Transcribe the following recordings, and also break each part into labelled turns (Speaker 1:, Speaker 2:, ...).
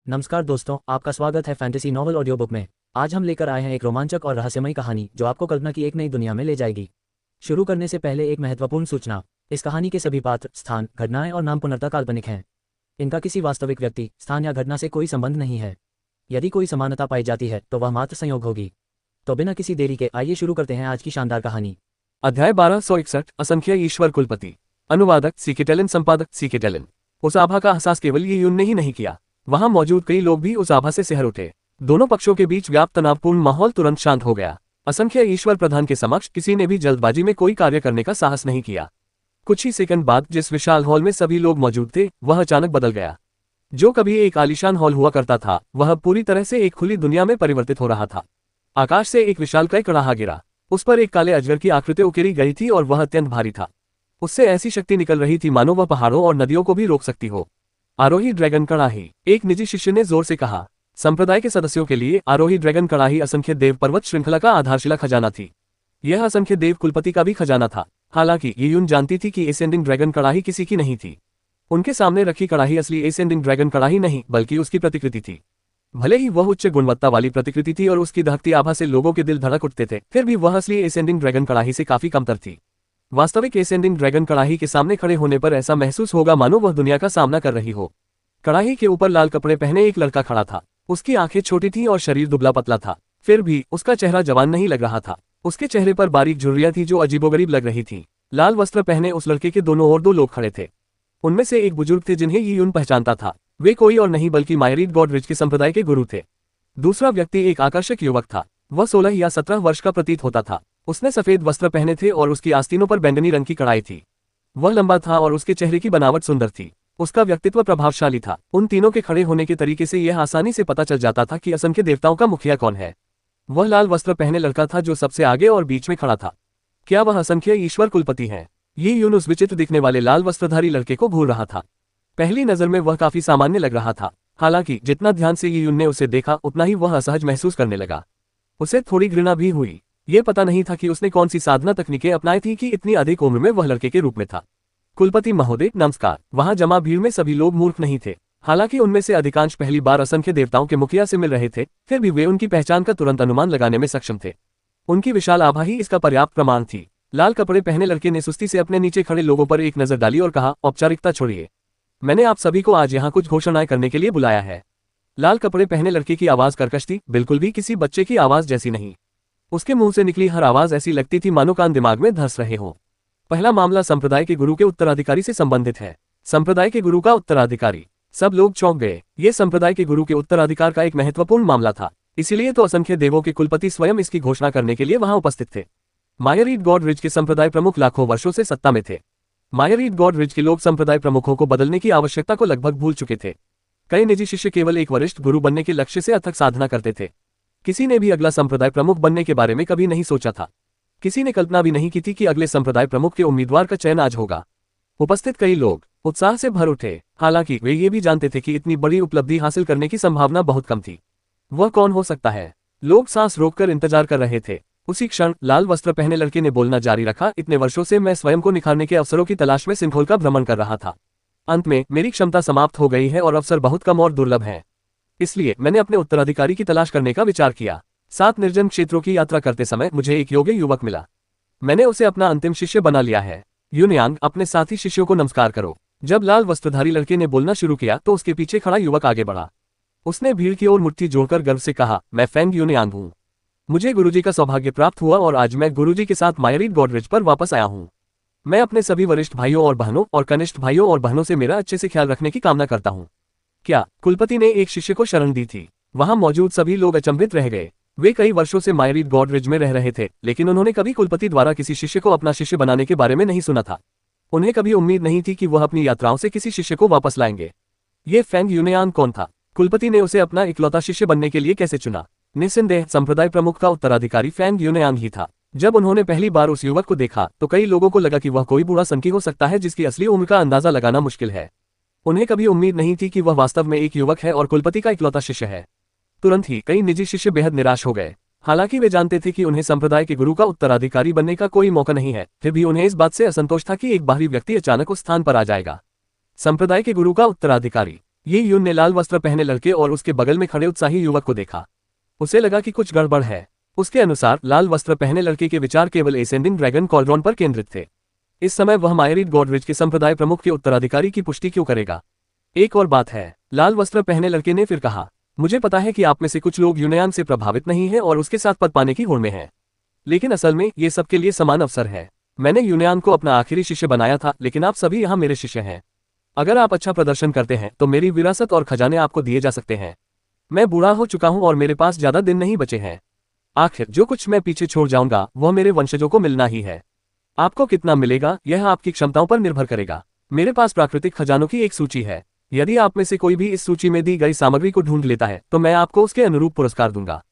Speaker 1: नमस्कार दोस्तों, आपका स्वागत है फैंटेसी नॉवल ऑडियो बुक में। आज हम लेकर आए हैं एक रोमांचक और रहस्यमयी कहानी जो आपको कल्पना की एक नई दुनिया में ले जाएगी। शुरू करने से पहले एक महत्वपूर्ण सूचना। इस कहानी के सभी पात्र, स्थान, घटनाएं और नाम पूर्णतः काल्पनिक हैं। इनका किसी वास्तविक व्यक्ति, स्थान या घटना से कोई संबंध नहीं है। यदि कोई समानता पाई जाती है तो वह मात्र संयोग होगी। तो बिना किसी देरी के आइए शुरू करते हैं आज की शानदार कहानी।
Speaker 2: अध्याय 1261 असंख्य ईश्वर कुलपति। अनुवादक सीके टेलन, संपादक सीके टेलन। उस आभा का एहसास केवल ये यून ने ही नहीं किया, वहां मौजूद कई लोग भी उस आभा से सिहर उठे। दोनों पक्षों के बीच व्याप्त तनावपूर्ण माहौल तुरंत शांत हो गया। असंख्य ईश्वर प्रधान के समक्ष किसी ने भी जल्दबाजी में कोई कार्य करने का साहस नहीं किया। कुछ ही सेकंड बाद जिस विशाल हॉल में सभी लोग मौजूद थे वह अचानक बदल गया। जो कभी एक आलीशान हॉल हुआ करता था वह पूरी तरह से एक खुली दुनिया में परिवर्तित हो रहा था। आकाश से एक विशालकाय कड़ाहा गिरा। उस पर एक काले अजगर की आकृति उकेरी गई थी और वह अत्यंत भारी था। उससे ऐसी शक्ति निकल रही थी मानो वह पहाड़ों और नदियों को भी रोक सकती हो। आरोही ड्रैगन कड़ाही, एक निजी शिष्य ने जोर से कहा। संप्रदाय के सदस्यों के लिए आरोही ड्रैगन कड़ाही असंख्य देव पर्वत श्रृंखला का आधारशिला खजाना थी। यह असंख्य देव कुलपति का भी खजाना था। हालांकि ये यून जानती थी कि एसेंडिंग ड्रैगन कड़ाही किसी की नहीं थी। उनके सामने रखी कड़ाही असली एसेंडिंग ड्रैगन कड़ाही नहीं बल्कि उसकी प्रतिकृति थी। भले ही वह उच्च गुणवत्ता वाली प्रतिकृति थी और उसकी दहकती आभा से लोगों के दिल धड़क उठते थे, फिर भी वह असली एसेंडिंग ड्रैगन कड़ाही से काफी कमतर थी। वास्तविक एसेंडिंग ड्रैगन कड़ाही के सामने खड़े होने पर ऐसा महसूस होगा मानो वह दुनिया का सामना कर रही हो। कड़ाही के ऊपर लाल कपड़े पहने एक लड़का खड़ा था। उसकी आंखें छोटी थीं और शरीर दुबला पतला था, फिर भी उसका चेहरा जवान नहीं लग रहा था। उसके चेहरे पर बारीक झुर्रियां थी जो अजीबोगरीब लग रही थी। लाल वस्त्र पहने उस लड़के के दोनों ओर दो लोग खड़े थे। उनमें से एक बुजुर्ग थे जिन्हें ये यून पहचानता था। वे कोई और नहीं बल्कि मायरीड गॉडरिच के संप्रदाय के गुरु थे। दूसरा व्यक्ति एक आकर्षक युवक था। वह 16 या 17 वर्ष का प्रतीत होता था। उसने सफेद वस्त्र पहने थे और उसकी आस्तीनों पर बैंगनी रंग की कड़ाई थी। वह लंबा था और उसके चेहरे की बनावट सुंदर थी। उसका व्यक्तित्व प्रभावशाली था। उन तीनों के खड़े होने के तरीके से यह आसानी से पता चल जाता था कि असंख्य देवताओं का मुखिया कौन है। वह लाल वस्त्र पहने लड़का था जो सबसे आगे और बीच में खड़ा था। क्या वह असंख्य ईश्वर कुलपति है? ये यून उस विचित्र दिखने वाले लाल वस्त्रधारी लड़के को भूल रहा था। पहली नजर में वह काफी सामान्य लग रहा था। हालांकि जितना ध्यान से ये यून ने उसे देखा उतना ही वह असहज महसूस करने लगा। उसे थोड़ी घृणा भी हुई। ये पता नहीं था कि उसने कौन सी साधना तकनीकें अपनाई थी कि इतनी अधिक उम्र में वह लड़के के रूप में था। कुलपति महोदय नमस्कार। वहां जमा भीड़ में सभी लोग मूर्ख नहीं थे। हालांकि उनमें से अधिकांश पहली बार असंख्य देवताओं के मुखिया से मिल रहे थे, फिर भी वे उनकी पहचान का तुरंत अनुमान लगाने में सक्षम थे। उनकी विशाल आभा ही इसका पर्याप्त प्रमाण थी। लाल कपड़े पहने लड़के ने सुस्ती से अपने नीचे खड़े लोगों पर एक नजर डाली और कहा, औपचारिकता छोड़िए, मैंने आप सभी को आज यहाँ कुछ घोषणाएं करने के लिए बुलाया है। लाल कपड़े पहने लड़के की आवाज कर्कश थी, बिल्कुल भी किसी बच्चे की आवाज जैसी नहीं। उसके मुंह से निकली हर आवाज ऐसी लगती थी मानो कान दिमाग में धंस रहे हों। पहला मामला संप्रदाय के गुरु के उत्तराधिकारी से संबंधित है। संप्रदाय के गुरु का उत्तराधिकारी। सब लोग चौंक गए। ये संप्रदाय के गुरु के उत्तराधिकार का एक महत्वपूर्ण मामला था, इसीलिए तो असंख्य देवों के कुलपति स्वयं इसकी घोषणा करने के लिए वहां उपस्थित थे। मायरीड गॉडरिच के संप्रदाय प्रमुख लाखों वर्षों से सत्ता में थे। मायरीड गॉडरिच के लोग संप्रदाय प्रमुखों को बदलने की आवश्यकता को लगभग भूल चुके थे। कई निजी शिष्य केवल एक वरिष्ठ गुरु बनने के लक्ष्य से अथक साधना करते थे। किसी ने भी अगला संप्रदाय प्रमुख बनने के बारे में कभी नहीं सोचा था। किसी ने कल्पना भी नहीं की थी कि अगले संप्रदाय प्रमुख के उम्मीदवार का चयन आज होगा। उपस्थित कई लोग उत्साह से भर उठे। हालांकि वे ये भी जानते थे कि इतनी बड़ी उपलब्धि हासिल करने की संभावना बहुत कम थी। वह कौन हो सकता है? लोग सांस रोककर इंतजार कर रहे थे। उसी क्षण लाल वस्त्र पहने लड़के ने बोलना जारी रखा, इतने वर्षों से मैं स्वयं को निखारने के अवसरों की तलाश में सिंहखोल का भ्रमण कर रहा था। अंत में मेरी क्षमता समाप्त हो गई है और अवसर बहुत कम और दुर्लभ हैं। इसलिए मैंने अपने उत्तराधिकारी की तलाश करने का विचार किया। 7 निर्जन क्षेत्रों की यात्रा करते समय मुझे एक योग्य युवक मिला। मैंने उसे अपना अंतिम शिष्य बना लिया है। यूनयांग, अपने साथी शिष्यों को नमस्कार करो। जब लाल वस्त्रधारी लड़के ने बोलना शुरू किया तो उसके पीछे खड़ा युवक आगे बढ़ा। उसने भीड़ की ओर मुट्ठी जोड़कर गर्व से कहा, मैं फेंग यूनयांग हूँ। मुझे गुरुजी का सौभाग्य प्राप्त हुआ और आज मैं गुरुजी के साथ मायरीड गॉडरिच पर वापस आया हूँ। मैं अपने सभी वरिष्ठ भाइयों और बहनों और कनिष्ठ भाइयों और बहनों से मेरा अच्छे से ख्याल रखने की कामना करता हूँ। क्या? कुलपति ने एक शिष्य को शरण दी थी। वहां मौजूद सभी लोग अचंभित रह गए। वे कई वर्षों से मायरीड गॉडरिच में रह रहे थे, लेकिन उन्होंने कभी कुलपति द्वारा किसी शिष्य को अपना शिष्य बनाने के बारे में नहीं सुना था। उन्हें कभी उम्मीद नहीं थी कि वह अपनी यात्राओं से किसी शिष्य को वापस लाएंगे। ये फेंग यूनयांग कौन था? कुलपति ने उसे अपना इकलौता शिष्य बनने के लिए कैसे चुना? निस्संदेह संप्रदाय प्रमुख का उत्तराधिकारी फेंग यूनयांग ही था। जब उन्होंने पहली बार उस युवक को देखा तो कई लोगों को लगा कि वह कोई बूढ़ा संकी हो सकता है जिसकी असली उम्र का अंदाजा लगाना मुश्किल है। उन्हें कभी उम्मीद नहीं थी कि वह वास्तव में एक युवक है और कुलपति का इकलौता शिष्य है। तुरंत ही कई निजी शिष्य बेहद निराश हो गए। हालांकि वे जानते थे कि उन्हें संप्रदाय के गुरु का उत्तराधिकारी बनने का कोई मौका नहीं है, फिर भी उन्हें इस बात से असंतोष था कि एक बाहरी व्यक्ति अचानक उस स्थान पर आ जाएगा। संप्रदाय के गुरु का उत्तराधिकारी, ये यून ने लाल वस्त्र पहने लड़के और उसके बगल में खड़े उत्साही युवक को देखा। उसे लगा कि कुछ गड़बड़ है। उसके अनुसार लाल वस्त्र पहने लड़के के विचार केवल एसेंडिंग ड्रैगन कॉल्ड्रॉन पर केंद्रित थे। इस समय वह मायरीड गॉडरिच के संप्रदाय प्रमुख के उत्तराधिकारी की पुष्टि क्यों करेगा? एक और बात है, लाल वस्त्र पहने लड़के ने फिर कहा, मुझे पता है कि आप में से कुछ लोग यूनयान से प्रभावित नहीं हैं और उसके साथ पद पाने की होड़ में हैं। लेकिन असल में ये सबके लिए समान अवसर है। मैंने यूनयान को अपना आखिरी शिष्य बनाया था, लेकिन आप सभी यहाँ मेरे शिष्य हैं। अगर आप अच्छा प्रदर्शन करते हैं तो मेरी विरासत और खजाने आपको दिए जा सकते हैं। मैं बूढ़ा हो चुका हूं और मेरे पास ज्यादा दिन नहीं बचे हैं। आखिर जो कुछ मैं पीछे छोड़ जाऊंगा वह मेरे वंशजों को मिलना ही है। आपको कितना मिलेगा यह आपकी क्षमताओं पर निर्भर करेगा। मेरे पास प्राकृतिक खजानों की एक सूची है। यदि आप में से कोई भी इस सूची में दी गई सामग्री को ढूंढ लेता है तो मैं आपको उसके अनुरूप पुरस्कार दूंगा।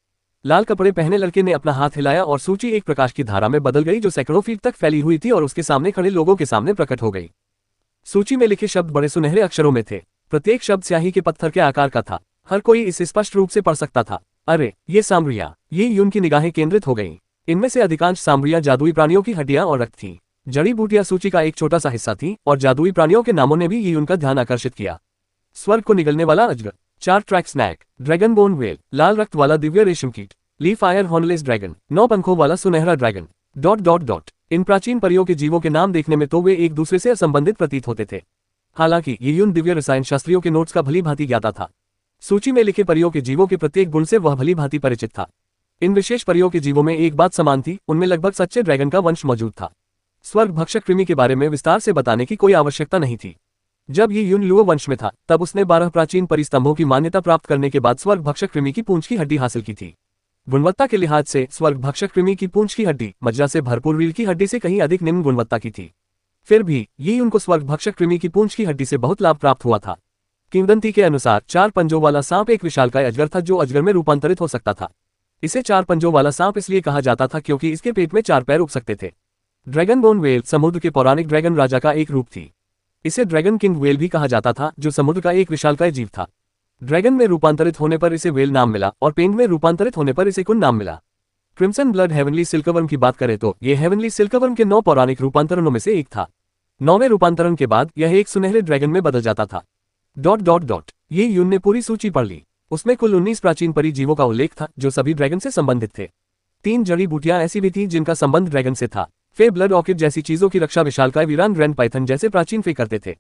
Speaker 2: लाल कपड़े पहने लड़के ने अपना हाथ हिलाया और सूची एक प्रकाश की धारा में बदल गई जो सैकड़ों फीट तक फैली हुई थी और उसके सामने खड़े लोगों के सामने प्रकट हो गई। सूची में लिखे शब्द बड़े सुनहरे अक्षरों में थे। प्रत्येक शब्द स्याही के पत्थर के आकार का था। हर कोई इसे स्पष्ट रूप से पढ़ सकता था। अरे ये सामरिया! ये यून की निगाहें केंद्रित हो गईं। इनमें से अधिकांश सामरिया जादुई प्राणियों की हड्डियां और रक्त थीं। जड़ी बूटियां सूची का एक छोटा सा हिस्सा थी और जादुई प्राणियों के नामों ने भी यून का ध्यान आकर्षित किया। स्वर्ग को निगलने वाला अजगर, 4 track snake, dragon bone whale, लाल रक्त वाला दिव्य रेशम कीट, ली फायर हॉर्नलेस ड्रैगन, 9 पंखों वाला सुनहरा ड्रैगन, ... इन प्राचीन परियों के जीवों के नाम देखने में तो वे एक दूसरे से असंबंधित प्रतीत होते थे। हालांकि ये यून दिव्य रसायन शास्त्रियों के नोट्स का भली भांति ज्ञाता था। सूची में लिखे परियों के जीवों के प्रत्येक गुण से वह भली भांति परिचित था। इन विशेष परियों के जीवों में एक बात समान थी, उनमें लगभग सच्चे ड्रैगन का वंश मौजूद था। स्वर्ग भक्षक कृमि के बारे में विस्तार से बताने की कोई आवश्यकता नहीं थी। जब ये यून लुओ वंश में था तब उसने 12 प्राचीन परिस्तंभों की मान्यता प्राप्त करने के बाद स्वर्ग भक्षक कृमि की पूंछ की हड्डी हासिल की थी। गुणवत्ता के लिहाज से स्वर्ग भक्षक कृमि की पूंछ की हड्डी मज्जा से भरपूर रीढ़ की हड्डी से कहीं अधिक निम्न गुणवत्ता की थी। फिर भी ये उनको स्वर्ग भक्षक कृमि की पूंछ की हड्डी से बहुत लाभ प्राप्त हुआ था। किंवदंती के अनुसार 4 पंजों वाला सांप एक विशालकाय अजगर था जो अजगर में रूपांतरित हो सकता था। इसे 4 पंजों वाला सांप इसलिए कहा जाता था क्योंकि इसके पेट में 4 पैर उग सकते थे। ड्रैगन बोन व्हेल समुद्र के पौराणिक ड्रैगन राजा का एक रूप थी। इसे ड्रैगन किंग व्हेल भी कहा जाता था जो समुद्र का एक विशालकाय जीव था। ड्रैगन में रूपांतरित होने पर इसे व्हेल नाम मिला और पेंग में रूपांतरित होने पर इसे कुन नाम मिला। क्रिम्सन ब्लड हेवनली सिल्कवर्म की बात करें तो यह हेवनली सिल्कवर्म के 9 पौराणिक रूपांतरणों में से एक था। 9वें रूपांतरण के बाद यह एक सुनहरे ड्रैगन में बदल जाता था। ... ये यून ने पूरी सूची पढ़ ली। उसमें कुल 19 प्राचीन परी जीवों का उल्लेख था जो सभी ड्रैगन से संबंधित थे। 3 जड़ी बूटियां ऐसी भी थीं जिनका संबंध ड्रैगन से था। फे ब्लड ऑर्किड जैसी चीजों की रक्षा विशालकाय वीरान ग्रैंड पाइथन जैसे प्राचीन फे करते थे।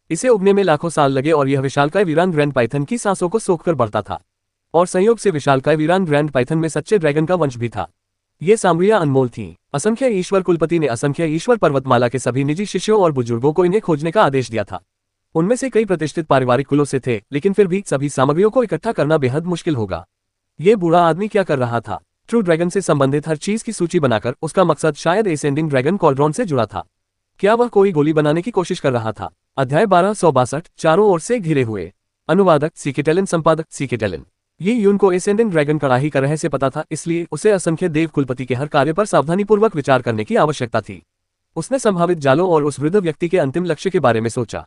Speaker 2: इसे उगने में लाखों साल लगे और यह विशालकाय वीरान ग्रैंड पाइथन की सांसों को सोखकर बढ़ता था। और संयोग से विशालकाय वीरान ग्रैंड पाइथन में सच्चे ड्रैगन का वंश भी था। ये सामरिया अनमोल थीं। असंख्य ईश्वर कुलपति ने असंख्य ईश्वर पर्वतमाला के सभी निजी शिष्यों और बुजुर्गों को इन्हें खोजने का आदेश दिया था। उनमें से कई प्रतिष्ठित पारिवारिक कुलों से थे, लेकिन फिर भी सभी सामग्रियों को इकट्ठा करना बेहद मुश्किल होगा। ये बूढ़ा आदमी क्या कर रहा था? ट्रू ड्रैगन से संबंधित हर चीज की सूची बनाकर उसका मकसद शायद एसेंडिंग ड्रैगन कॉल्ड्रॉन से जुड़ा था। क्या वह कोई गोली बनाने की कोशिश कर रहा था? अध्याय 1262 चारों ओर से घिरे हुए। अनुवादक सीकेटेलन, संपादक सीकेटेलन। ये यून को एसेंडिंग ड्रैगन कड़ाही का रहस्य पता था, इसलिए उसे असंख्य देव कुलपति के हर कार्य पर सावधानीपूर्वक विचार करने की आवश्यकता थी। उसने संभावित जालों और उस वृद्ध व्यक्ति के अंतिम लक्ष्य के बारे में सोचा।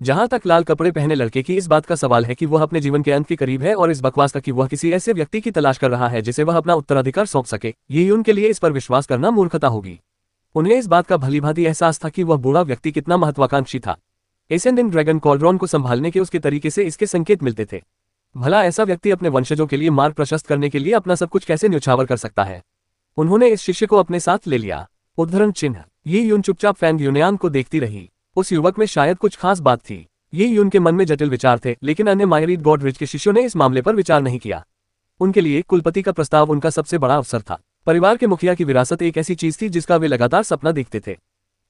Speaker 2: जहां तक लाल कपड़े पहने लड़के की इस बात का सवाल है कि वह अपने जीवन के अंत के करीब है और इस बकवास का कि वह किसी ऐसे व्यक्ति की तलाश कर रहा है जिसे वह अपना उत्तराधिकार सौंप सके, ये यून के लिए इस पर विश्वास करना मूर्खता होगी। उन्हें इस बात का भलीभांति एहसास था कि वह बूढ़ा व्यक्ति कितना महत्वाकांक्षी था। एसेंडिंग ड्रैगन कॉल्ड्रॉन को संभालने के उसके तरीके से इसके संकेत मिलते थे। भला ऐसा व्यक्ति अपने वंशजों के लिए मार्ग प्रशस्त करने के लिए अपना सब कुछ कैसे न्यौछावर कर सकता है? उन्होंने इस शिष्य को अपने साथ ले लिया। उद्धरण चिन्ह। ये यून चुपचाप फैंग यूनयान को देखती रही। उस युवक में शायद कुछ खास बात थी। ये यून के मन में जटिल विचार थे, लेकिन अन्य मायरीड गॉडरिच के शिष्यों ने इस मामले पर विचार नहीं किया। उनके लिए कुलपति का प्रस्ताव उनका सबसे बड़ा अवसर था। परिवार के मुखिया की विरासत एक ऐसी चीज थी जिसका वे लगातार सपना देखते थे।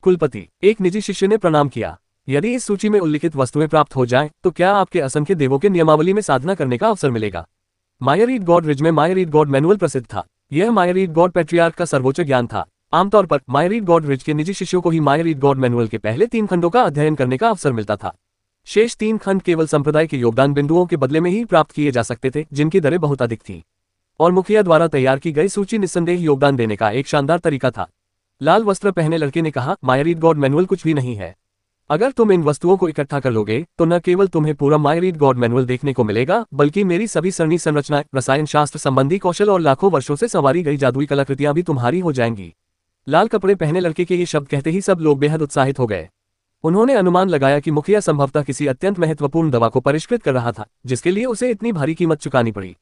Speaker 2: कुलपति, एक निजी शिष्य ने प्रणाम किया। यदि इस सूची में उल्लिखित वस्तुएं प्राप्त हो जाएं, तो क्या आपके असंख्य देवों के नियमावली में साधना करने का अवसर मिलेगा? मायरीड गॉड रिज में मायरीड गॉड मैनुअल प्रसिद्ध था। यह मायरीड गॉड पैट्रियार्क का सर्वोच्च ज्ञान था। आमतौर पर मायरीड गॉड रिज के निजी शिष्यों को ही मायरीड गॉड मैनुअल के पहले 3 खंडों का अध्ययन करने का अवसर मिलता था। शेष 3 खंड केवल संप्रदाय के योगदान बिंदुओं के बदले में ही प्राप्त किए जा सकते थे, जिनकी दरें बहुत अधिक थीं। और मुखिया द्वारा तैयार की गई सूची निस्संदेह योगदान देने का एक शानदार तरीका था। लाल वस्त्र पहने लड़के ने कहा, मायरीड गॉड मैनुअल कुछ भी नहीं है। अगर तुम इन वस्तुओं को इकट्ठा कर लोगे तो न केवल तुम्हें पूरा मायरीड गॉड मैनुअल देखने को मिलेगा, बल्कि मेरी सभी सरणी संरचनाएं, रसायन शास्त्र संबंधी कौशल और लाखों वर्षों से संवारी गई जादुई कलाकृतियां भी तुम्हारी हो जाएंगी। लाल कपड़े पहने लड़के के ये शब्द कहते ही सब लोग बेहद उत्साहित हो गए। उन्होंने अनुमान लगाया कि मुखिया संभवतः किसी अत्यंत महत्वपूर्ण दवा को परिष्कृत कर रहा था, जिसके लिए उसे इतनी भारी कीमत चुकानी पड़ी।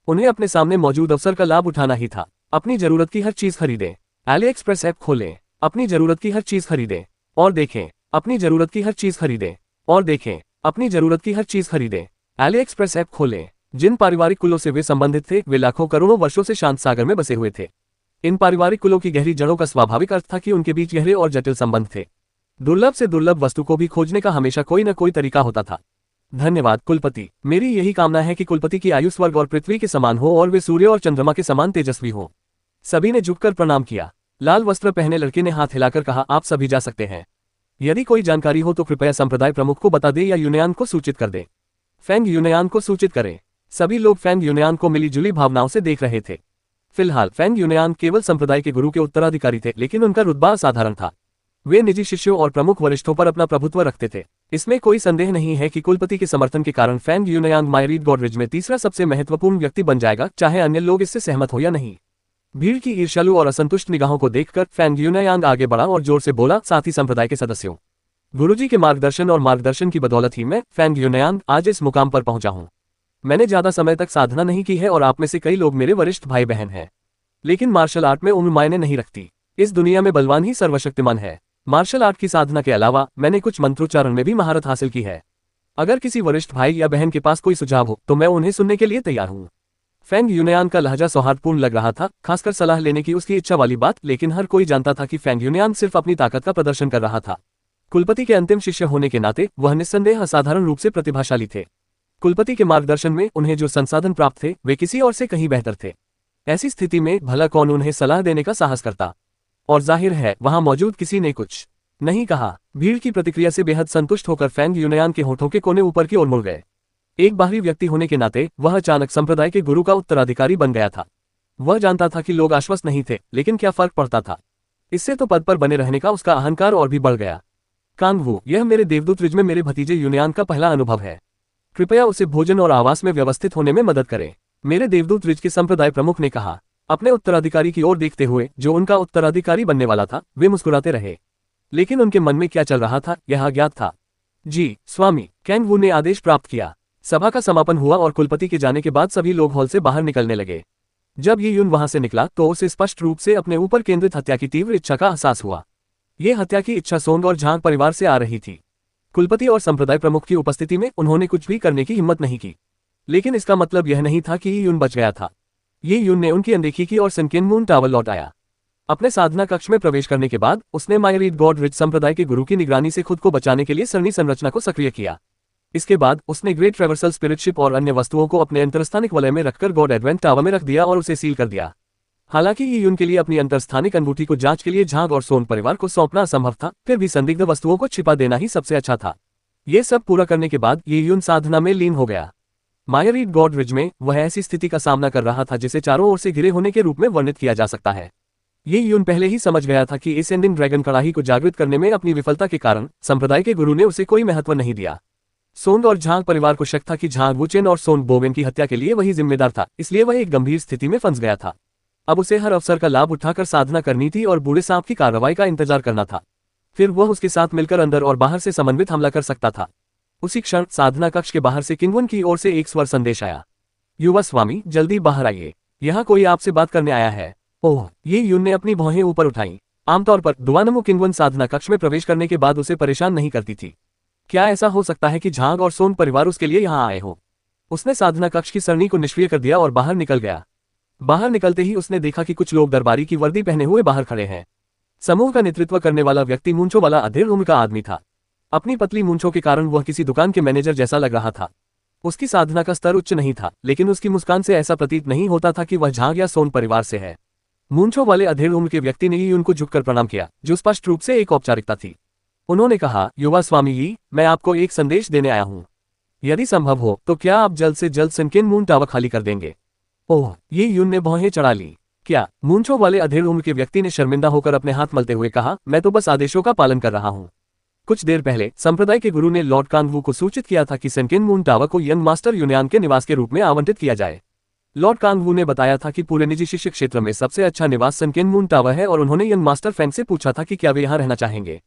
Speaker 2: उन्हें अपने सामने मौजूद अवसर का लाभ उठाना ही था। अपनी जरूरत की हर चीज खरीदें। एली एक्सप्रेस ऐप खोलें। अपनी जरूरत की हर चीज खरीदें और देखें। अपनी जरूरत की हर चीज खरीदें और देखें। अपनी जरूरत की हर चीज खरीदें। एली एक्सप्रेस ऐप खोलें। जिन पारिवारिक कुलों से वे संबंधित थे, वे लाखों करोड़ों वर्षों से शांत सागर में बसे हुए थे। इन पारिवारिक कुलों की गहरी जड़ों का स्वाभाविक अर्थ था कि उनके बीच गहरे और जटिल संबंध थे। दुर्लभ से दुर्लभ वस्तु को भी खोजने का हमेशा कोई न कोई तरीका होता था। धन्यवाद कुलपति। मेरी यही कामना है कि कुलपति की आयु स्वर्ग और पृथ्वी के समान हो और वे सूर्य और चंद्रमा के समान तेजस्वी हो। सभी ने झुककर प्रणाम किया। लाल वस्त्र पहने लड़के ने हाथ हिलाकर कहा, आप सभी जा सकते हैं। यदि कोई जानकारी हो तो कृपया संप्रदाय प्रमुख को बता दे या यूनियान को सूचित कर दे। फेंग यूनियान को सूचित करें। सभी लोग फेंग यूनियान को मिलीजुली भावनाओं से देख रहे थे। फिलहाल फेंग यूनियान केवल संप्रदाय के गुरु के उत्तराधिकारी थे, लेकिन उनका रुतबा असाधारण था। वे निजी शिष्यों और प्रमुख वरिष्ठों पर अपना प्रभुत्व रखते थे। इसमें कोई संदेह नहीं है कि कुलपति के समर्थन के कारण फेंग यूनियांग मायरीड गॉडरिज में तीसरा सबसे महत्वपूर्ण व्यक्ति बन जाएगा, चाहे अन्य लोग इससे सहमत हो या नहीं। भीड़ की ईर्ष्यालु और असंतुष्ट निगाहों को देखकर फेंग यूनियांग आगे बढ़ा और जोर से बोला, साथी संप्रदाय के सदस्यों, गुरुजी के मार्गदर्शन और मार्गदर्शन की बदौलत ही मैं फेंग यूनियांग आज इस मुकाम पर पहुंचा हूं। मैंने ज्यादा समय तक साधना नहीं की है और आप में से कई लोग मेरे वरिष्ठ भाई बहन हैं, लेकिन मार्शल आर्ट में उम्र मायने नहीं रखती। इस दुनिया में बलवान ही सर्वशक्तिमान है। मार्शल आर्ट की साधना के अलावा मैंने कुछ मंत्रोच्चारण में भी महारत हासिल की है। अगर किसी वरिष्ठ भाई या बहन के पास कोई सुझाव हो तो मैं उन्हें सुनने के लिए तैयार हूं। फेंग यूनियान का लहजा सौहार्दपूर्ण लग रहा था, खासकर सलाह लेने की उसकी इच्छा वाली बात, लेकिन हर कोई जानता था कि फेंग यूनियान सिर्फ अपनी ताकत का प्रदर्शन कर रहा था। कुलपति के अंतिम शिष्य होने के नाते वह निस्संदेह असाधारण रूप से प्रतिभाशाली थे। कुलपति के मार्गदर्शन में उन्हें जो संसाधन प्राप्त थे वे किसी और से कहीं बेहतर थे। ऐसी स्थिति में भला कौन उन्हें सलाह देने का साहस करता, और जाहिर है वहां मौजूद किसी ने कुछ नहीं कहा। भीड़ की प्रतिक्रिया से बेहद संतुष्ट होकर फेंग यूनियान के होठों के कोने ऊपर की ओर मुड़ गए। एक बाहरी व्यक्ति होने के नाते वह अचानक संप्रदाय के गुरु का उत्तराधिकारी बन गया था। वह जानता था कि लोग आश्वस्त नहीं थे, लेकिन क्या फर्क पड़ता था। इससे तो पद पर बने रहने का उसका अहंकार और भी बढ़ गया। कांगवू, यह मेरे देवदूत रिज में मेरे भतीजे यूनियान का पहला अनुभव है। कृपया उसे भोजन और आवास में व्यवस्थित होने में मदद करें। मेरे देवदूत रिज के संप्रदाय प्रमुख ने कहा। अपने उत्तराधिकारी की ओर देखते हुए, जो उनका उत्तराधिकारी बनने वाला था, वे मुस्कुराते रहे, लेकिन उनके मन में क्या चल रहा था यह अज्ञात था। जी स्वामी, कैंगवू ने आदेश प्राप्त किया। सभा का समापन हुआ और कुलपति के जाने के बाद सभी लोग हॉल से बाहर निकलने लगे। जब ये यून वहां से निकला तो उसे स्पष्ट रूप से अपने ऊपर केंद्रित हत्या की तीव्र इच्छा का एहसास हुआ। ये हत्या की इच्छा सोंग और झांग परिवार से आ रही थी। कुलपति और संप्रदाय प्रमुख की उपस्थिति में उन्होंने कुछ भी करने की हिम्मत नहीं की, लेकिन इसका मतलब यह नहीं था कि ये यून बच गया था। ये यून ने उनकी अनदेखी की और सनकेन मून टावर लौट आया। अपने साधना कक्ष में प्रवेश करने के बाद उसने मायरीड गॉडरिज संप्रदाय के गुरु की निगरानी से खुद को बचाने के लिए सरणी संरचना को सक्रिय किया। इसके बाद उसने ग्रेट ट्रेवर्सल स्पिरिटशिप और अन्य वस्तुओं को अपने अंतरस्थानिक वलय में रखकर गॉड एडवेंट टावर में रख दिया और उसे सील कर दिया। हालांकि ये यून के लिए अपनी अंतरस्थानिक अंगूठी को जांच के लिए झांग और सोन परिवार को सौंपना असंभव था, फिर भी संदिग्ध वस्तुओं को छिपा देना ही सबसे अच्छा था। ये सब पूरा करने के बाद ये यून साधना में लीन हो गया। मायरीड गॉडरिज में वह ऐसी स्थिति का सामना कर रहा था जिसे चारों ओर से घिरे होने के रूप में वर्णित किया जा सकता है। ये यून पहले ही समझ गया था कि इस एंडिंग ड्रैगन कड़ाही को जागृत करने में अपनी विफलता के कारण संप्रदाय के गुरु ने उसे कोई महत्व नहीं दिया। सोंग और झांग परिवार को शक था कि झांग वुचेन और सोंग बोवेन की हत्या के लिए वही जिम्मेदार था, इसलिए वह एक गंभीर स्थिति में फंस गया था। अब उसे हर अवसर का लाभ उठाकर साधना करनी थी और बूढ़े सांप की कार्रवाई का इंतजार करना था। फिर वह उसके साथ मिलकर अंदर और बाहर से समन्वित हमला कर सकता था। उसी क्षण साधना कक्ष के बाहर से किंगवन की ओर से एक स्वर संदेश आया। युवा स्वामी, जल्दी बाहर आइए, यहाँ कोई आपसे बात करने आया है। ओह, ये यून ने अपनी भौहें ऊपर उठाई। आमतौर पर दुआनमु किंगवन साधना कक्ष में प्रवेश करने के बाद उसे परेशान नहीं करती थी। क्या ऐसा हो सकता है कि झांग और सोन परिवार उसके लिए यहाँ आए हो? उसने साधना कक्ष की सरणी को निष्क्रिय कर दिया और बाहर निकल गया। बाहर निकलते ही उसने देखा कि कुछ लोग दरबारी की वर्दी पहने हुए बाहर खड़े हैं। समूह का नेतृत्व करने वाला व्यक्ति मूंछों वाला अधेड़ उम्र का आदमी था। अपनी पतली मूंछों के कारण वह किसी दुकान के मैनेजर जैसा लग रहा था। उसकी साधना का स्तर उच्च नहीं था, लेकिन उसकी मुस्कान से ऐसा प्रतीत नहीं होता था कि वह झांग या सोन परिवार से है। मूंछों वाले अधेड़ उम्र के व्यक्ति ने ही उनको झुककर प्रणाम किया, जो स्पष्ट रूप से एक औपचारिकता थी। उन्होंने कहा, युवा स्वामी जी, मैं आपको एक संदेश देने आया हूँ। यदि संभव हो तो क्या आप जल्द से जल्द सनकेन मून टावर खाली कर देंगे? ओह, ये यून ने भौहें चढ़ा ली। क्या? मूंछों वाले अधेड़ उम्र के व्यक्ति ने शर्मिंदा होकर अपने हाथ मलते हुए कहा, मैं तो बस आदेशों का पालन कर रहा हूँ। कुछ देर पहले संप्रदाय के गुरु ने लॉर्ड कांगवू को सूचित किया था कि सनकेन मून टावर को यंग मास्टर यूनियान के निवास के रूप में आवंटित किया जाए। लॉर्ड कांगवू ने बताया था कि पूरे निजी शिष्य क्षेत्र में सबसे अच्छा निवास सनकेन मून टावर है और उन्होंने यंग मास्टर फेंग से पूछा था कि क्या वे यहाँ रहना चाहेंगे।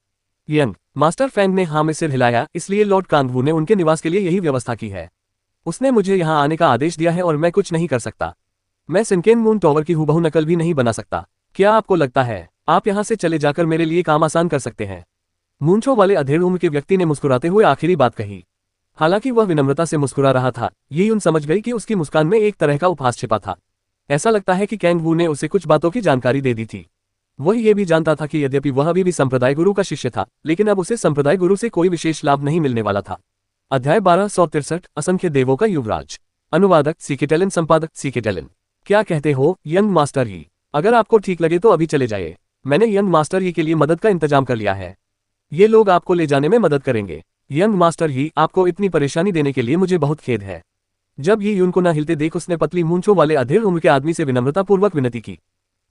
Speaker 2: यंग मास्टर फैंग ने हाँ में सिर हिलाया, इसलिए लॉर्ड कांगवू ने उनके निवास के लिए यही व्यवस्था की है। उसने मुझे यहाँ आने का आदेश दिया है और मैं कुछ नहीं कर सकता। मैं सिनकेन मून टॉवर की हूबहू नकल भी नहीं बना सकता। क्या आपको लगता है आप यहाँ से चले जाकर मेरे लिए काम आसान कर सकते हैं? मूंछों वाले अधेड़ उम्र के व्यक्ति ने मुस्कुराते हुए आखिरी बात कही। हालांकि वह विनम्रता से मुस्कुरा रहा था, ये यून समझ गई कि उसकी मुस्कान में एक तरह का उपहास छिपा था। ऐसा लगता है कि कैंग वू ने उसे कुछ बातों की जानकारी दे दी थी। वह ये भी जानता था कि यद्यपि वह अभी भी संप्रदाय गुरु का शिष्य था, लेकिन अब उसे संप्रदाय गुरु से कोई विशेष लाभ नहीं मिलने वाला था। अध्याय 1263 असंख्य देवों का युवराज। अनुवादक सीकेटेलन, संपादक सीकेटेलन। क्या कहते हो यंग मास्टर ही? अगर आपको ठीक लगे तो अभी चले जाइए। मैंने यंग मास्टर ही के लिए मदद का इंतजाम कर लिया है। ये लोग आपको ले जाने में मदद करेंगे। यंग मास्टर ही, आपको इतनी परेशानी देने के लिए मुझे बहुत खेद है। जब ये यून को न हिलते देख उसने पतली मूंछों वाले अधेड़ उम्र के आदमी से विनम्रतापूर्वक विनती की।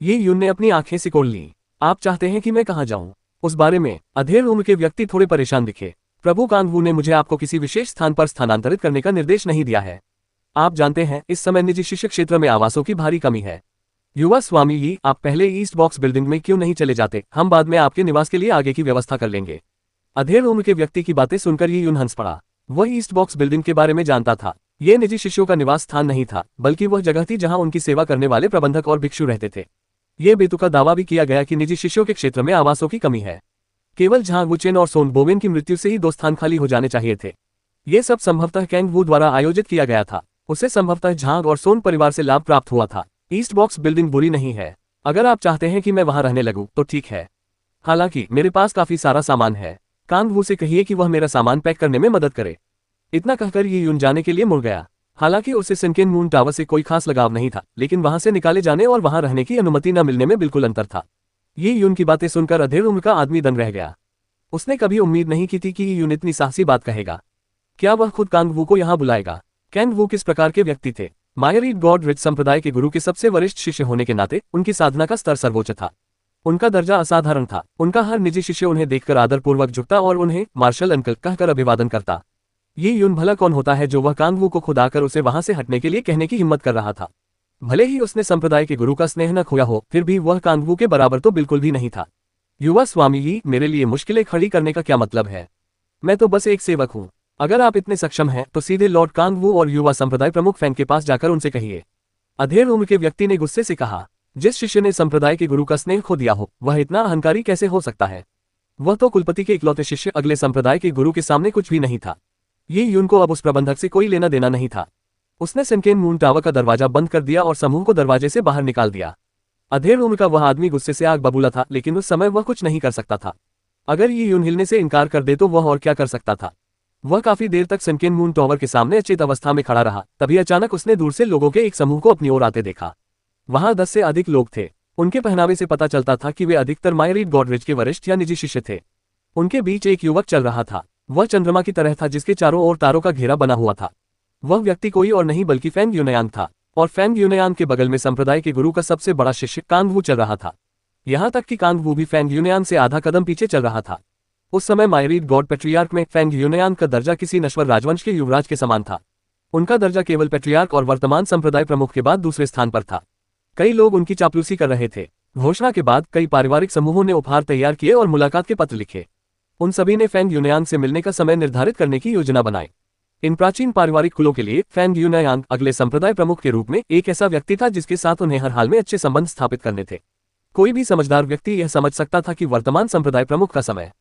Speaker 2: ये यून ने अपनी आंखें सिकोड़ लीं। आप चाहते हैं कि मैं कहाँ जाऊं? उस बारे में अधेड़ उम्र के व्यक्ति थोड़े परेशान दिखे। प्रभु कांगवू ने मुझे आपको किसी विशेष स्थान पर स्थानांतरित करने का निर्देश नहीं दिया है। आप जानते हैं इस समय निजी शिक्षक क्षेत्र में आवासों की भारी कमी है। युवा स्वामी ही, आप पहले ईस्ट बॉक्स बिल्डिंग में क्यों नहीं चले जाते? हम बाद में आपके निवास के लिए आगे की व्यवस्था कर लेंगे। अधेड़ उम्र के व्यक्ति की बातें सुनकर ये यून हंस पड़ा। वह ईस्ट बॉक्स बिल्डिंग के बारे में जानता था। ये निजी शिष्यों का निवास स्थान नहीं था, बल्कि वह जगह थी जहां उनकी सेवा करने वाले प्रबंधक और भिक्षु रहते थे। ये बेतुका दावा भी किया गया कि निजी शिष्यों के क्षेत्र में आवासों की कमी है। केवल झांग वुचेन और सोन बोवेन की मृत्यु से ही 2 स्थान खाली हो जाने चाहिए थे। ये सब संभवतः कैंग वू द्वारा आयोजित किया गया था। उसे संभवतः झांग और सोन परिवार से लाभ प्राप्त हुआ था। ईस्ट बॉक्स बिल्डिंग बुरी नहीं है। अगर आप चाहते हैं कि मैं वहां रहने लगूं तो ठीक है। हालांकि मेरे पास काफी सारा सामान है। कांग वू से कहिए कि वह मेरा सामान पैक करने में मदद करे। इतना कहकर ये यून जाने के लिए मुड़ गया। हालांकि उसे सिनकेन मून टावर से कोई खास लगाव नहीं था, लेकिन वहां से निकाले जाने और वहां रहने की अनुमति न मिलने में बिल्कुल अंतर था। ये यून की बातें सुनकर अधेड़ उम्र का आदमी दंग रह गया। उसने कभी उम्मीद नहीं की थी कि ये यून इतनी साहसी बात कहेगा। क्या वह खुद कांग वू को यहाँ बुलाएगा? कैंग वू किस प्रकार के व्यक्ति थे? मायरीड गॉडरिच संप्रदाय के गुरु के सबसे वरिष्ठ शिष्य होने के नाते उनकी साधना का स्तर सर्वोच्च था। उनका दर्जा असाधारण था। उनका हर निजी शिष्य उन्हें देखकर आदरपूर्वक झुकता और उन्हें मार्शल अंकल कहकर अभिवादन करता। ये यून भला कौन होता है जो वह कांग वू को खुद आकर उसे वहां से हटने के लिए कहने की हिम्मत कर रहा था? भले ही उसने संप्रदाय के गुरु का स्नेह न खोया हो, फिर भी वह कांग वू के बराबर तो बिल्कुल भी नहीं था। युवा स्वामी जी, मेरे लिए मुश्किलें खड़ी करने का क्या मतलब है? मैं तो बस एक सेवक हूँ। अगर आप इतने सक्षम हैं तो सीधे लॉर्ड कांग वू और युवा संप्रदाय प्रमुख फैंग के पास जाकर उनसे कहिए। अधेड़ उम्र के व्यक्ति ने गुस्से से कहा। जिस शिष्य ने संप्रदाय के गुरु का स्नेह खो दिया हो, वह इतना अहंकारी कैसे हो सकता है? वह तो कुलपति के इकलौते शिष्य अगले संप्रदाय के गुरु के सामने कुछ भी नहीं था। ये यून को अब उस प्रबंधक से कोई लेना देना नहीं था। उसने सिनकेन मून टावर का दरवाजा बंद कर दिया और समूह को दरवाजे से बाहर निकाल दिया। अधेड़ उम्र का वह आदमी गुस्से से आग बबूला था, लेकिन उस समय वह कुछ नहीं कर सकता था। अगर ये यून हिलने से इनकार कर दे तो वह और क्या कर सकता था? वह काफी देर तक सिनकेन मून टावर के सामने अचेत अवस्था में खड़ा रहा। तभी अचानक उसने दूर से लोगों के एक समूह को अपनी ओर आते देखा। वहां 10 से अधिक लोग थे। उनके पहनावे से पता चलता था कि वे अधिकतर मायरीड गॉडरिच के वरिष्ठ या निजी शिष्य थे। उनके बीच एक युवक चल रहा था। वह चंद्रमा की तरह था जिसके चारों ओर तारों का घेरा बना हुआ था। वह व्यक्ति कोई और नहीं बल्कि फैंग यूनयान था, और फैंग यूनयान के बगल में संप्रदाय के गुरु का सबसे बड़ा शिष्य कांग वू चल रहा था। यहाँ तक कि कांग वू भी फैंग यूनयान से आधा कदम पीछे चल रहा था। उस समय मायरीड गॉड पेट्रियार्क में फैंग यूनयान का दर्जा किसी नश्वर राजवंश के युवराज के समान था। उनका दर्जा केवल पेट्रियार्क और वर्तमान संप्रदाय प्रमुख के बाद दूसरे स्थान पर था। कई लोग उनकी चापलूसी कर रहे थे। घोषणा के बाद कई पारिवारिक समूहों ने उपहार तैयार किए और मुलाकात के पत्र लिखे। उन सभी ने फैंग यूनयान से मिलने का समय निर्धारित करने की योजना बनाई। इन प्राचीन पारिवारिक कुलों के लिए फैंग यूनयान अगले संप्रदाय प्रमुख के रूप में एक ऐसा व्यक्ति था जिसके साथ उन्हें हर हाल में अच्छे संबंध स्थापित करने थे। कोई भी समझदार व्यक्ति यह समझ सकता था कि वर्तमान संप्रदाय प्रमुख का समय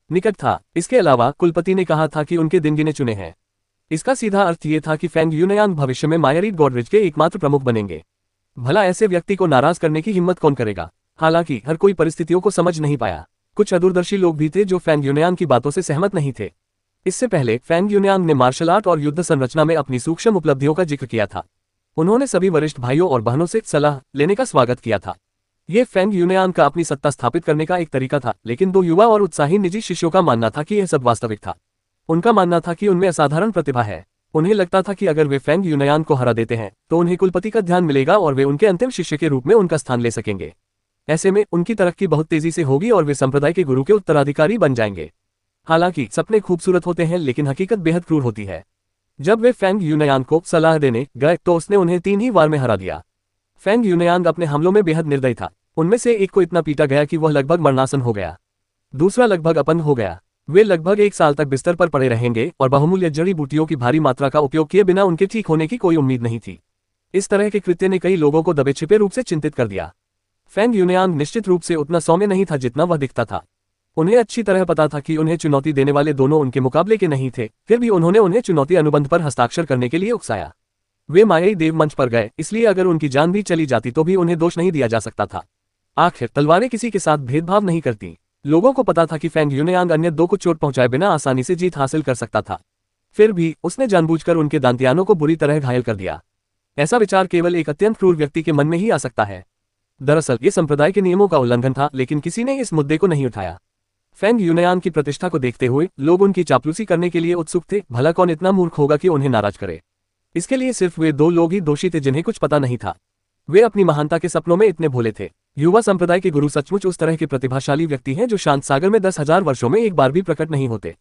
Speaker 2: निकट था। इसके अलावा कुलपति ने कहा था कि उनके दिन गिने चुने हैं। इसका सीधा अर्थ ये था कि फैंग यूनयान भविष्य में मायरीड गॉडरिच के एकमात्र प्रमुख बनेंगे। भला ऐसे व्यक्ति को नाराज करने की हिम्मत कौन करेगा? हालांकि हर कोई परिस्थितियों को समझ नहीं पाया। कुछ अदूरदर्शी लोग भी थे जो फैंग यूनयान की बातों से सहमत नहीं थे। इससे पहले फैंग यूनयान ने मार्शल आर्ट और युद्ध संरचना में अपनी सूक्ष्म उपलब्धियों का जिक्र किया था। उन्होंने सभी वरिष्ठ भाइयों और बहनों से सलाह लेने का स्वागत किया था। यह फैंग यूनयान का अपनी सत्ता स्थापित करने का एक तरीका था, लेकिन 2 युवा और उत्साही निजी शिष्यों का मानना था कि यह सब वास्तविक था। उनका मानना था कि उनमें असाधारण प्रतिभा है। उन्हें लगता था कि अगर वे फैंग यूनयान को हरा देते हैं तो उन्हें कुलपति का ध्यान मिलेगा और वे उनके अंतिम शिष्य के रूप में उनका स्थान ले सकेंगे। ऐसे में उनकी तरक्की बहुत तेजी से होगी और वे संप्रदाय के गुरु के उत्तराधिकारी बन जाएंगे। हालांकि सपने खूबसूरत होते हैं, लेकिन हकीकत बेहद क्रूर होती है। जब वे फैंग यूनयान को सलाह देने गए तो उसने उन्हें 3 ही वार में हरा दिया। फैंग यूनयान अपने हमलों में बेहद निर्दयी था। उनमें से एक को इतना पीटा गया कि वह लगभग मरणासन हो गया। दूसरा लगभग अपंग हो गया। वे लगभग 1 साल तक बिस्तर पर पड़े रहेंगे और बहुमूल्य जड़ी बूटियों की भारी मात्रा का उपयोग किए बिना उनके ठीक होने की कोई उम्मीद नहीं थी। इस तरह के कृत्य ने कई लोगों को दबे छिपे रूप से चिंतित कर दिया। फेंग यूनयांग निश्चित रूप से उतना सौम्य नहीं था जितना वह दिखता था। उन्हें अच्छी तरह पता था कि उन्हें चुनौती देने वाले दोनों उनके मुकाबले के नहीं थे, फिर भी उन्होंने उन्हें चुनौती अनुबंध पर हस्ताक्षर करने के लिए उकसाया। वे मायाई देव मंच पर गए, इसलिए अगर उनकी जान भी चली जाती तो भी उन्हें दोष नहीं दिया जा सकता था। आखिर तलवारें किसी के साथ भेदभाव नहीं करती। लोगों को पता था कि फेंग यूनयांग अन्य दो को चोट पहुंचाए बिना आसानी से जीत हासिल कर सकता था। फिर भी उसने जानबूझकर उनके दांतियानों को बुरी तरह घायल कर दिया। ऐसा विचार केवल एक अत्यंत क्रूर व्यक्ति के मन में ही आ सकता है। दरअसल ये संप्रदाय के नियमों का उल्लंघन था, लेकिन किसी ने इस मुद्दे को नहीं उठाया। फेंग यूनयांग की प्रतिष्ठा को देखते हुए लोग उनकी चापलूसी करने के लिए उत्सुक थे। भला कौन इतना मूर्ख होगा कि उन्हें नाराज करे। इसके लिए सिर्फ वे दो लोग ही दोषी थे जिन्हें कुछ पता नहीं था। वे अपनी महानता के सपनों में इतने भोले थे। युवा संप्रदाय के गुरु सचमुच उस तरह के प्रतिभाशाली व्यक्ति हैं जो शांत सागर में 10,000 वर्षों में एक बार भी प्रकट नहीं होते।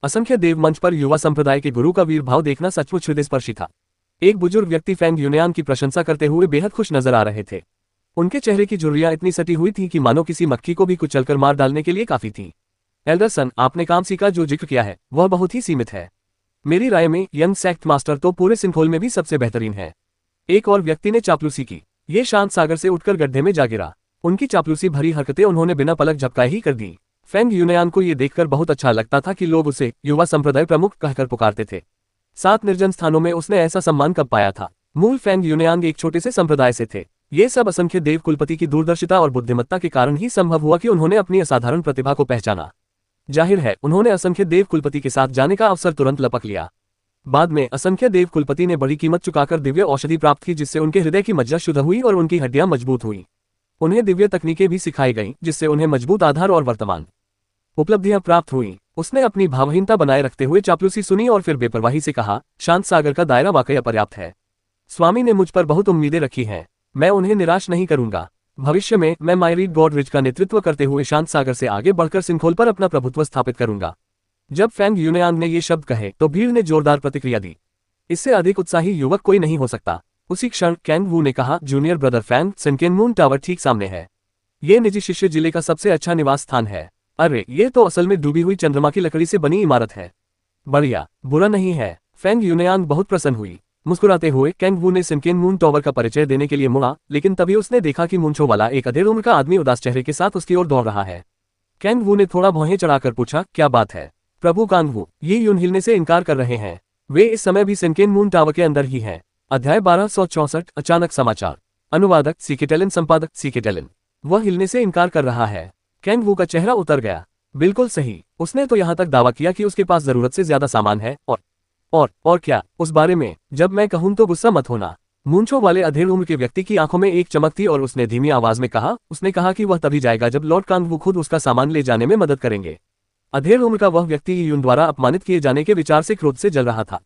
Speaker 2: असंख्य देव मंच पर युवा संप्रदाय के गुरु का वीर भाव देखना सचमुच हृदयस्पर्शी था। एक बुजुर्ग व्यक्ति फेंग यूनयांग की प्रशंसा करते हुए बेहद खुश नजर आ रहे थे। उनके चेहरे की झुर्रियां इतनी सटी हुई थी कि मानो किसी मक्खी को भी कुचलकर मार डालने के लिए काफी थी। एल्डरसन, आपने काम सीखा जो जिक्र किया है वह बहुत ही सीमित है। मेरी राय में यंग सेक्ट मास्टर तो पूरे सिंखोल में भी सबसे बेहतरीन है। एक और व्यक्ति ने चापलूसी की। ये शांत सागर से उठकर गड्ढे में जा गिरा। उनकी चापलूसी भरी हरकतें उन्होंने बिना पलक झपकाए ही कर दी। फेंग यूनयांग को यह देखकर बहुत अच्छा लगता था कि लोग उसे युवा संप्रदाय प्रमुख कहकर पुकारते थे। 7 निर्जन स्थानों में उसने ऐसा सम्मान कब पाया था। मूल फेंग यूनयांग एक छोटे से संप्रदाय से थे। ये सब असंख्य देव कुलपति की दूरदर्शिता और बुद्धिमत्ता के कारण ही संभव हुआ कि उन्होंने अपनी असाधारण प्रतिभा को पहचाना। जाहिर है उन्होंने असंख्य देव कुलपति के साथ जाने का अवसर तुरंत लपक लिया। बाद में असंख्य देव कुलपति ने बड़ी कीमत चुकाकर दिव्य औषधि प्राप्त की, जिससे उनके हृदय की मज्जा शुद्ध हुई और उनकी हड्डियां मजबूत हुई। उन्हें दिव्य तकनीकें भी सिखाई गईं, जिससे उन्हें मजबूत आधार और वर्तमान उपलब्धियां प्राप्त हुई। उसने अपनी भावहीनता बनाए रखते हुए चापलूसी सुनी और फिर बेपरवाही से कहा, शांत सागर का दायरा वाकई अपर्याप्त है। स्वामी ने मुझ पर बहुत उम्मीदें रखी हैं, मैं उन्हें निराश नहीं करूंगा। भविष्य में मैं मायरीड गॉडरिज का नेतृत्व करते हुए शांत सागर से आगे बढ़कर सिंखोल पर अपना प्रभुत्व स्थापित करूंगा। जब फेंग यूनयांग ने ये शब्द कहे तो भीड़ ने जोरदार प्रतिक्रिया दी। इससे अधिक उत्साही युवक कोई नहीं हो सकता। उसी क्षण कैंग वू ने कहा, जूनियर ब्रदर फेंग, सिनकेन मून टावर ठीक सामने है। ये निजी शिष्य जिले का सबसे अच्छा निवास स्थान है। अरे ये तो असल में डूबी हुई चंद्रमा की लकड़ी से बनी इमारत है। बढ़िया, बुरा नहीं है। फेंग यूनयांग बहुत प्रसन्न हुई। मुस्कुराते हुए कैंग वू ने सिनकेन मून टावर का परिचय देने के लिए मुड़ा, लेकिन तभी उसने देखा कि मूंछों वाला एक अधेड़ उम्र का आदमी उदास चेहरे के साथ उसकी ओर दौड़ रहा है। कैंग वू ने थोड़ा भौहें चढ़ाकर पूछा, क्या बात है प्रभु कांग वू? ये यून हिलने से इनकार कर रहे हैं। वे इस समय भी सिनकेन मून टावर के अंदर ही हैं। अध्याय 1264 अचानक समाचार। अनुवादक सीकेटेलिन, संपादक सीकेटेलिन। वह हिलने से इनकार कर रहा है। कैंग वू का चेहरा उतर गया। बिल्कुल सही, उसने तो यहाँ तक दावा किया कि उसके पास जरूरत से ज्यादा सामान है। और क्या उस बारे में? जब मैं कहूं तो गुस्सा मत होना। मूंछों वाले अधेड़ उम्र के व्यक्ति की आंखों में एक चमक थी और उसने धीमी आवाज में कहा, उसने कहा कि वह तभी जाएगा जब लॉर्ड कांग वू खुद उसका सामान ले जाने में मदद करेंगे। अधेड़ उम्र का वह व्यक्ति यून द्वारा अपमानित किए जाने के विचार से क्रोध से जल रहा था।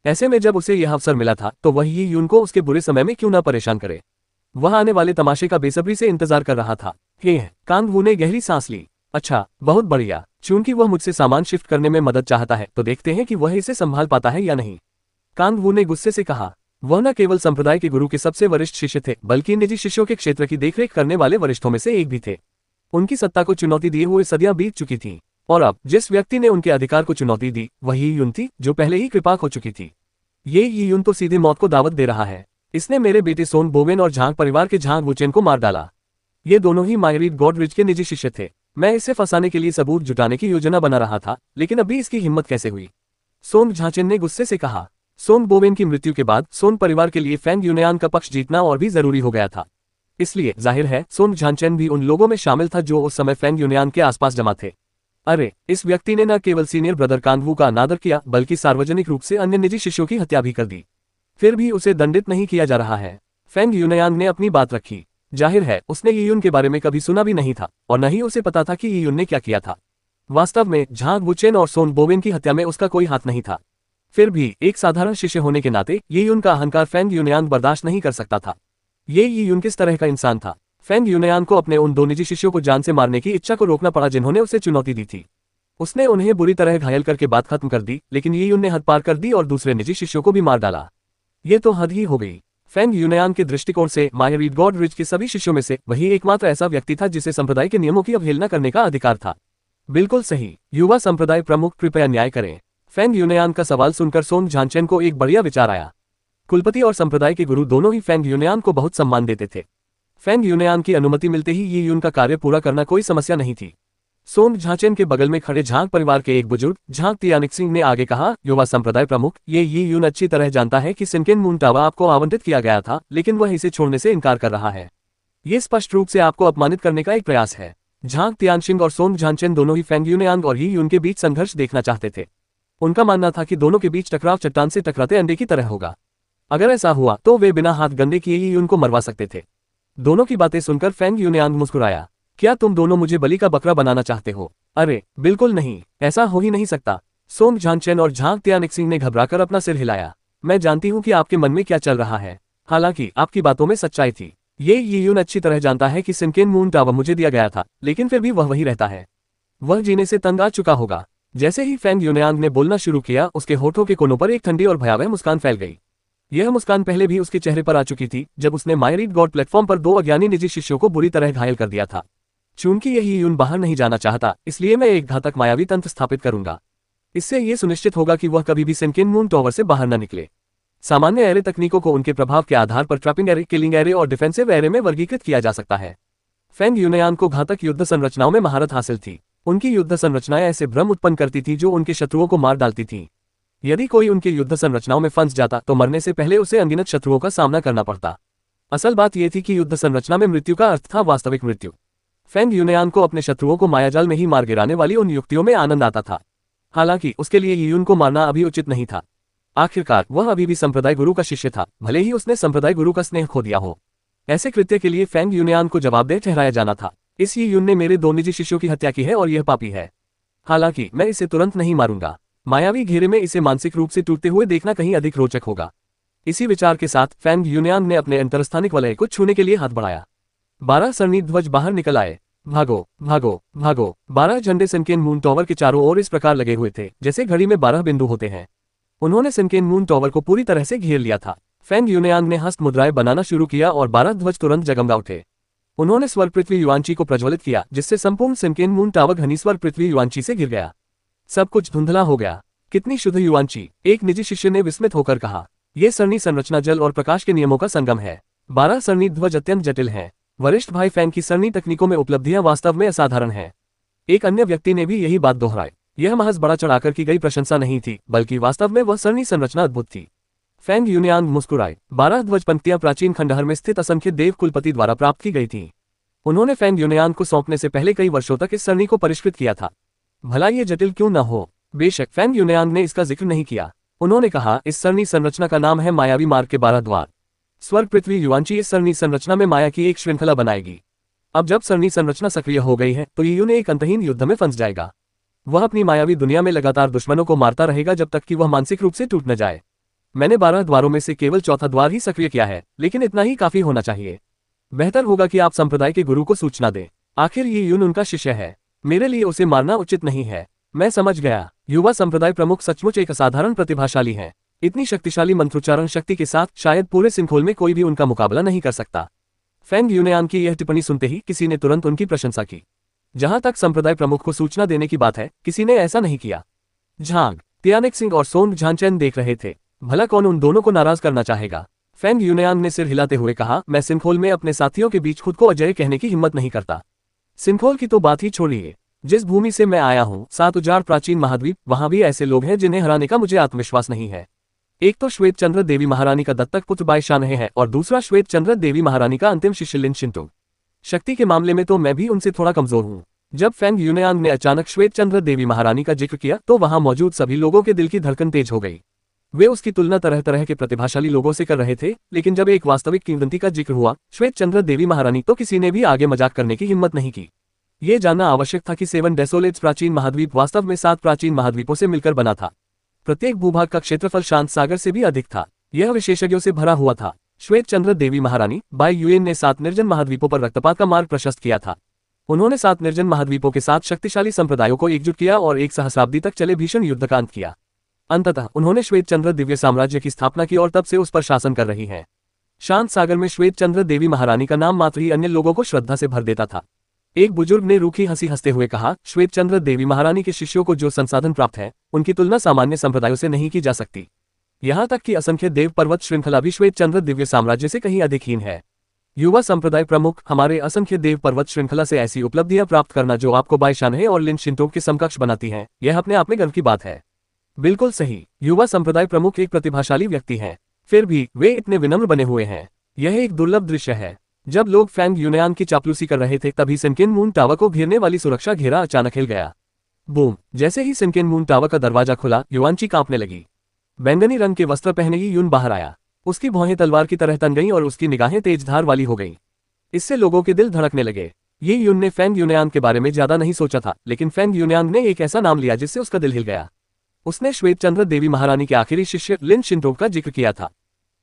Speaker 2: ऐसे में जब उसे यह अवसर मिला था तो वह ही यून को उसके बुरे समय में क्यों न परेशान करे। वह आने वाले तमाशे का बेसब्री से इंतजार कर रहा था। कांग वू ने गहरी सांस ली। अच्छा, बहुत बढ़िया। चूंकि वह मुझसे सामान शिफ्ट करने में मदद चाहता है तो देखते हैं कि वह इसे संभाल पाता है या नहीं। कांग वू ने गुस्से से कहा। वह न केवल संप्रदाय के गुरु के सबसे वरिष्ठ शिष्य थे, बल्कि निजी शिष्यों के क्षेत्र की देखरेख करने वाले वरिष्ठों में से एक भी थे। उनकी सत्ता को चुनौती दिए हुए सदियां बीत चुकी थीं, और अब जिस व्यक्ति ने उनके अधिकार को चुनौती दी वही यून थी, जो पहले ही कृपाक हो चुकी थी। ये यून तो सीधे मौत को दावत दे रहा है। इसने मेरे बेटे सोन बोवेन और झांग परिवार के झांग वुचेन को मार डाला। ये दोनों ही मायरीड गॉडरिज के निजी शिष्य थे। मैं इसे फंसाने के लिए सबूत जुटाने की योजना बना रहा था, लेकिन अभी इसकी हिम्मत कैसे हुई? सोन झाचेन ने गुस्से से कहा। सोन बोवेन की मृत्यु के बाद सोन परिवार के लिए फेंग यूनयांग का पक्ष जीतना और भी जरूरी हो गया था। इसलिए जाहिर है सोन झाचेन भी उन लोगों में शामिल था जो उस समय फेंग यूनयांग के आसपास जमा थे। अरे, इस व्यक्ति ने न केवल सीनियर ब्रदर कांग वू का अनादर किया, बल्कि सार्वजनिक रूप से अन्य निजी शिष्यों की हत्या भी कर दी। फिर भी उसे दंडित नहीं किया जा रहा है। फेंग यूनयांग ने अपनी बात रखी। जाहिर है उसने यीयुन के बारे में कभी सुना भी नहीं था और न ही उसे पता था कि यीयुन ने क्या किया था। वास्तव में झांग वुचेन और सोन बोवेन की हत्या में उसका कोई हाथ नहीं था। फिर भी एक साधारण शिष्य होने के नाते यीयुन का अहंकार फेंग यूनयांग बर्दाश्त नहीं कर सकता था। ये यीयुन किस तरह का इंसान था? फेंग यूनयांग को अपने उन दो निजी शिष्यों को जान से मारने की इच्छा को रोकना पड़ा जिन्होंने उसे चुनौती दी थी। उसने उन्हें बुरी तरह घायल करके बात खत्म कर दी, लेकिन यीयुन ने हद पार कर दी और दूसरे निजी शिष्यों को भी मार डाला। ये तो हद ही हो गई। फेंग यूनयांग के दृष्टिकोण से मायरीड गॉडरिज के सभी शिष्यों में से वही एकमात्र ऐसा व्यक्ति था जिसे संप्रदाय के नियमों की अवहेलना करने का अधिकार था। बिल्कुल सही। युवा संप्रदाय प्रमुख कृपया न्याय करें। फेंग यूनयान का सवाल सुनकर सोंग झांचेन को एक बढ़िया विचार आया। कुलपति और संप्रदाय के गुरु दोनों ही फेंग यूनयान को बहुत सम्मान देते थे। फेंग यूनयान की अनुमति मिलते ही ये यून का कार्य पूरा करना कोई समस्या नहीं थी। सोंग झांचेन के बगल में खड़े झांग परिवार के एक बुजुर्ग झांग तियानिक्सिंग ने आगे कहा, युवा संप्रदाय प्रमुख, ये यून अच्छी तरह जानता है कि सिनकेन मून टावा आपको आवंटित किया गया था, लेकिन वह इसे छोड़ने से इनकार कर रहा है। ये स्पष्ट रूप से आपको अपमानित करने का एक प्रयास है। झांग तियानशिंग और सोंग झांचेन दोनों ही फेंग यूनयान और यून के बीच संघर्ष देखना चाहते थे। उनका मानना था कि दोनों के बीच टकराव चट्टान से टकराते अंडे की तरह होगा। अगर ऐसा हुआ तो वे बिना हाथ गंदे किए यून को मरवा सकते थे। दोनों की बातें सुनकर फेंग यूनयान मुस्कुराया। क्या तुम दोनों मुझे बलि का बकरा बनाना चाहते हो? अरे बिल्कुल नहीं, ऐसा हो ही नहीं सकता। सोंग झांचेन और झांग तियानिक्सिंग ने घबराकर अपना सिर हिलाया। मैं जानती हूं कि आपके मन में क्या चल रहा है। हालांकि आपकी बातों में सच्चाई थी। ये यून अच्छी तरह जानता है कि सिनकेन मून टावा मुझे दिया गया था, लेकिन फिर भी वह वही रहता है। वह जीने से तंग आ चुका होगा। जैसे ही फेंग यूनयांग ने बोलना शुरू किया, उसके होठों के कोनों पर एक ठंडी और भयावह मुस्कान फैल गई। यह मुस्कान पहले भी उसके चेहरे पर आ चुकी थी, जब उसने मायरीड गॉड प्लेटफॉर्म पर 2 अज्ञानी निजी शिष्यों को बुरी तरह घायल कर दिया था। चूंकि यही यून बाहर नहीं जाना चाहता, इसलिए मैं एक घातक मायावी तंत्र स्थापित करूंगा। इससे यह सुनिश्चित होगा कि वह कभी भी सिनकेन मून टावर से बाहर न निकले। सामान्य एरे तकनीकों को उनके प्रभाव के आधार पर ट्रैपिंग एरे, किलिंग एरे और डिफेंसिव एरे में वर्गीकृत किया जा सकता है। फेंग यूनयान को घातक युद्ध संरचनाओं में महारत हासिल थी। उनकी युद्ध संरचनाएं ऐसे भ्रम उत्पन्न करती थी जो उनके शत्रुओं को मार डालती थीं। यदि कोई उनकी युद्ध संरचनाओं में फंस जाता तो मरने से पहले उसे अनगिनत शत्रुओं का सामना करना पड़ता। असल बात यह थी कि युद्ध संरचना में मृत्यु का अर्थ था वास्तविक मृत्यु। फेंग यूनयान को अपने शत्रुओं को मायाजाल में ही मार गिराने वाली उन युक्तियों में आनंद आता था। हालांकि उसके लिए यून को मारना अभी उचित नहीं था। आखिरकार वह अभी भी संप्रदाय गुरु का शिष्य था, भले ही उसने संप्रदाय गुरु का स्नेह खो दिया हो। ऐसे कृत्य के लिए फेंग यूनयान को जवाबदेह ठहराया जाना था। इस यून ने मेरे 2 निजी शिष्यों की हत्या की है और यह पापी है। हालांकि मैं इसे तुरंत नहीं मारूंगा। मायावी घेरे में इसे मानसिक रूप से टूटते हुए देखना कहीं अधिक रोचक होगा। इसी विचार के साथ फेंग यूनयान ने अपने अंतरस्थानिक वलय को छूने के लिए हाथ बढ़ाया। 12 सरनी ध्वज बाहर निकल आए। भागो भागो भागो। 12 झंडे सिनकेन मून टावर के चारों ओर इस प्रकार लगे हुए थे जैसे घड़ी में 12 बिंदु होते हैं। उन्होंने सिनकेन मून टावर को पूरी तरह से घेर लिया था। फेंग यूनयांग ने हस्त मुद्राएं बनाना शुरू किया और 12 ध्वज तुरंत जगमगा उठे। उन्होंने स्वर्ग पृथ्वी युआंची को प्रज्वलित किया, जिससे संपूर्ण सिनकेन मून टावर घनी स्वर्ग पृथ्वी युआंची से घिर गया। सब कुछ धुंधला हो गया। कितनी शुद्ध युआंची, एक निजी शिष्य ने विस्मित होकर कहा। यह सरनी संरचना जल और प्रकाश के नियमों का संगम है। 12 सरनी ध्वज अत्यंत जटिल हैं। वरिष्ठ भाई फेंग की सरनी तकनीकों में उपलब्धियां वास्तव में असाधारण हैं। एक अन्य व्यक्ति ने भी यही बात दोहराई। यह महज बड़ा चढ़ाकर की गई प्रशंसा नहीं थी, बल्कि वास्तव में वह सरनी संरचना अद्भुत थी। फेंग यूनयांग मुस्कुराए। 12 ध्वज पंक्तियां प्राचीन खंडहर में स्थित असंख्य देव कुलपति द्वारा प्राप्त की गई थीं। उन्होंने फेंग यूनयांग को सौंपने से पहले कई वर्षों तक इस सरनी को परिष्कृत किया था। भला ये जटिल क्यों न हो? बेशक फेंग यूनयांग ने इसका जिक्र नहीं किया। उन्होंने कहा, इस सरनी संरचना का नाम है मायावी मार्ग के 12 द्वार। स्वर्ग पृथ्वी युआंची इस सरनी संरचना में माया की एक श्रृंखला बनाएगी। अब जब सरनी संरचना सक्रिय हो गई है तो यून एक अंतहीन युद्ध में फंस जाएगा। वह अपनी मायावी दुनिया में लगातार दुश्मनों को मारता रहेगा जब तक कि वह मानसिक रूप से टूट न जाए। मैंने 12 द्वारों में से केवल चौथा द्वार ही सक्रिय किया है, लेकिन इतना ही काफी होना चाहिए। बेहतर होगा कि आप संप्रदाय के गुरु को सूचना दें। आखिर ये यून उनका शिष्य है। मेरे लिए उसे मारना उचित नहीं है। मैं समझ गया। युवा संप्रदाय प्रमुख सचमुच एक असाधारण प्रतिभाशाली हैं। इतनी शक्तिशाली मंत्रोच्चारण शक्ति के साथ शायद पूरे सिंखोल में कोई भी उनका मुकाबला नहीं कर सकता। फेंग यूनयान की यह टिप्पणी सुनते ही किसी ने तुरंत उनकी प्रशंसा की। जहां तक संप्रदाय प्रमुख को सूचना देने की बात है, किसी ने ऐसा नहीं किया। झांग तियानिक्सिंग और सोंग झांचेन देख रहे थे। भला कौन उन दोनों को नाराज करना चाहेगा? फेंग यूनयांग ने सिर हिलाते हुए कहा, मैं सिंखोल में अपने साथियों के बीच खुद को अजय कहने की हिम्मत नहीं करता। सिंखोल की तो बात ही छोड़िए। जिस भूमि से मैं आया हूँ, 7 उजाड़ प्राचीन महाद्वीप, वहां भी ऐसे लोग हैं जिन्हें हराने का मुझे आत्मविश्वास नहीं है। एक तो श्वेत चंद्र देवी महारानी का दत्तक पुत्र बाई शानहे है और दूसरा श्वेत चंद्र देवी महारानी का अंतिम शिष्य लिन शिंटुंग। शक्ति के मामले में तो मैं भी उनसे थोड़ा कमजोर हूँ। जब फेंग यूनयांग ने अचानक श्वेत चंद्र देवी महारानी का जिक्र किया तो वहां मौजूद सभी लोगों के दिल की धड़कन तेज हो गई। वे उसकी तुलना तरह तरह के प्रतिभाशाली लोगों से कर रहे थे, लेकिन जब एक वास्तविक किंवदंती का जिक्र हुआ, श्वेत चंद्र देवी महारानी, तो किसी ने भी आगे मजाक करने की हिम्मत नहीं की। ये जानना आवश्यक था कि 7 डेसोलेट्स प्राचीन महाद्वीप वास्तव में 7 प्राचीन महाद्वीपों से मिलकर बना था। प्रत्येक भूभाग का क्षेत्रफल शांत सागर से भी अधिक था। यह विशेषज्ञों से भरा हुआ था। श्वेत चंद्र देवी महारानी बाई युएन ने 7 निर्जन महाद्वीपों पर रक्तपात का मार्ग प्रशस्त किया था। उन्होंने 7 निर्जन महाद्वीपों के साथ शक्तिशाली संप्रदायों को एकजुट किया और 1 सहस्राब्दी तक चले भीषण युद्ध का अंत किया। अंततः उन्होंने श्वेत चंद्र दिव्य साम्राज्य की स्थापना की और तब से उस पर शासन कर रही हैं। शांत सागर में श्वेत चंद्र देवी महारानी का नाम मात्र ही अन्य लोगों को श्रद्धा से भर देता था। एक बुजुर्ग ने रूखी हंसी हंसते हुए कहा, श्वेत चंद्र देवी महारानी के शिष्यों को जो संसाधन प्राप्त है उनकी तुलना सामान्य संप्रदायों से नहीं की जा सकती। यहाँ तक कि असंख्य देव पर्वत श्रृंखला भी श्वेत चंद्र दिव्य साम्राज्य से कहीं अधिक हीन है। युवा संप्रदाय प्रमुख, हमारे असंख्य देव पर्वत श्रृंखला से ऐसी उपलब्धियां प्राप्त करना जो आपको बाईशान है और लिन शिंटो के समकक्ष बनाती हैं, यह अपने आप में गर्व की बात है। बिल्कुल सही, युवा संप्रदाय प्रमुख एक प्रतिभाशाली व्यक्ति हैं, फिर भी वे इतने विनम्र बने हुए हैं। यह एक दुर्लभ दृश्य है। जब लोग फैंग यूनियान की चापलूसी कर रहे थे तभी सिनकेन मून टावर को घेरने वाली सुरक्षा घेरा अचानक हिल गया। बूम! जैसे ही सिनकेन मून टावर का दरवाजा खुला, युआनची कांपने लगी। बैंगनी रंग के वस्त्र पहने ही यून बाहर आया। उसकी भौहें तलवार की तरह तन गईं और उसकी निगाहें तेज धार वाली हो गईं। इससे लोगों के दिल धड़कने लगे। ये यून ने फैंग यूनियान के बारे में ज्यादा नहीं सोचा था, लेकिन फैंग यूनियान ने एक ऐसा नाम लिया जिससे उसका दिल हिल गया। उसने श्वेत चंद्र देवी महारानी के आखिरी शिष्य लिन शिंटो का जिक्र किया था।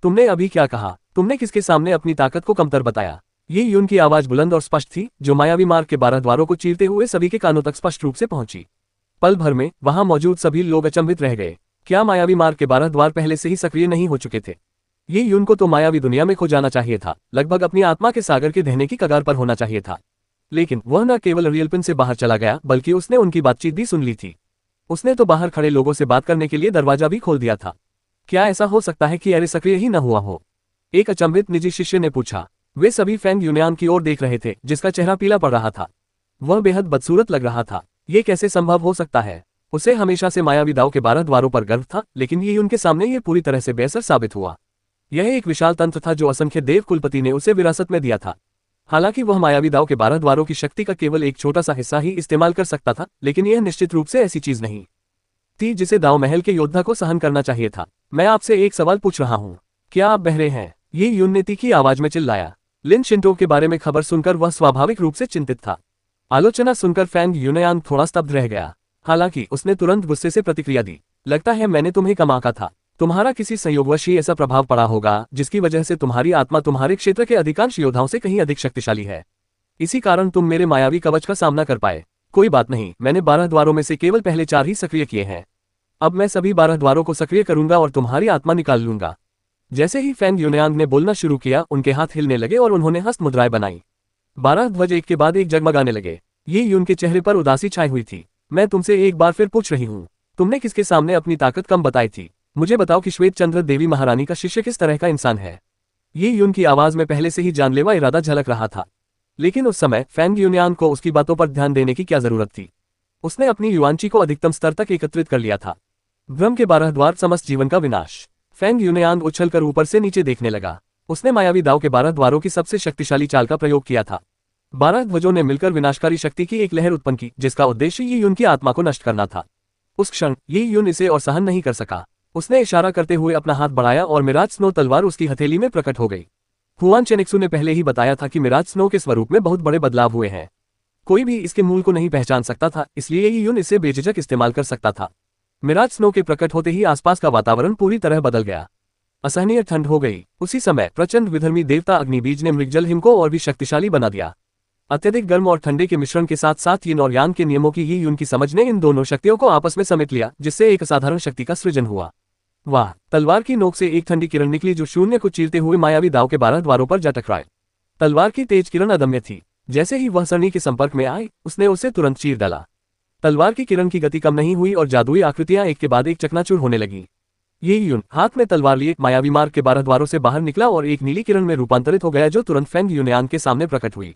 Speaker 2: तुमने अभी क्या कहा? तुमने किसके सामने अपनी ताकत को कमतर बताया? ये यून की आवाज बुलंद और स्पष्ट थी, जो मायावी मार्ग के 12 द्वारों को चीरते हुए सभी के कानों तक स्पष्ट रूप से पहुंची। पल भर में वहां मौजूद सभी लोग अचंभित रह गए। क्या मायावी मार्ग के 12 द्वार पहले से ही सक्रिय नहीं हो चुके थे? ये यून को तो मायावी दुनिया में खो जाना चाहिए था, लगभग अपनी आत्मा के सागर के दहने की कगार पर होना चाहिए था। लेकिन वह न केवल रियलपिन से बाहर चला गया, बल्कि उसने उनकी बातचीत भी सुन ली थी। उसने तो बाहर खड़े लोगों से बात करने के लिए दरवाजा भी खोल दिया था। क्या ऐसा हो सकता है कि एरे सक्रिय ही न हुआ हो? एक अचंभित निजी शिष्य ने पूछा। वे सभी फैंग यूनियान की ओर देख रहे थे, जिसका चेहरा पीला पड़ रहा था। वह बेहद बदसूरत लग रहा था। ये कैसे संभव हो सकता है? उसे हमेशा से मायावी दाव के 12 द्वारों पर गर्व था, लेकिन ये उनके सामने ये पूरी तरह से बेअसर साबित हुआ। यह एक विशाल तंत्र था जो असंख्य देव कुलपति ने उसे विरासत में दिया था। हालांकि वह मायावी दाव के 12 द्वारों की शक्ति का केवल एक छोटा सा हिस्सा ही इस्तेमाल कर सकता था, लेकिन यह निश्चित रूप से ऐसी चीज नहीं थी जिसे दाव महल के योद्धा को सहन करना चाहिए था। मैं आपसे एक सवाल पूछ रहा हूँ, क्या आप बहरे हैं? ये यून ने तीखी आवाज में चिल्लाया। लिन शिंटो के बारे में खबर सुनकर वह स्वाभाविक रूप से चिंतित था। आलोचना सुनकर फैंग यूनियान थोड़ा स्तब्ध रह गया। हालांकि उसने तुरंत गुस्से से प्रतिक्रिया दी। लगता है मैंने तुम्हें कम आंका था। तुम्हारा किसी संयोगवश ही ऐसा प्रभाव पड़ा होगा जिसकी वजह से तुम्हारी आत्मा तुम्हारे क्षेत्र के अधिकांश योद्धाओं से कहीं अधिक शक्तिशाली है। इसी कारण तुम मेरे मायावी कवच का सामना कर पाए। कोई बात नहीं, मैंने 12 द्वारों में से केवल पहले 4 ही सक्रिय किए हैं। अब मैं सभी 12 द्वारों को सक्रिय करूंगा और तुम्हारी आत्मा निकाल लूंगा। जैसे ही फैंग यूनियांग ने बोलना शुरू किया, उनके हाथ हिलने लगे और उन्होंने हस्त मुद्राएं बनाई। 12 ध्वज एक के बाद एक जगमगाने लगे। ये यून के चेहरे पर उदासी छाई हुई थी। मैं तुमसे एक बार फिर पूछ रही हूँ, तुमने किसके सामने अपनी ताकत कम बताई थी? मुझे बताओ कि श्वेत चंद्र देवी महारानी का शिष्य किस तरह का इंसान है। ये यून की आवाज में पहले से ही जानलेवा इरादा झलक रहा था। लेकिन उस समय फैंग यूनियान को उसकी बातों पर ध्यान देने की क्या जरूरत थी? उसने अपनी युआनची को अधिकतम स्तर तक एकत्रित कर लिया था। भ्रम के 12 द्वार, समस्त जीवन का विनाश। फैंग यूनियान उछलकर ऊपर से नीचे देखने लगा। उसने मायावी दाव के 12 द्वारों की सबसे शक्तिशाली चाल का प्रयोग किया था। 12 ध्वजों ने मिलकर विनाशकारी शक्ति की एक लहर उत्पन्न की, जिसका उद्देश्य ये यून की आत्मा को नष्ट करना था। उस क्षण ये यून इसे और सहन नहीं कर सका। उसने इशारा करते हुए अपना हाथ बढ़ाया और मिराज स्नो तलवार उसकी हथेली में प्रकट हो गई। हुआन चेनिक्सू ने पहले ही बताया था कि मिराज स्नो के स्वरूप में बहुत बड़े बदलाव हुए हैं। कोई भी इसके मूल को नहीं पहचान सकता था, इसलिए ये यून इसे बेझिझक इस्तेमाल कर सकता था। मिराज स्नो के प्रकट होते ही आसपास का वातावरण पूरी तरह बदल गया। असहनीय ठंड हो गई। उसी समय प्रचंड विधर्मी देवता अग्निबीज ने मृगजल हिम को और भी शक्तिशाली बना दिया। अत्यधिक गर्म और ठंडे के मिश्रण के साथ साथ यिन और यांग के नियमों की यून की समझ ने इन दोनों शक्तियों को आपस में समेट लिया, जिससे एक असाधारण शक्ति का सृजन हुआ। वाह! तलवार की नोक से एक ठंडी किरण निकली जो शून्य को चीरते हुए मायावी दाव के 12 द्वारों पर जा टकराए। तलवार की तेज किरण अदम्य थी। जैसे ही वह सरनी के संपर्क में आई, उसने उसे तुरंत चीर डाला। तलवार की किरण की गति कम नहीं हुई और जादुई आकृतियां एक के बाद एक चकनाचूर होने लगी। ये यून हाथ में तलवार लिए मायावी मार्ग के 12 द्वारों से बाहर निकला और एक नीली किरण में रूपांतरित हो गया, जो तुरंत फैंग यूनियान के सामने प्रकट हुई।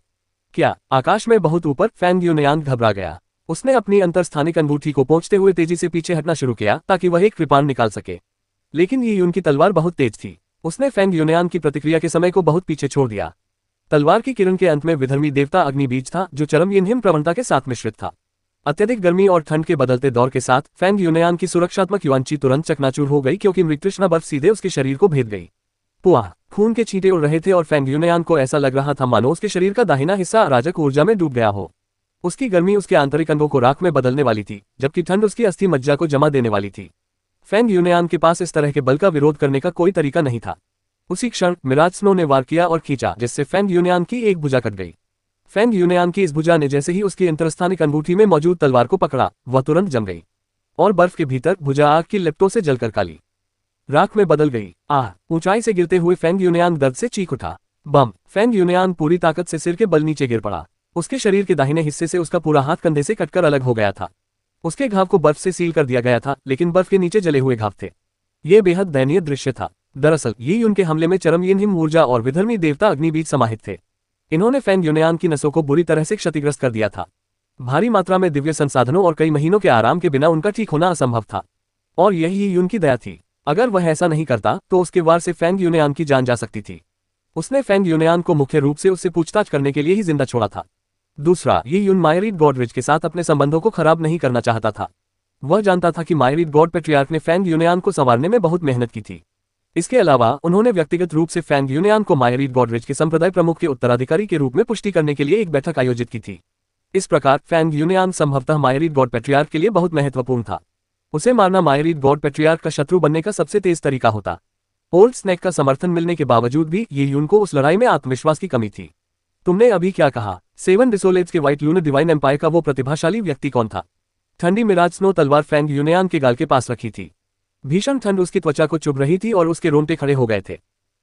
Speaker 2: क्या आकाश में बहुत ऊपर? फैंग यूनियान घबरा गया। उसने अपनी अंतरस्थानिक अंगूठी को पोंछते हुए तेजी से पीछे हटना शुरू किया ताकि वह एक कृपाण निकाल सके। लेकिन ये यून की तलवार बहुत तेज थी। उसने फैंग यूनियान की प्रतिक्रिया के समय को बहुत पीछे छोड़ दिया। तलवार की किरण के अंत में विधर्मी देवता अग्निबीज था, जो चरम यिनहिम प्रवणता के साथ मिश्रित था। अत्यधिक गर्मी और ठंड के बदलते दौर के साथ फैंग यूनियान की सुरक्षात्मक युआनची तुरंत चकनाचूर हो गई, क्योंकि मृगतृष्णा बर्फ सीधे उसके शरीर को भेद गई। पुआ! खून के छींटे उड़ रहे थे और फैंग यूनियान को ऐसा लग रहा था मानो उसके शरीर का दाहिना हिस्सा अराजक ऊर्जा में डूब गया हो। उसकी गर्मी उसके आंतरिक अंगों को राख में बदलने वाली थी, जबकि ठंड उसकी अस्थि मज्जा को जमा देने वाली थी। फैंग यूनियान के पास इस तरह के बल का विरोध करने का कोई तरीका नहीं था। उसी क्षण मिराज स्नो ने वार किया और खींचा, जिससे फैंग यूनियान की एक भुजा कट गई। फैंग यूनियान की इस भुजा ने जैसे ही उसकी अंतरस्थानिक अंगूठी में मौजूद तलवार को पकड़ा, वह तुरंत जम गई और बर्फ के भीतर भुजा आग की लिपटों से जलकर काली राख में बदल गई। ऊंचाई से गिरते हुए फैंग यूनियान दर्द से चीख उठा। बम! फैंग यूनियान पूरी ताकत से सिर के बल नीचे गिर पड़ा। उसके शरीर के दाहिने हिस्से से उसका पूरा हाथ कंधे से कटकर अलग हो गया था। उसके घाव को बर्फ से सील कर दिया गया था, लेकिन बर्फ के नीचे जले हुए घाव थे। यह बेहद दयनीय दृश्य था। दरअसल ये उनके हमले में चरम यिनहिम ऊर्जा और विधर्मी देवता अग्नि बीज समाहित थे। इन्होंने फैंग यूनयान की नसों को बुरी तरह से क्षतिग्रस्त कर दिया था। भारी मात्रा में दिव्य संसाधनों और कई महीनों के आराम के बिना उनका ठीक होना असंभव था। और यही यून की दया थी। अगर वह ऐसा नहीं करता तो उसके वार से फैंग यूनयान की जान जा सकती थी। उसने फैंग यूनयान को मुख्य रूप से उससे पूछताछ करने के लिए ही जिंदा छोड़ा था। दूसरा, ये यून मायरीड गॉडरिच के साथ अपने संबंधों को खराब नहीं करना चाहता था। वह जानता था कि मायरीड गॉड पेट्रियार्क ने फैंग यूनयान को संवारने में बहुत मेहनत की थी। इसके अलावा उन्होंने व्यक्तिगत रूप से फैंग यूनयान को मायरीड गॉडरिच के संप्रदाय प्रमुख के उत्तराधिकारी के रूप में पुष्टि करने के लिए एक बैठक आयोजित की थी। इस प्रकार फैंग यूनयान संभवतः मायरीड गॉड पेट्रियार्क के लिए बहुत महत्वपूर्ण था। उसे मारना मायरीड गॉड पेट्रियार्क का शत्रु बनने का सबसे तेज तरीका होता। ओल्ड स्नेक का समर्थन मिलने के बावजूद भी ये यून को उस लड़ाई में आत्मविश्वास की कमी थी। तुमने अभी क्या कहा? सेवन डिसोलेट्स के व्हाइट लूनर डिवाइन एम्पायर का वो प्रतिभाशाली व्यक्ति कौन था? ठंडी मिराज स्नो तलवार फैंग यूनयान के गाल के पास रखी थी। भीषण ठंड उसकी त्वचा को चुभ रही थी और उसके रोंगटे खड़े हो गए थे।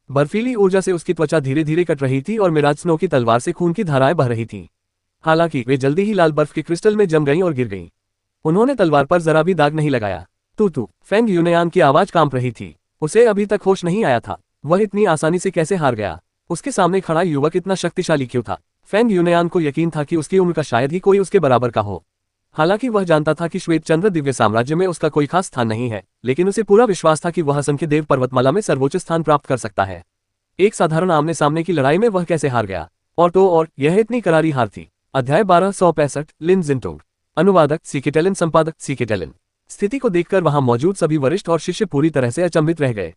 Speaker 2: बर्फीली ऊर्जा से उसकी त्वचा धीरे धीरे कट रही थी और मिराज स्नो की तलवार से खून की धाराएं बह रही थीं। हालांकि वे जल्दी ही लाल बर्फ के क्रिस्टल में जम गईं और गिर गईं। उन्होंने तलवार पर जरा भी दाग नहीं लगाया। तू फैंग यूनयान की आवाज कांप रही थी। उसे अभी तक होश नहीं आया था। वह इतनी आसानी से कैसे हार गया? उसके सामने खड़ा युवक इतना शक्तिशाली क्यों था? फैंग यूनयान को यकीन था कि उसकी उम्र का शायद ही कोई उसके बराबर का हो। हालांकि वह जानता था कि श्वेत चंद्र दिव्य साम्राज्य में उसका कोई खास स्थान नहीं है, लेकिन उसे पूरा विश्वास था कि वह असंख्य देव पर्वतमाला में सर्वोच्च स्थान प्राप्त कर सकता है। एक साधारण आमने सामने की लड़ाई में वह कैसे हार गया? और यह इतनी करारी हार थी। अध्याय 1265 लिन जिनटोंग। अनुवादक सीकेटेलन, संपादक सीकेटेलन। स्थिति को देखकर वहां मौजूद सभी वरिष्ठ और शिष्य पूरी तरह से अचंभित रह गए।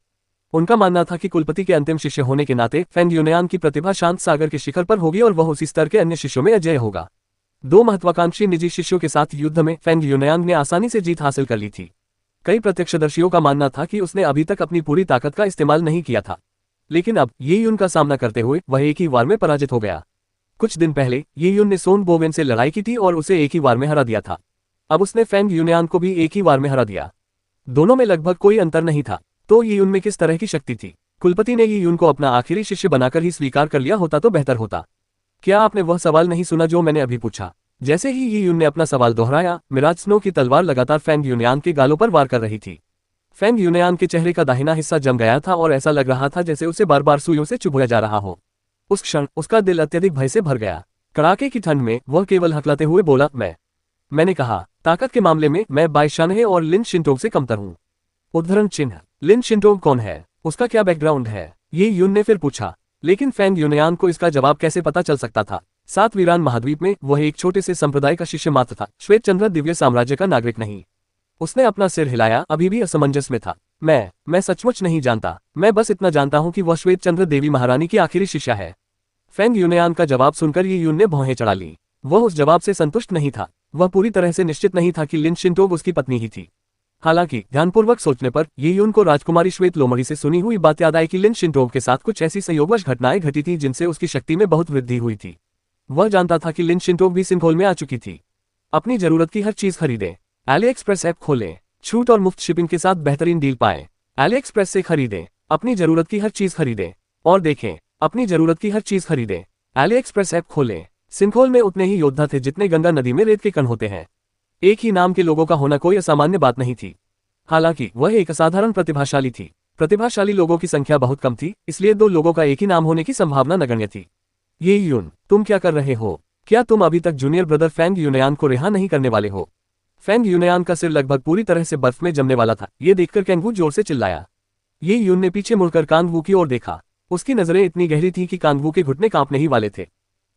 Speaker 2: उनका मानना था कि कुलपति के अंतिम शिष्य होने के नाते फैंग यूनयान की प्रतिभा शांत सागर के शिखर पर होगी और वह उसी स्तर के अन्य शिष्यों में अजेय होगा। दो महत्वाकांक्षी निजी शिष्यों के साथ युद्ध में फैंग यूनयान ने आसानी से जीत हासिल कर ली थी। कई प्रत्यक्षदर्शियों का मानना था कि उसने अभी तक अपनी पूरी ताकत का इस्तेमाल नहीं किया था, लेकिन अब ये यून का सामना करते हुए वह एक ही वार में पराजित हो गया। कुछ दिन पहले ये यून ने सोन बोवेन से लड़ाई की थी और उसे एक ही वार में हरा दिया था। अब उसने फैंग यूनयान को भी एक ही वार में हरा दिया। दोनों में लगभग कोई अंतर नहीं था। तो ये यून में किस तरह की शक्ति थी? कुलपति ने ये यून को अपना आखिरी शिष्य बनाकर ही स्वीकार कर लिया होता तो बेहतर होता। क्या आपने वह सवाल नहीं सुना जो मैंने अभी पूछा? जैसे ही ये यून ने अपना सवाल दोहराया, मिराज स्नो की तलवार लगातार फैंग यूनयान के गालों पर वार कर रही थी। फैंग यूनयान के चेहरे का दाहिना हिस्सा जम गया था और ऐसा लग रहा था जैसे उसे बार बार सुइयों से चुभोया जा रहा हो। उस क्षण उसका दिल अत्यधिक भय से भर गया। कड़ाके की ठंड में वह केवल हकलाते हुए बोला, मैंने कहा, ताकत के मामले में मैं बाईशानहे और लिन शिंटोंग से कमतर हूं। उद्धरण चिन्ह। लिन शिंटोंग कौन है? उसका क्या बैकग्राउंड है? ये यून ने फिर पूछा। लेकिन फैंग यूनयान को इसका जवाब कैसे पता चल सकता था? सात वीरान महाद्वीप में वह एक छोटे से संप्रदाय का शिष्य मात्र था, श्वेत चंद्र दिव्य साम्राज्य का नागरिक नहीं। उसने अपना सिर हिलाया, अभी भी असमंजस में था। मैं सचमुच नहीं जानता। मैं बस इतना जानता हूं कि वह श्वेत चंद्र देवी महारानी की आखिरी शिष्या है। फैंग यूनयान का जवाब सुनकर ये यून ने भौहें चढ़ा ली। वह उस जवाब से संतुष्ट नहीं था। वह पूरी तरह से निश्चित नहीं था कि लिन शिंटोंग उसकी पत्नी ही थी। हालांकि ध्यानपूर्वक सोचने पर ये यून को राजकुमारी श्वेत लोमड़ी से सुनी हुई बात याद आई कि लिन शिंटोंग के साथ कुछ ऐसी संयोगवश घटनाएं घटी थी जिनसे उसकी शक्ति में बहुत वृद्धि हुई थी। वह जानता था कि लिन शिंटोंग भी सिंघोल में आ चुकी थी। अपनी जरूरत की हर चीज खरीदें। एली एक्सप्रेस ऐप खोलें। छूट और मुफ्त शिपिंग के साथ बेहतरीन डील पाएं। एली एक्सप्रेस से खरीदें। अपनी जरूरत की हर चीज खरीदें और देखें। अपनी जरूरत की हर चीज खरीदें। एली एक्सप्रेस ऐप खोलें। सिंघोल में उतने ही योद्धा थे जितने गंगा नदी में रेत के कण होते हैं। एक ही नाम के लोगों का होना कोई असामान्य बात नहीं थी। हालांकि वह एक असाधारण प्रतिभाशाली थी। प्रतिभाशाली लोगों की संख्या बहुत कम थी, इसलिए दो लोगों का एक ही नाम होने की संभावना नगण्य थी। ये यून, तुम क्या कर रहे हो? क्या तुम अभी तक जूनियर ब्रदर फैंग यूनयान को रिहा नहीं करने वाले हो? फैंग यूनयान का सिर लगभग पूरी तरह से बर्फ में जमने वाला था। ये देखकर कैंगवू जोर से चिल्लाया। ये यून ने पीछे मुड़कर कांगवू की ओर देखा। उसकी नजरें इतनी गहरी थी कि कांगवू के घुटने कांपने ही वाले थे।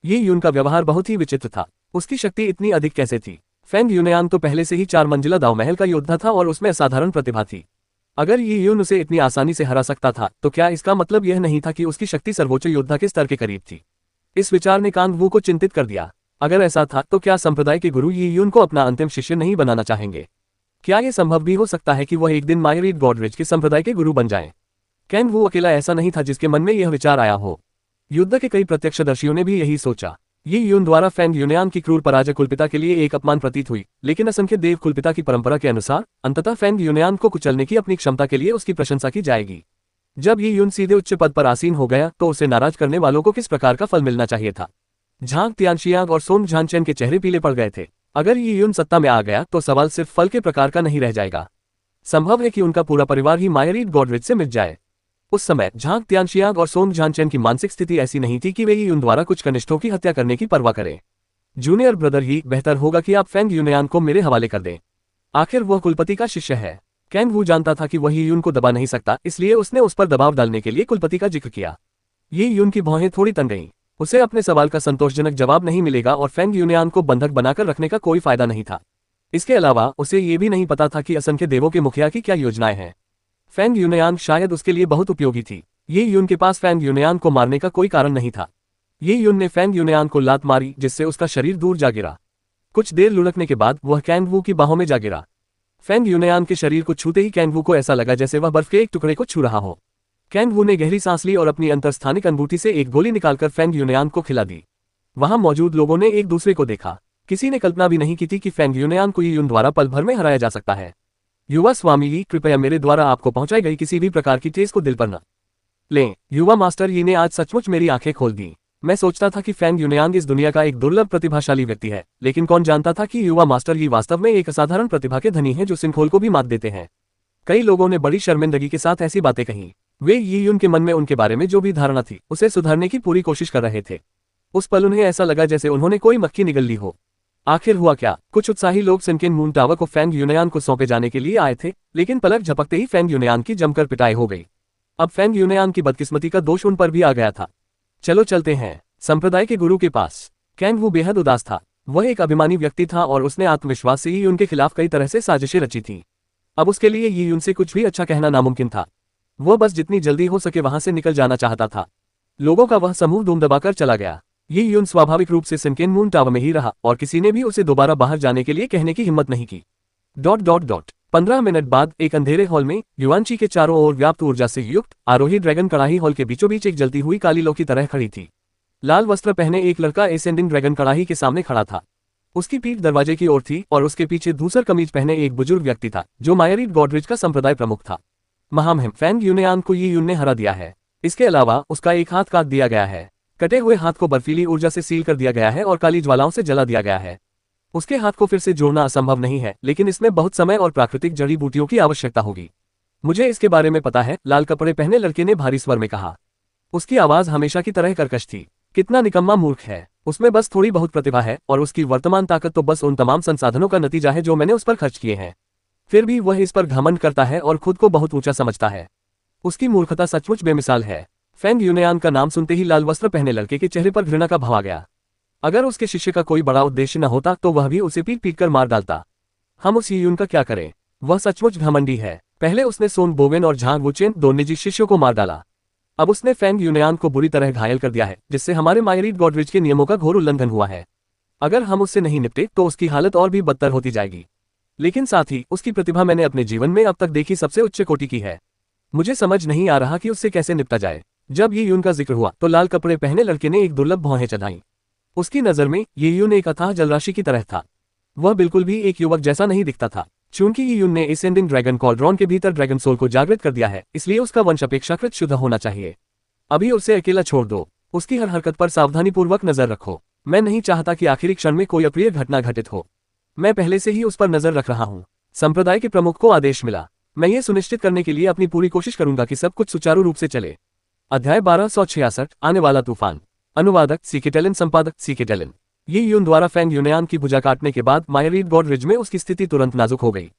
Speaker 2: ये यून का व्यवहार बहुत ही विचित्र था। उसकी शक्ति इतनी अधिक कैसे थी? फैंग यूनयान तो पहले से ही 4 मंजिला दाव महल का योद्धा था और उसमें असाधारण प्रतिभा थी। अगर ये यून उसे इतनी आसानी से हरा सकता था तो क्या इसका मतलब यह नहीं था कि उसकी शक्ति सर्वोच्च योद्धा के स्तर के करीब थी? इस विचार ने कांगवू को चिंतित कर दिया। अगर ऐसा था तो क्या संप्रदाय के गुरु ये यून को अपना अंतिम शिष्य नहीं बनाना चाहेंगे? क्या यह संभव भी हो सकता है कि वह एक दिन मायरीड गॉडरिच के संप्रदाय के गुरु बन जाएं? कैंगवू अकेला ऐसा नहीं था जिसके मन में यह विचार आया हो। युद्ध के कई प्रत्यक्षदर्शियों ने भी यही सोचा। ये यून द्वारा फैंग यूनयान की क्रूर पराजय कुलपिता के लिए एक अपमान प्रतीत हुई, लेकिन असंख्य देव कुलपिता की परंपरा के अनुसार अंततः फैंग यूनयान को कुचलने की अपनी क्षमता के लिए उसकी प्रशंसा की जाएगी। जब ये यून सीधे उच्च पद पर आसीन हो गया तो उसे नाराज करने वालों को किस प्रकार का फल मिलना चाहिए था? झांग तियानशियांग और सोंग झानचेन के चेहरे पीले पड़ गए थे। अगर ये यून सत्ता में आ गया तो सवाल सिर्फ फल के प्रकार का नहीं रह जाएगा। संभव है कि उनका पूरा परिवार ही मायरीड गॉडरिच से मिट जाए। उस समय झांग तियानशियांग और सोंग झानचेन की मानसिक स्थिति ऐसी नहीं थी कि वे यून द्वारा कुछ कनिष्ठों की हत्या करने की परवाह करें। जूनियर ब्रदर ही, बेहतर होगा कि आप फेंग यूनयान को मेरे हवाले कर दें। आखिर वह कुलपति का शिष्य है। कैंग वू जानता था कि वह ये यून को दबा नहीं सकता, इसलिए उसने उस पर दबाव डालने के लिए कुलपति का जिक्र किया। ये यून की भौहें थोड़ी तन गईं। उसे अपने सवाल का संतोषजनक जवाब नहीं मिलेगा और फेंग यूनयान को बंधक बनाकर रखने का कोई फायदा नहीं था। इसके अलावा उसे ये भी नहीं पता था कि असंख्य देवों के मुखिया की क्या योजनाएं हैं। फेंग यूनयान शायद उसके लिए बहुत उपयोगी थी। ये यून के पास फेंग यूनयान को मारने का कोई कारण नहीं था। ये यून ने फेंग यूनयान को लात मारी, जिससे उसका शरीर दूर जा गिरा। कुछ देर लुढ़कने के बाद वह कैंग वू की बाहों में जा गिरा। फेंग यूनयान के शरीर को छूते ही कैंग वू को ऐसा लगा जैसे वह बर्फ के एक टुकड़े को छू रहा हो। कैंग वू ने गहरी सांस ली और अपनी अंतरस्थानिक अनुभूति से एक गोली निकालकर फेंग यूनयान को खिला दी। वहां मौजूद लोगों ने एक दूसरे को देखा। किसी ने कल्पना भी नहीं की थी कि फेंग यूनयान को ये यून द्वारा पल भर में हराया जा सकता है। युवा स्वामी यी, कृपया मेरे द्वारा आपको पहुंचाई गई किसी भी प्रकार की ठेस को दिल पर न लें। युवा मास्टर यी ने आज सचमुच मेरी आंखें खोल दी। मैं सोचता था कि फेंग यूनयान इस दुनिया का एक दुर्लभ प्रतिभाशाली व्यक्ति है, लेकिन कौन जानता था कि युवा मास्टर यी वास्तव में एक असाधारण प्रतिभा के धनी हैं जो सिंखोल को भी मात देते हैं। कई लोगों ने बड़ी शर्मिंदगी के साथ ऐसी बातें कहीं। वे यी यून के मन में उनके बारे में जो भी धारणा थी उसे सुधारने की पूरी कोशिश कर रहे थे। उस पल उन्हें ऐसा लगा जैसे उन्होंने कोई मक्खी निगल ली हो। आखिर हुआ क्या? कुछ उत्साही लोग सिनकेन मून टावर को फेंग यूनयान को सौंपे जाने के लिए आए थे, लेकिन पलक झपकते ही फेंग यूनयान की जमकर पिटाई हो गई। अब फेंग यूनयान की बदकिस्मती का दोष उन पर भी आ गया था। चलो चलते हैं संप्रदाय के गुरु के पास। कैंग वू बेहद उदास था। वह एक अभिमानी व्यक्ति था और उसने आत्मविश्वास से ही उनके खिलाफ कई तरह से साजिशें रची थी। अब उसके लिए यी यून से कुछ भी अच्छा कहना नामुमकिन था। वह बस जितनी जल्दी हो सके वहां से निकल जाना चाहता था। लोगों का वह समूह धूम दबाकर चला गया। यी यून स्वाभाविक रूप से सिनकेन मून टावर में ही रहा और किसी ने भी उसे दोबारा बाहर जाने के लिए कहने की हिम्मत नहीं की। 15 मिनट बाद एक अंधेरे हॉल में युआनची के चारों ओर व्याप्त ऊर्जा से युक्त आरोही ड्रैगन कड़ाही हॉल के बीचों बीच एक जलती हुई काली लो की तरह खड़ी थी। लाल वस्त्र पहने एक लड़का एसेंडिंग ड्रैगन कड़ाही के सामने खड़ा था। उसकी पीठ दरवाजे की ओर थी और उसके पीछे धूसर कमीज पहने एक बुजुर्ग व्यक्ति था जो मायरीड गॉडरिच का संप्रदाय प्रमुख था। महामहिम फेंग यूनयान को यी यून ने हरा दिया है। इसके अलावा उसका एक हाथ काट दिया गया है। कटे हुए हाथ को बर्फीली ऊर्जा से सील कर दिया गया है और काली ज्वालाओं से जला दिया गया है। उसके हाथ को फिर से जोड़ना असंभव नहीं है, लेकिन इसमें बहुत समय और प्राकृतिक जड़ी बूटियों की आवश्यकता होगी। मुझे इसके बारे में पता है, लाल कपड़े पहने लड़के ने भारी स्वर में कहा। उसकी आवाज हमेशा की तरह कर्कश थी। कितना निकम्मा मूर्ख है। उसमें बस थोड़ी बहुत प्रतिभा है और उसकी वर्तमान ताकत तो बस उन तमाम संसाधनों का नतीजा है जो मैंने उस पर खर्च किए हैं। फिर भी वह इस पर घमंड करता है और खुद को बहुत ऊंचा समझता है। उसकी मूर्खता सचमुच बेमिसाल है। फेंग यूनयान का नाम सुनते ही लाल वस्त्र पहने लड़के के चेहरे पर घृणा का भाव आ गया। अगर उसके शिष्य का कोई बड़ा उद्देश्य न होता तो वह भी उसे पीट पीट कर मार डालता। हम उस यी यून का क्या करें? वह सचमुच घमंडी है। पहले उसने सोन बोवेन और झांग वुचेन, दो निजी शिष्यों को मार डाला। अब उसने फेंग यूनयान को बुरी तरह घायल कर दिया है, जिससे हमारे मायरीड गॉडरिच के नियमों का घोर उल्लंघन हुआ है। अगर हम उससे नहीं निपटे तो उसकी हालत और भी बदतर होती जाएगी। लेकिन साथ ही उसकी प्रतिभा मैंने अपने जीवन में अब तक देखी सबसे उच्च कोटि की है। मुझे समझ नहीं आ रहा कि उससे कैसे निपटा जाए। जब ये यून का जिक्र हुआ तो लाल कपड़े पहने लड़के ने एक दुर्लभ भौहें चढ़ाई। उसकी नजर में ये यून एक अथाह जलराशि की तरह था। वह बिल्कुल भी एक युवक जैसा नहीं दिखता था। चूंकि ये यून ने एसेंडिंग ड्रैगन कॉल्ड्रॉन के भीतर ड्रैगन सोल को जागृत कर दिया है, इसलिए उसका वंश अपेक्षाकृत शुद्ध होना चाहिए। अभी उसे अकेला छोड़ दो। उसकी हर हरकत पर सावधानीपूर्वक नजर रखो। मैं नहीं चाहता कि आखिरी क्षण में कोई अप्रिय घटना घटित हो। मैं पहले से ही उस पर नजर रख रहा हूँ। संप्रदाय के प्रमुख को आदेश मिला। मैं ये सुनिश्चित करने के लिए अपनी पूरी कोशिश करूंगा कि सब कुछ सुचारू रूप से चले। अध्याय 1266 आने वाला तूफान। अनुवादक सीकेटेलिन, संपादक सीकेटेलिन। ये यून द्वारा फेंग यूनयान की भुजा काटने के बाद मायरीड गॉडरिच में उसकी स्थिति तुरंत नाजुक हो गई।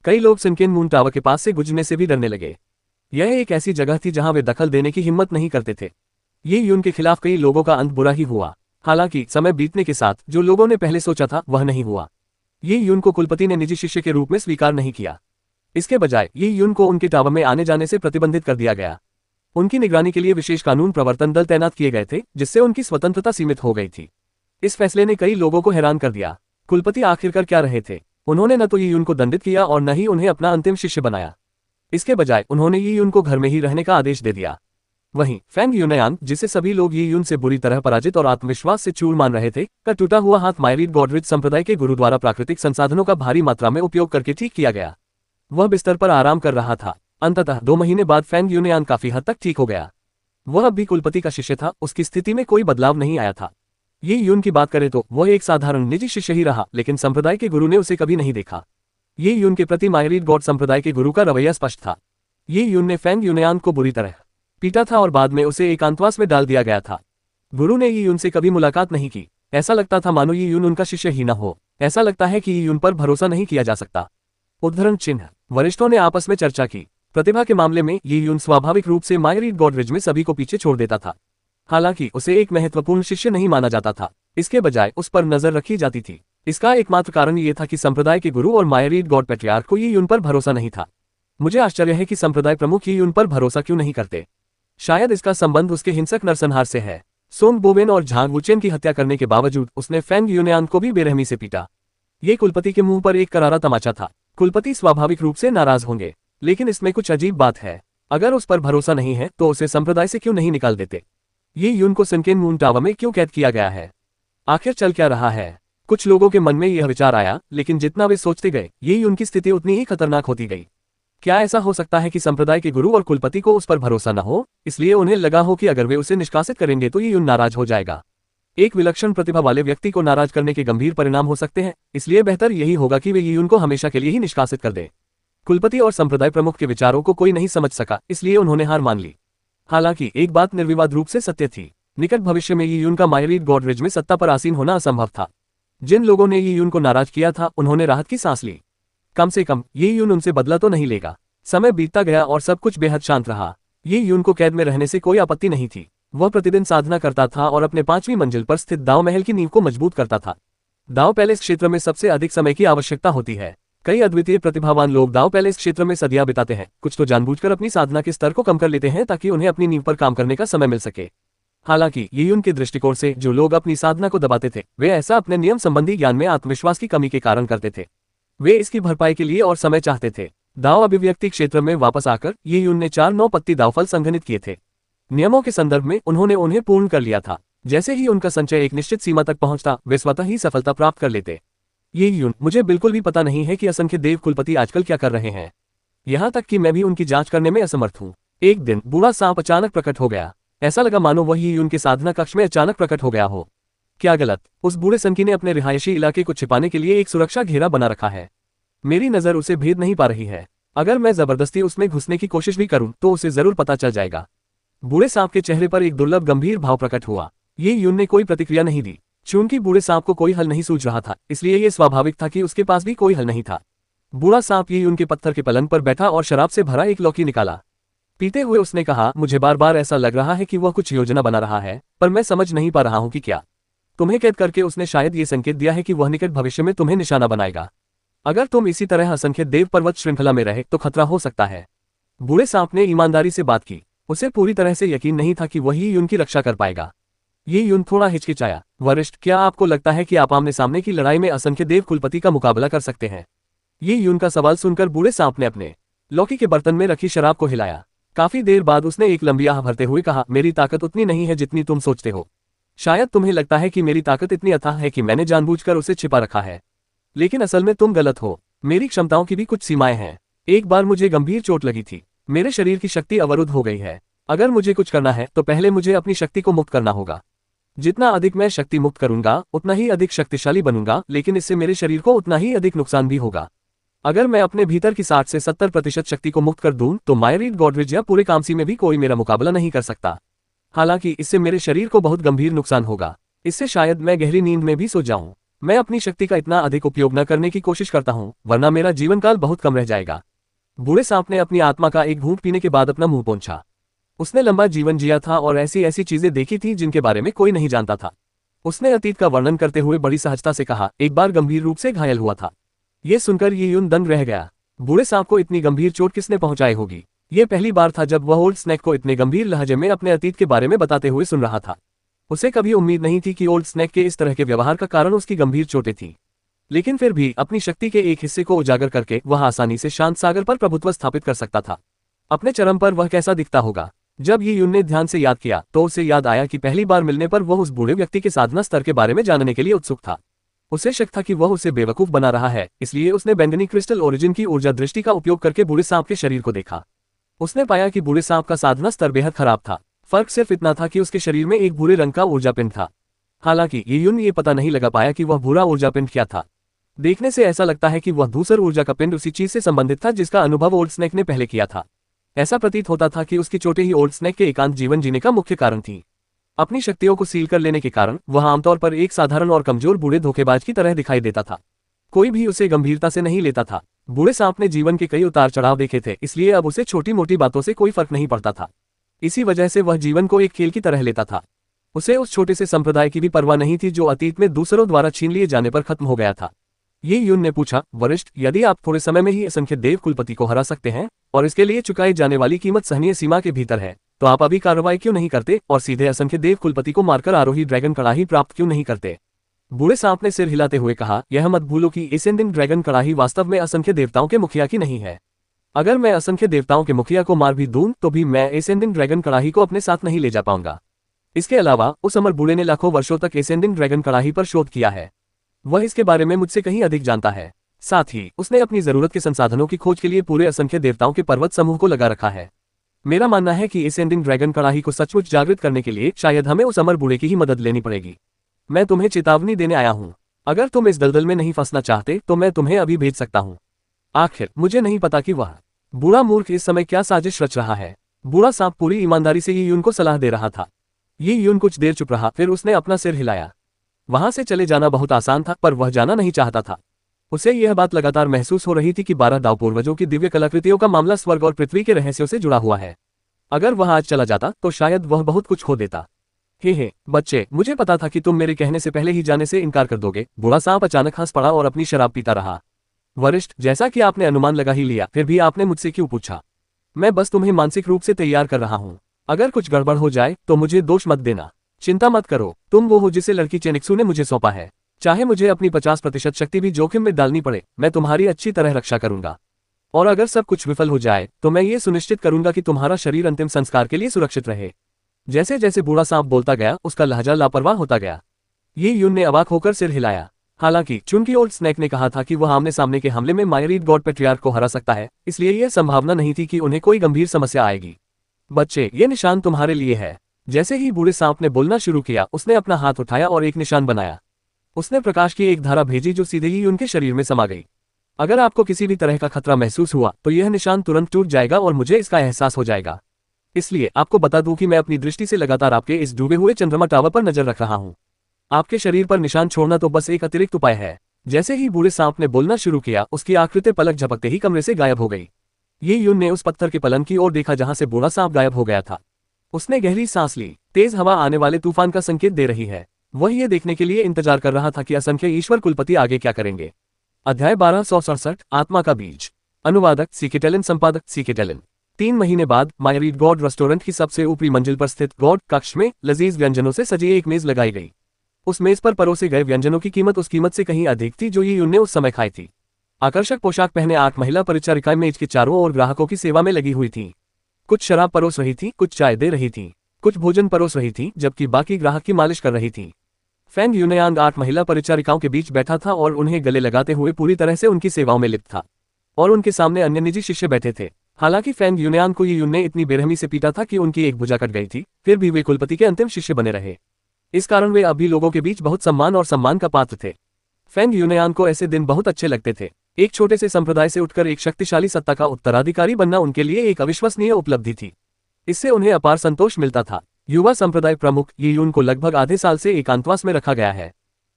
Speaker 2: कई लोग सिनकेन मून टावर के पास से गुजरने से भी डरने लगे। यह एक ऐसी जगह थी जहां वे दखल देने की हिम्मत नहीं करते थे। ये यून के खिलाफ कई लोगों का अंत बुरा ही हुआ। हालांकि समय बीतने के साथ जो लोगों ने पहले सोचा था वह नहीं हुआ। ये यून को कुलपति ने निजी शिष्य के रूप में स्वीकार नहीं किया। इसके बजाय ये यून को उनके टावर में आने जाने से प्रतिबंधित कर दिया गया। उनकी निगरानी के लिए विशेष कानून प्रवर्तन दल तैनात किए गए थे, जिससे उनकी स्वतंत्रता सीमित हो गई थी। इस फैसले ने कई लोगों को हैरान कर दिया। कुलपति आखिरकार क्या रहे थे? उन्होंने न तो ये यून को दंडित किया और न ही उन्हें अपना अंतिम शिष्य बनाया। इसके बजाय उन्होंने ये यून को घर में ही रहने का आदेश दे दिया। वहीं फेंग यूनयान, जिसे सभी लोग ये यून से बुरी तरह पराजित और आत्मविश्वास से चूर मान रहे थे, का टूटा हुआ हाथ मायरीड गॉडरिच संप्रदाय के गुरु द्वारा प्राकृतिक संसाधनों का भारी मात्रा में उपयोग करके ठीक किया गया। वह बिस्तर पर आराम कर रहा था। अंततः 2 महीने बाद फेंग यूनयान काफी हद तक ठीक हो गया। वह अब भी कुलपति का शिष्य था। उसकी स्थिति में कोई बदलाव नहीं आया था। ये यून की बात करें तो वह एक साधारण निजी शिष्य ही रहा, लेकिन संप्रदाय के गुरु ने उसे कभी नहीं देखा। ये यून के प्रति मायरीड गॉड संप्रदाय के गुरु का रवैया स्पष्ट था। ये यून ने फेंग यूनयान को बुरी तरह पीटा था और बाद में उसे एकांतवास में डाल दिया गया था। गुरु ने ये यून से कभी मुलाकात नहीं की। ऐसा लगता था मानो ये यून उनका शिष्य ही न हो। ऐसा लगता है कि ये यून पर भरोसा नहीं किया जा सकता। उद्धरण चिन्ह। वरिष्ठों ने आपस में चर्चा की। प्रतिभा के मामले में ये यून स्वाभाविक रूप से मायरीड गॉडरिज में सभी को पीछे छोड़ देता था। हालांकि उसे एक महत्वपूर्ण शिष्य नहीं माना जाता था, इसके बजाय उस पर नजर रखी जाती थी। इसका एकमात्र कारण ये था कि संप्रदाय के गुरु और मायरीड गॉड पैट्रियार्क को ये यून पर भरोसा नहीं था। मुझे आश्चर्य है कि संप्रदाय प्रमुख ये यून पर भरोसा क्यों नहीं करते। शायद इसका संबंध उसके हिंसक नरसंहार से है। सोंग बोवेन और झांग वुचेन की हत्या करने के बावजूद उसने फेंग यूनयान को भी बेरहमी से पीटा। ये कुलपति के मुंह पर एक करारा तमाचा था। कुलपति स्वाभाविक रूप से नाराज होंगे, लेकिन इसमें कुछ अजीब बात है। अगर उस पर भरोसा नहीं है तो उसे संप्रदाय से क्यों नहीं निकाल देते। ये यून को सनकेन मून टावर में क्यों कैद किया गया है। आखिर चल क्या रहा है। कुछ लोगों के मन में यह विचार आया, लेकिन जितना वे सोचते गए ये यून की स्थिति उतनी ही खतरनाक होती गई। क्या ऐसा हो सकता है कि संप्रदाय के गुरु और कुलपति को उस पर भरोसा न हो, इसलिए उन्हें लगा हो कि अगर वे उसे निष्कासित करेंगे तो ये यून नाराज हो जाएगा। एक विलक्षण प्रतिभा वाले व्यक्ति को नाराज करने के गंभीर परिणाम हो सकते हैं, इसलिए बेहतर यही होगा कि वे ये यून को हमेशा के लिए ही निष्कासित कर दें। कुलपति और संप्रदाय प्रमुख के विचारों को कोई नहीं समझ सका, इसलिए उन्होंने हार मान ली। हालांकि एक बात निर्विवाद रूप से सत्य थी, निकट भविष्य में ये यून का मायरीड गॉडरिज में सत्ता पर आसीन होना असंभव था। जिन लोगों ने ये यून को नाराज किया था उन्होंने राहत की सांस ली। कम से कम ये यून उनसे बदला तो नहीं लेगा। समय बीतता गया और सब कुछ बेहद शांत रहा। ये यून को कैद में रहने से कोई आपत्ति नहीं थी। वह प्रतिदिन साधना करता था और अपने 5वीं मंजिल पर स्थित दाव महल की नींव को मजबूत करता था। दाव पैलेस क्षेत्र में सबसे अधिक समय की आवश्यकता होती है। कई अद्वितीय प्रतिभावान लोग दाव पैलेस क्षेत्र में सदियां बिताते हैं। कुछ तो जानबूझकर अपनी साधना के स्तर को कम कर लेते हैं ताकि उन्हें अपनी नींव पर काम करने का समय मिल सके। हालांकि ये यून के दृष्टिकोण से जो लोग अपनी साधना को दबाते थे वे ऐसा अपने नियम संबंधी ज्ञान में आत्मविश्वास की कमी के कारण करते थे। वे इसकी भरपाई के लिए और समय चाहते थे। दाव अभिव्यक्ति क्षेत्र में वापस आकर ये यून ने 4-9 पत्ती दावफल संघनित किए थे। नियमों के संदर्भ में उन्होंने उन्हें पूर्ण कर लिया था। जैसे ही उनका संचय एक निश्चित सीमा तक पहुंचता वे स्वतः ही सफलता प्राप्त कर लेते। ये यून, मुझे बिल्कुल भी पता नहीं है कि असंख्य देव कुलपति आजकल क्या कर रहे हैं। यहाँ तक कि मैं भी उनकी जांच करने में असमर्थ हूँ। एक दिन बूढ़ा सांप अचानक प्रकट हो गया। ऐसा लगा मानो वह ये यून के साधना कक्ष में अचानक प्रकट हो गया हो। क्या गलत। उस बूढ़े संकी ने अपने रिहायशी इलाके को छिपाने के लिए एक सुरक्षा घेरा बना रखा है। मेरी नजर उसे भेद नहीं पा रही है। अगर मैं जबरदस्ती उसमें घुसने की कोशिश भी करूं तो उसे जरूर पता चल जाएगा। बूढ़े सांप के चेहरे पर एक दुर्लभ गंभीर भाव प्रकट हुआ। ये यून ने कोई प्रतिक्रिया नहीं दी। चूंकि बूढ़े सांप को कोई हल नहीं सूझ रहा था, इसलिए यह स्वाभाविक था कि उसके पास भी कोई हल नहीं था। बूढ़ा सांप ये यून के पत्थर के पलंग पर बैठा और शराब से भरा एक लौकी निकाला। पीते हुए उसने कहा, मुझे बार बार ऐसा लग रहा है कि वह कुछ योजना बना रहा है, पर मैं समझ नहीं पा रहा हूं कि क्या। तुम्हें कैद करके उसने शायद ये संकेत दिया है कि वह निकट भविष्य में तुम्हें निशाना बनाएगा। अगर तुम इसी तरह असंख्य देव पर्वत श्रृंखला में रहे तो खतरा हो सकता है। बूढ़े सांप ने ईमानदारी से बात की। उसे पूरी तरह से यकीन नहीं था कि वही यून की रक्षा कर पाएगा। ये यून थोड़ा हिचकिचाया। वरिष्ठ, क्या आपको लगता है कि आप आमने सामने की लड़ाई में असंख्य देव कुलपति का मुकाबला कर सकते हैं? ये यून का सवाल सुनकर बूढ़े सांप ने अपने लौकी के बर्तन में रखी शराब को हिलाया। काफी देर बाद उसने एक लंबी आह भरते हुए कहा, मेरी ताकत उतनी नहीं है जितनी तुम सोचते हो। शायद तुम्हें लगता है कि मेरी ताकत इतनी अथाह है कि मैंने जानबूझकर उसे छिपा रखा है, लेकिन असल में तुम गलत हो। मेरी क्षमताओं की भी कुछ सीमाएं हैं। एक बार मुझे गंभीर चोट लगी थी। मेरे शरीर की शक्ति अवरुद्ध हो गई है। अगर मुझे कुछ करना है तो पहले मुझे अपनी शक्ति को मुक्त करना होगा। जितना अधिक मैं शक्ति मुक्त करूंगा उतना ही अधिक शक्तिशाली बनूंगा, लेकिन इससे मेरे शरीर को उतना ही अधिक नुकसान भी होगा। अगर मैं अपने भीतर की 60 से 70% शक्ति को मुक्त कर दूं तो मायरीड गॉडरिज या पूरे कामसी में भी कोई मेरा मुकाबला नहीं कर सकता। हालांकि इससे मेरे शरीर को बहुत गंभीर नुकसान होगा। इससे शायद मैं गहरी नींद में भी सो जाऊं। मैं अपनी शक्ति का इतना अधिक उपयोग न करने की कोशिश करता हूं, वरना मेरा जीवन काल बहुत कम रह जाएगा। बूढ़े सांप ने अपनी आत्मा का एक घूंट पीने के बाद अपना मुंह पोंछा। उसने लंबा जीवन जिया था और ऐसी ऐसी चीजें देखी थी जिनके बारे में कोई नहीं जानता था। उसने अतीत का वर्णन करते हुए बड़ी सहजता से कहा, एक बार गंभीर रूप से घायल हुआ था। ये सुनकर ये यून दंग रह गया। बूढ़े सांप को इतनी गंभीर चोट किसने पहुंचाई होगी? ये पहली बार था जब वह ओल्ड स्नेक को इतने गंभीर लहजे में अपने अतीत के बारे में बताते हुए सुन रहा था। उसे कभी उम्मीद नहीं थी कि ओल्ड स्नेक के इस तरह के व्यवहार का कारण उसकी गंभीर चोटें थीं। लेकिन फिर भी अपनी शक्ति के एक हिस्से को उजागर करके वह आसानी से शांत सागर पर प्रभुत्व स्थापित कर सकता था। अपने चरम पर वह कैसा दिखता होगा? जब ये यून ने ध्यान से याद किया तो उसे याद आया कि पहली बार मिलने पर वह उस बूढ़े व्यक्ति के साधना स्तर के बारे में जानने के लिए उत्सुक था। उसे शक था कि वह उसे बेवकूफ बना रहा है, इसलिए उसने बैंगनी क्रिस्टल ओरिजिन की ऊर्जा दृष्टि का उपयोग करके बूढ़े सांप के शरीर को देखा। उसने पाया कि बूढ़े सांप का साधना स्तर बेहद खराब था। फर्क सिर्फ इतना था कि उसके शरीर में एक भूरे रंग का ऊर्जा पिंड था। हालांकि ये युन ये पता नहीं लगा पाया कि वह भूरा ऊर्जा पिंड क्या था। देखने से ऐसा लगता है कि वह धूसर ऊर्जा का पिंड उसी चीज से संबंधित था जिसका अनुभव ओल्ड स्नेक ने पहले किया था। ऐसा प्रतीत होता था कि उसकी चोटें ही ओल्ड स्नेक के एकांत जीवन जीने का मुख्य कारण थी। अपनी शक्तियों को सील कर लेने के कारण वह आमतौर पर एक साधारण और कमजोर बूढ़े धोखेबाज की तरह दिखाई देता था। कोई भी उसे गंभीरता से नहीं लेता था। बूढ़े सांप ने जीवन के कई उतार चढ़ाव देखे थे, इसलिए अब उसे छोटी मोटी बातों से कोई फर्क नहीं पड़ता था। इसी वजह से वह जीवन को एक खेल की तरह लेता था। उसे उस छोटे से संप्रदाय की भी परवाह नहीं थी जो अतीत में दूसरों द्वारा छीन लिए जाने पर खत्म हो गया था। ये युन ने पूछा, वरिष्ठ, यदि आप थोड़े समय में ही असंख्य देव कुलपति को हरा सकते हैं और इसके लिए चुकाई जाने वाली कीमत सहनीय सीमा के भीतर है, तो आप अभी कार्रवाई क्यों नहीं करते और सीधे असंख्य देव कुलपति को मारकर आरोही ड्रैगन कड़ाही प्राप्त क्यों नहीं करते? बूढ़े सांप ने सिर हिलाते हुए कहा, यह मत भूलो कि एसेंडिंग ड्रैगन कड़ाही वास्तव में असंख्य देवताओं के मुखिया की नहीं है। अगर मैं असंख्य देवताओं के मुखिया को मार भी दूं तो भी मैं एसेंडिंग ड्रैगन कड़ाही को अपने साथ नहीं ले जा पाऊंगा। इसके अलावा उस अमर बूढ़े ने लाखों वर्षों तक एसेंडिंग ड्रैगन कड़ाही पर शोध किया है। वह इसके बारे में मुझसे कहीं अधिक जानता है। साथ ही उसने अपनी जरूरत के संसाधनों की खोज के लिए पूरे असंख्य देवताओं के पर्वत समूह को लगा रखा है। मेरा मानना है कि एसेंडिंग ड्रैगन कड़ाही को सचमुच जागृत करने के लिए शायद हमें उस अमर बूढ़े की ही मदद लेनी पड़ेगी। मैं तुम्हें चेतावनी देने आया हूं। अगर तुम इस दलदल में नहीं फंसना चाहते तो मैं तुम्हें अभी भेज सकता हूं। आखिर मुझे नहीं पता कि वह बूढ़ा मूर्ख इस समय क्या साजिश रच रहा है। बूढ़ा सांप पूरी ईमानदारी से ये युन को सलाह दे रहा था। ये युन कुछ देर चुप रहा, फिर उसने अपना सिर हिलाया। वहां से चले जाना बहुत आसान था, पर वह जाना नहीं चाहता था। उसे यह बात लगातार महसूस हो रही थी कि 12 दाव पूर्वजों की दिव्य कलाकृतियों का मामला स्वर्ग और पृथ्वी के रहस्यों से जुड़ा हुआ है। अगर वह आज चला जाता तो शायद वह बहुत कुछ खो देता। हे बच्चे, मुझे पता था कि तुम मेरे कहने से पहले ही जाने से इनकार कर दोगे। बूढ़ा सांप अचानक हंस पड़ा और अपनी शराब पीता रहा। वरिष्ठ, जैसा कि आपने अनुमान लगा ही लिया, फिर भी आपने मुझसे क्यों पूछा? मैं बस तुम्हें मानसिक रूप से तैयार कर रहा हूँ। अगर कुछ गड़बड़ हो जाए तो मुझे दोष मत देना। चिंता मत करो, तुम वो हो जिसे लड़की चेनिक्सू ने मुझे सौंपा है। चाहे मुझे अपनी 50% शक्ति भी जोखिम में डालनी पड़े, मैं तुम्हारी अच्छी तरह रक्षा करूंगा। और अगर सब कुछ विफल हो जाए तो मैं ये सुनिश्चित करूंगा कि तुम्हारा शरीर अंतिम संस्कार के लिए सुरक्षित रहे। जैसे जैसे बूढ़ा सांप बोलता गया, उसका लहजा लापरवाह होता गया। ये युन ने अवाक होकर सिर हिलाया। हालांकि चूंकि ओल्ड स्नेक ने कहा था कि वह आमने सामने के हमले में मायरीड गॉड पेट्रियार्क को हरा सकता है, इसलिए यह संभावना नहीं थी कि उन्हें कोई गंभीर समस्या आएगी। बच्चे, ये निशान तुम्हारे लिए है। जैसे ही बूढ़े सांप ने बोलना शुरू किया, उसने अपना हाथ उठाया और एक निशान बनाया। उसने प्रकाश की एक धारा भेजी जो सीधे ही उनके शरीर में समा गई। अगर आपको किसी भी तरह का खतरा महसूस हुआ तो यह निशान तुरंत टूट जाएगा और मुझे इसका एहसास हो जाएगा। इसलिए आपको बता दूं कि मैं अपनी दृष्टि से लगातार आपके इस डूबे हुए चंद्रमा टावर पर नजर रख रहा हूं। आपके शरीर पर निशान छोड़ना तो बस एक अतिरिक्त उपाय है। जैसे ही बूढ़े सांप ने बोलना शुरू किया, उसकी आकृति पलक झपकते ही कमरे से गायब हो गई। ये युन ने उस पत्थर के पलन की ओर देखा जहां से बूढ़ा सांप गायब हो गया था। उसने गहरी सांस ली। तेज हवा आने वाले तूफान का संकेत दे रही है। वह ये देखने के लिए इंतजार कर रहा था कि असंख्य ईश्वर कुलपति आगे क्या करेंगे। अध्याय 1267, आत्मा का बीज। अनुवादक सीकेटेलिन, संपादक सीकेटेलिन। 3 महीने बाद मायरीड गॉड रेस्टोरेंट की सबसे ऊपरी मंजिल पर स्थित गॉड कक्ष में लजीज व्यंजनों से सजी एक मेज लगाई गई। उस मेज पर परोसे गए व्यंजनों की कीमत उस कीमत से कहीं अधिक थी जो ये युन ने उस समय खाई थी। आकर्षक पोशाक पहने 8 महिला परिचारिकाएं मेज के चारों ओर ग्राहकों की सेवा में लगी हुई थीं। कुछ शराब परोस रही थी, कुछ चाय दे रही थी, कुछ भोजन परोस रही थी, जबकि बाकी ग्राहक की मालिश कर रही थी। फेंग यूनयांग 8 महिला परिचारिकाओं के बीच बैठा था और उन्हें गले लगाते हुए पूरी तरह से उनकी सेवाओं में लिप्त था। और उनके सामने अन्य निजी शिष्य बैठे थे। हालांकि फेंग यूनयांग को ये युन ने इतनी बेरहमी से पीटा था कि उनकी एक भुजा कट गई थी, फिर भी वे कुलपति के अंतिम शिष्य बने रहे। इस कारण वे अभी लोगों के बीच बहुत सम्मान और सम्मान का पात्र थे। फेंग यूनयांग को ऐसे दिन बहुत अच्छे लगते थे। एक छोटे से संप्रदाय से उठकर एक शक्तिशाली सत्ता का उत्तराधिकारी बनना उनके लिए एक अविश्वसनीय उपलब्धि थी। इससे उन्हें अपार संतोष मिलता था। युवा संप्रदाय प्रमुख ये युन को लगभग आधे साल से एकांतवास में रखा गया है।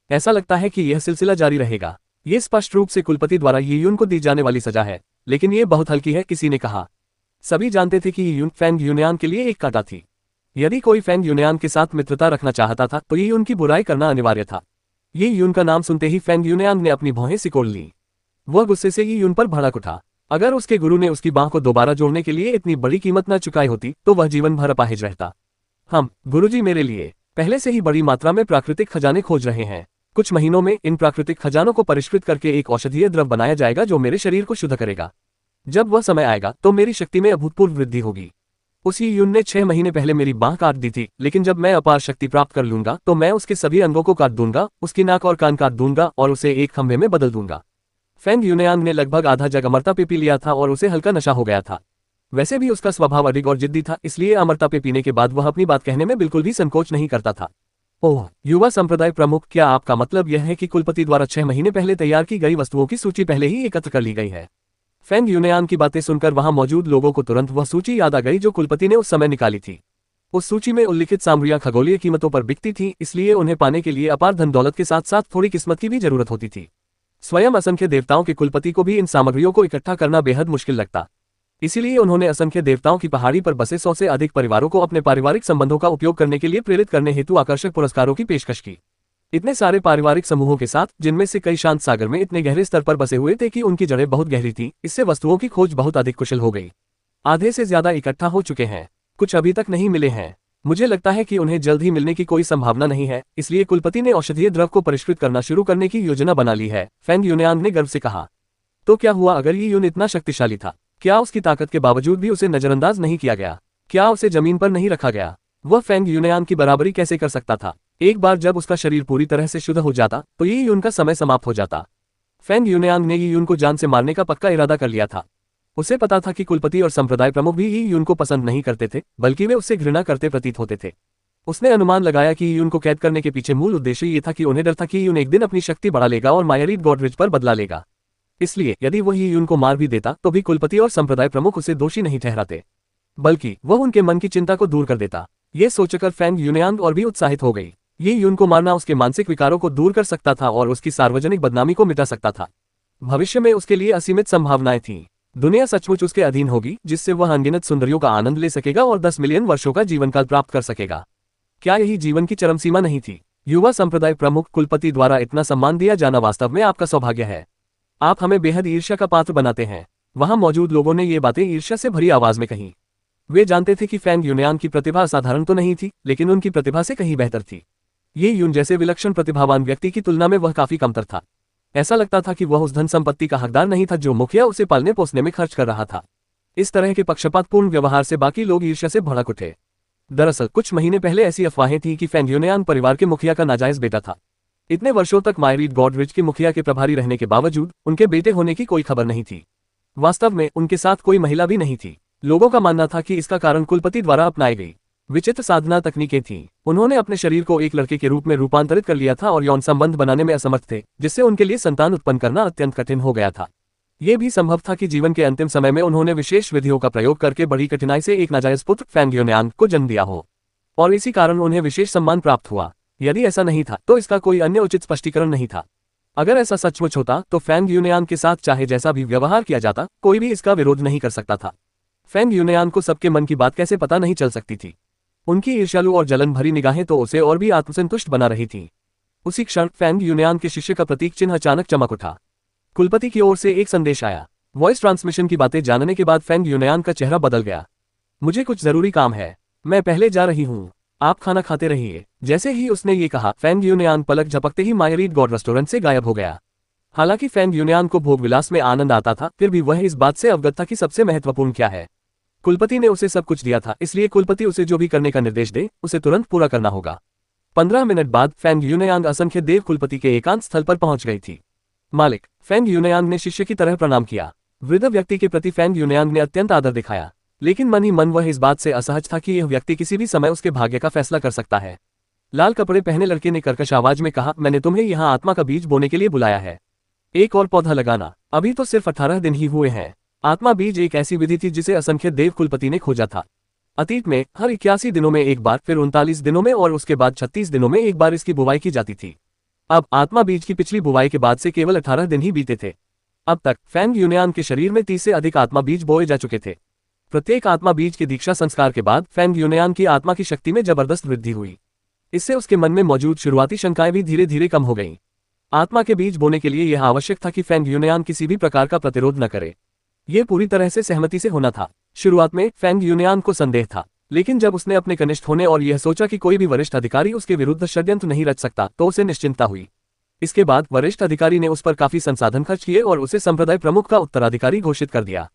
Speaker 2: ऐसा लगता है कि यह सिलसिला जारी रहेगा। ये स्पष्ट रूप से कुलपति द्वारा ये युन को दी जाने वाली सजा है, लेकिन ये बहुत हल्की है, किसी ने कहा। सभी जानते थे कि ये युन फेंग यूनयान के लिए एक कांटा थी। यदि कोई फेंग यूनयान के साथ मित्रता रखना चाहता था तो ये उनकी बुराई करना अनिवार्य था। ये युन का नाम सुनते ही फेंग यूनयान ने अपनी भौहें सिकोड़ ली। वह गुस्से से ये युन पर भड़क उठा। अगर उसके गुरु ने उसकी बाह को दोबारा जोड़ने के लिए इतनी बड़ी कीमत न चुकाई होती तो वह जीवन भर अपाहिज रहता। हम गुरुजी मेरे लिए पहले से ही बड़ी मात्रा में प्राकृतिक खजाने खोज रहे हैं। कुछ महीनों में इन प्राकृतिक खजानों को परिष्कृत करके एक औषधीय द्रव बनाया जाएगा जो मेरे शरीर को शुद्ध करेगा। जब वह समय आएगा तो मेरी शक्ति में अभूतपूर्व वृद्धि होगी। उसी युन ने 6 महीने पहले मेरी बाह काट दी थी, लेकिन जब मैं अपार शक्ति प्राप्त कर लूंगा तो मैं उसके सभी अंगों को काट दूंगा, उसकी नाक और कान काट दूंगा और उसे एक खंभे में बदल दूंगा। फेंग यूनयांग ने लगभग आधा जग अमरता पे पी लिया था और उसे हल्का नशा हो गया था। वैसे भी उसका स्वभाव अडिग और जिद्दी था, इसलिए अमरता पे पीने के बाद वह अपनी बात कहने में बिल्कुल भी संकोच नहीं करता था। ओह, युवा संप्रदाय प्रमुख, क्या आपका मतलब यह है कि कुलपति द्वारा 6 महीने पहले तैयार की गई वस्तुओं की सूची पहले ही एकत्र कर ली गई है? फेंग यूनयान की बातें सुनकर वहां मौजूद लोगों को तुरंत वह सूची याद आ गई जो कुलपति ने उस समय निकाली थी। उस सूची में उल्लिखित सामग्रियां खगोलीय कीमतों पर बिकती थी, इसलिए उन्हें पाने के लिए अपार धन दौलत के साथ साथ थोड़ी किस्मत की भी जरूरत होती थी। स्वयं असंख्य देवताओं के कुलपति को भी इन सामग्रियों को इकट्ठा करना बेहद मुश्किल लगता। इसीलिए उन्होंने असंख्य देवताओं की पहाड़ी पर बसे 100 से अधिक परिवारों को अपने पारिवारिक संबंधों का उपयोग करने के लिए प्रेरित करने हेतु आकर्षक पुरस्कारों की पेशकश की। इतने सारे पारिवारिक समूहों के साथ, जिनमें से कई शांत सागर में इतने गहरे स्तर पर बसे हुए थे कि उनकी जड़ें बहुत गहरी थी, इससे वस्तुओं की खोज बहुत अधिक कुशल हो गई। आधे से ज्यादा इकट्ठा हो चुके हैं, कुछ अभी तक नहीं मिले हैं। मुझे लगता है कि उन्हें जल्द ही मिलने की कोई संभावना नहीं है, इसलिए कुलपति ने औषधीय द्रव को परिष्कृत करना शुरू करने की योजना बना ली है, फेंग यूनयान ने गर्व से कहा। तो क्या हुआ अगर ये यून इतना शक्तिशाली था? क्या उसकी ताकत के बावजूद भी उसे नजरअंदाज नहीं किया गया? क्या उसे जमीन पर नहीं रखा गया? वह फेंग यूनयान की बराबरी कैसे कर सकता था? एक बार जब उसका शरीर पूरी तरह से शुद्ध हो जाता तो ये यून का समय समाप्त हो जाता। फेंग यूनयान ने ये यून को जान से मारने का पक्का इरादा कर लिया था। उसे पता था कि कुलपति और संप्रदाय प्रमुख भी ये यून को पसंद नहीं करते थे, बल्कि वे उससे घृणा करते प्रतीत होते थे। उसने अनुमान लगाया कि यून को कैद करने के पीछे मूल उद्देश्य ये था कि उन्हें डर था कि यून एक दिन अपनी शक्ति बढ़ा लेगा और मायरीड गॉडरिच पर बदला लेगा। इसलिए यदि वह यून को मार भी देता तो भी कुलपति और संप्रदाय प्रमुख उसे दोषी नहीं ठहराते, बल्कि वह उनके मन की चिंता को दूर कर देता। ये सोचकर फेंग यूनयान और भी उत्साहित हो गई। ये यून को मारना उसके मानसिक विकारों को दूर कर सकता था और उसकी सार्वजनिक बदनामी को मिटा सकता था। भविष्य में उसके लिए असीमित संभावनाएं थीं। दुनिया सचमुच उसके अधीन होगी, जिससे वह अनगिनत सुंदरियों का आनंद ले सकेगा और 10 मिलियन वर्षों का जीवनकाल प्राप्त कर सकेगा। क्या यही जीवन की चरम सीमा नहीं थी? युवा संप्रदाय प्रमुख, कुलपति द्वारा इतना सम्मान दिया जाना वास्तव में आपका सौभाग्य है। आप हमें बेहद ईर्ष्या का पात्र बनाते हैं। वहां मौजूद लोगों ने ये बातें ईर्ष्या से भरी आवाज में कही। वे जानते थे कि फेंग यूनयान की प्रतिभा असाधारण तो नहीं थी, लेकिन उनकी प्रतिभा से कहीं बेहतर थी। ये यून जैसे विलक्षण प्रतिभावान व्यक्ति की तुलना में वह काफी कमतर था। ऐसा लगता था कि वह उस धन संपत्ति का हकदार नहीं था जो मुखिया उसे पालने पोसने में खर्च कर रहा था। इस तरह के पक्षपातपूर्ण व्यवहार से बाकी लोग ईर्ष्या से भड़क उठे। दरअसल कुछ महीने पहले ऐसी अफवाहें थीं कि फेंग यूनयान परिवार के मुखिया का नाजायज बेटा था। इतने वर्षों तक मायरीड गॉडरिच के मुखिया के प्रभारी रहने के बावजूद उनके बेटे होने की कोई खबर नहीं थी। वास्तव में उनके साथ कोई महिला भी नहीं थी। लोगों का मानना था कि इसका कारण कुलपति द्वारा अपनाई गई विचित्र साधना तकनीकें थीं। उन्होंने अपने शरीर को एक लड़के के रूप में रूपांतरित कर लिया था और यौन संबंध बनाने में असमर्थ थे, जिससे उनके लिए संतान उत्पन्न करना अत्यंत कठिन हो गया था। यह भी संभव था कि जीवन के अंतिम समय में उन्होंने विशेष विधियों का प्रयोग करके बड़ी कठिनाई से एक नाजायज पुत्र फेंग यूनयान को जन्म दिया हो, और इसी कारण उन्हें विशेष सम्मान प्राप्त हुआ। यदि ऐसा नहीं था तो इसका कोई अन्य उचित स्पष्टीकरण नहीं था। अगर ऐसा सचमुच होता तो फेंग यूनयान के साथ चाहे जैसा भी व्यवहार किया जाता, कोई भी इसका विरोध नहीं कर सकता था। फेंग यूनयान को सबके मन की बात कैसे पता नहीं चल सकती थी? उनकी ईर्ष्यालु और जलन भरी निगाहें तो उसे और भी आत्मसंतुष्ट बना रही थीं। उसी क्षण फेंग यूनयान के शिष्य का प्रतीक चिन्ह अचानक चमक उठा। कुलपति की ओर से एक संदेश आया। वॉइस ट्रांसमिशन की बातें जानने के बाद फेंग यूनयान का चेहरा बदल गया। मुझे कुछ जरूरी काम है, मैं पहले जा रही हूँ, आप खाना खाते रहिए। जैसे ही उसने ये कहा, फेंग यूनयान पलक झपकते ही मायरीड गॉड रेस्टोरेंट से गायब हो गया। हालांकि फेंग यूनयान को भोग विलास में आनंद आता था, फिर भी वह इस बात से अवगत था कि सबसे महत्वपूर्ण क्या है। कुलपति ने उसे सब कुछ दिया था, इसलिए कुलपति उसे जो भी करने का निर्देश दे उसे तुरंत पूरा करना होगा। 15 मिनट बाद फेंग यूनयान असंख्य देव कुलपति के एकांत स्थल पर पहुंच गई थी। मालिक, फेंग यूनयान ने शिष्य की तरह प्रणाम किया। वृद्ध व्यक्ति के प्रति फेंग यूनयान ने अत्यंत आदर दिखाया, लेकिन मन ही मन वह इस बात से असहज था कि यह व्यक्ति किसी भी समय उसके भाग्य का फैसला कर सकता है। लाल कपड़े पहने लड़के ने कर्कश आवाज में कहा, मैंने तुम्हें यहाँ आत्मा का बीज बोने के लिए बुलाया है। एक और पौधा लगाना, अभी तो सिर्फ 18 दिन ही हुए हैं। आत्मा बीज एक ऐसी विधि थी जिसे असंख्य देव कुलपति ने खोजा था। अतीत में हर 81 दिनों में एक बार, फिर 39 दिनों में और उसके बाद 36 दिनों में एक बार इसकी बुवाई की जाती थी। अब आत्मा बीज की पिछली बुवाई के बाद से केवल 18 दिन ही बीते थे। अब तक फेंग यूनयान के शरीर में 30 से अधिक आत्मा बीज बोए जा चुके थे। प्रत्येक आत्मा बीज के दीक्षा संस्कार के बाद फेंग यूनयान की आत्मा की शक्ति में जबरदस्त वृद्धि हुई। इससे उसके मन में मौजूद शुरुआती शंकाएं भी धीरे धीरे कम हो गईं। आत्मा के बीज बोने के लिए यह आवश्यक था कि फेंग यूनयान किसी भी प्रकार का प्रतिरोध न करे। यह पूरी तरह से सहमति से होना था। शुरुआत में फेंग यूनयान को संदेह था, लेकिन जब उसने अपने कनिष्ठ होने और यह सोचा कि कोई भी वरिष्ठ अधिकारी उसके विरुद्ध षड्यंत्र नहीं रच सकता, तो उसे निश्चिंतता हुई। इसके बाद वरिष्ठ अधिकारी ने उस पर काफी संसाधन खर्च किए और उसे संप्रदाय प्रमुख का उत्तराधिकारी घोषित कर दिया।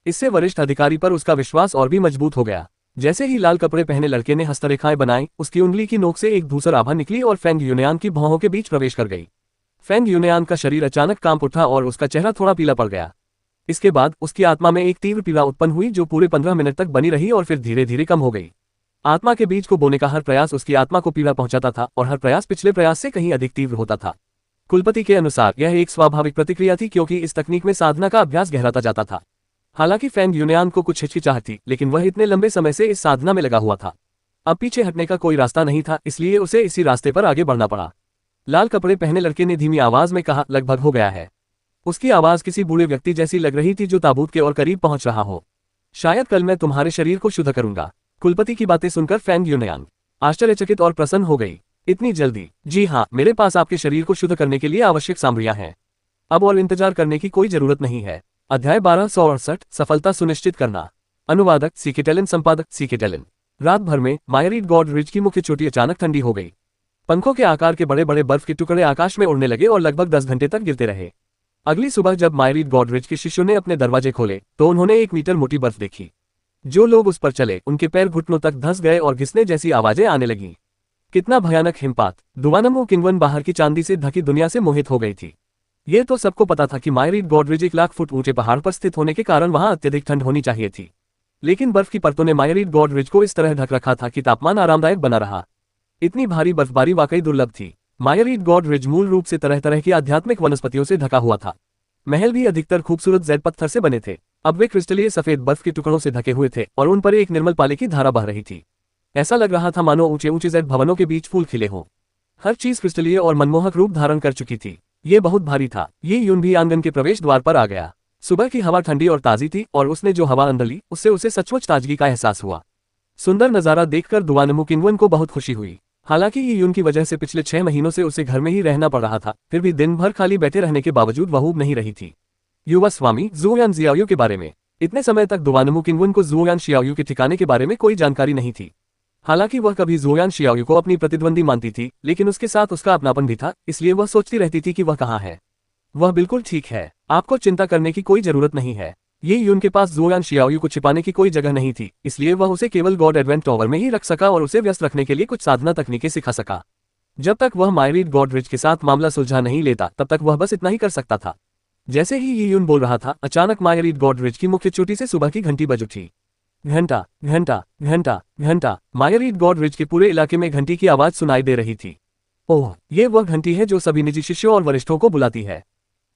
Speaker 2: इससे वरिष्ठ अधिकारी पर उसका विश्वास और भी मजबूत हो गया। जैसे ही लाल कपड़े पहने लड़के ने हस्तरेखाएं बनाई, उसकी उंगली की नोक से एक धूसर आभा निकली और फेंग यूनयान की भौहों के बीच प्रवेश कर गई। फेंग यूनयान का शरीर अचानक कांप उठा और उसका चेहरा थोड़ा पीला पड़ गया। इसके बाद उसकी आत्मा में एक तीव्र पीड़ा उत्पन्न हुई जो पूरे 15 मिनट तक बनी रही और फिर धीरे धीरे कम हो गई। आत्मा के बीज को बोने का हर प्रयास उसकी आत्मा को पीड़ा पहुंचाता था और हर प्रयास पिछले प्रयास से कहीं अधिक तीव्र होता था। कुलपति के अनुसार यह एक स्वाभाविक प्रतिक्रिया थी, क्योंकि इस तकनीक में साधना का अभ्यास गहराता जाता था। हालांकि फेंग यूनियान को कुछ हिचकिचाहट थी, लेकिन वह इतने लंबे समय से इस साधना में लगा हुआ था। अब पीछे हटने का कोई रास्ता नहीं था, इसलिए उसे इसी रास्ते पर आगे बढ़ना पड़ा। लाल कपड़े पहने लड़के ने धीमी आवाज में कहा, लगभग हो गया है। उसकी आवाज किसी बूढ़े व्यक्ति जैसी लग रही थी जो ताबूत के और करीब पहुंच रहा हो। शायद कल मैं तुम्हारे शरीर को शुद्ध करूंगा। कुलपति की बातें सुनकर फेंग यूनियान आश्चर्यचकित और प्रसन्न हो गई। इतनी जल्दी? जी हाँ, मेरे पास आपके शरीर को शुद्ध करने के लिए आवश्यक सामग्रियां हैं। अब और इंतजार करने की कोई जरूरत नहीं है। अध्याय 1268 सफलता सुनिश्चित करना। अनुवादक सीकेटेलन, संपादक सीकेटेलन। रात भर में मायरीड गॉड रिज की मुख्य चोटी अचानक ठंडी हो गई। पंखों के आकार के बड़े बड़े बर्फ के टुकड़े आकाश में उड़ने लगे और लगभग 10 घंटे तक गिरते रहे। अगली सुबह जब मायरीड गॉड रिज के शिष्यों ने अपने दरवाजे खोले तो उन्होंने 1 मीटर मोटी बर्फ देखी। जो लोग उस पर चले उनके पैर घुटनों तक धंस गए और घिसने जैसी आवाजें आने लगीं। कितना भयानक हिमपात! दुवानमू किंगवन बाहर की चांदी से ढकी दुनिया से मोहित हो गई थी। ये तो सबको पता था कि मायरीड गॉड रिज 1 लाख फुट ऊंचे पहाड़ पर स्थित होने के कारण वहां अत्यधिक ठंड होनी चाहिए थी। लेकिन बर्फ की परतों ने मायरीड गॉड रिज को इस तरह ढक रखा था कि तापमान आरामदायक बना रहा। इतनी भारी बर्फबारी वाकई दुर्लभ थी। मायरीड गॉड रिज मूल रूप से तरह तरह की आध्यात्मिक वनस्पतियों से ढका हुआ था। महल भी अधिकतर खूबसूरत जैड पत्थर से बने थे। अब वे क्रिस्टलीय सफेद बर्फ के टुकड़ों से ढके हुए थे और उन पर एक निर्मल पानी की धारा बह रही थी। ऐसा लग रहा था मानो ऊंचे ऊंचे जैड भवनों के बीच फूल खिले हों। हर चीज क्रिस्टलीय और मनमोहक रूप धारण कर चुकी थी। ये बहुत भारी था। ये यून भी आंगन के प्रवेश द्वार पर आ गया। सुबह की हवा ठंडी और ताजी थी और उसने जो हवा अंदर ली उससे उसे सचमुच ताजगी का एहसास हुआ। सुंदर नजारा देखकर दुवानमू किंगवन को बहुत खुशी हुई। हालांकि ये यून की वजह से पिछले 6 महीनों से उसे घर में ही रहना पड़ रहा था, फिर भी दिन भर खाली बैठे रहने के बावजूद वह ऊब नहीं रही थी। युवा स्वामी ज़ुओयान जियाओयू के बारे में। इतने समय तक दुवानमू किंगवन को ज़ुओयान शियाओयू के ठिकाने के बारे में कोई जानकारी नहीं थी। हालांकि वह कभी ज़ुओयान शियाओयू को अपनी प्रतिद्वंदी मानती थी, लेकिन उसके साथ उसका अपनापन भी था, इसलिए वह सोचती रहती थी कि वह कहाँ है। वह बिल्कुल ठीक है, आपको चिंता करने की कोई जरूरत नहीं है। ये यून के पास ज़ुओयान शियाओयू को छिपाने की कोई जगह नहीं थी, इसलिए वह उसे केवल गॉड एडवेंट टॉवर में ही रख सका और उसे व्यस्त रखने के लिए कुछ साधना तकनीकें सिखा सका। जब तक वह मायरीड गॉड रिज के साथ मामला सुलझा नहीं लेता तब तक वह बस इतना ही कर सकता था। जैसे ही ये यून बोल रहा था, अचानक मायरीड गॉड रिज की मुख्य चोटी से सुबह की घंटी बज उठी। घंटा घंटा घंटा घंटा। मायरीड गॉड रिज के पूरे इलाके में घंटी की आवाज सुनाई दे रही थी। ओह, ये वह घंटी है जो सभी निजी शिष्यों और वरिष्ठों को बुलाती है।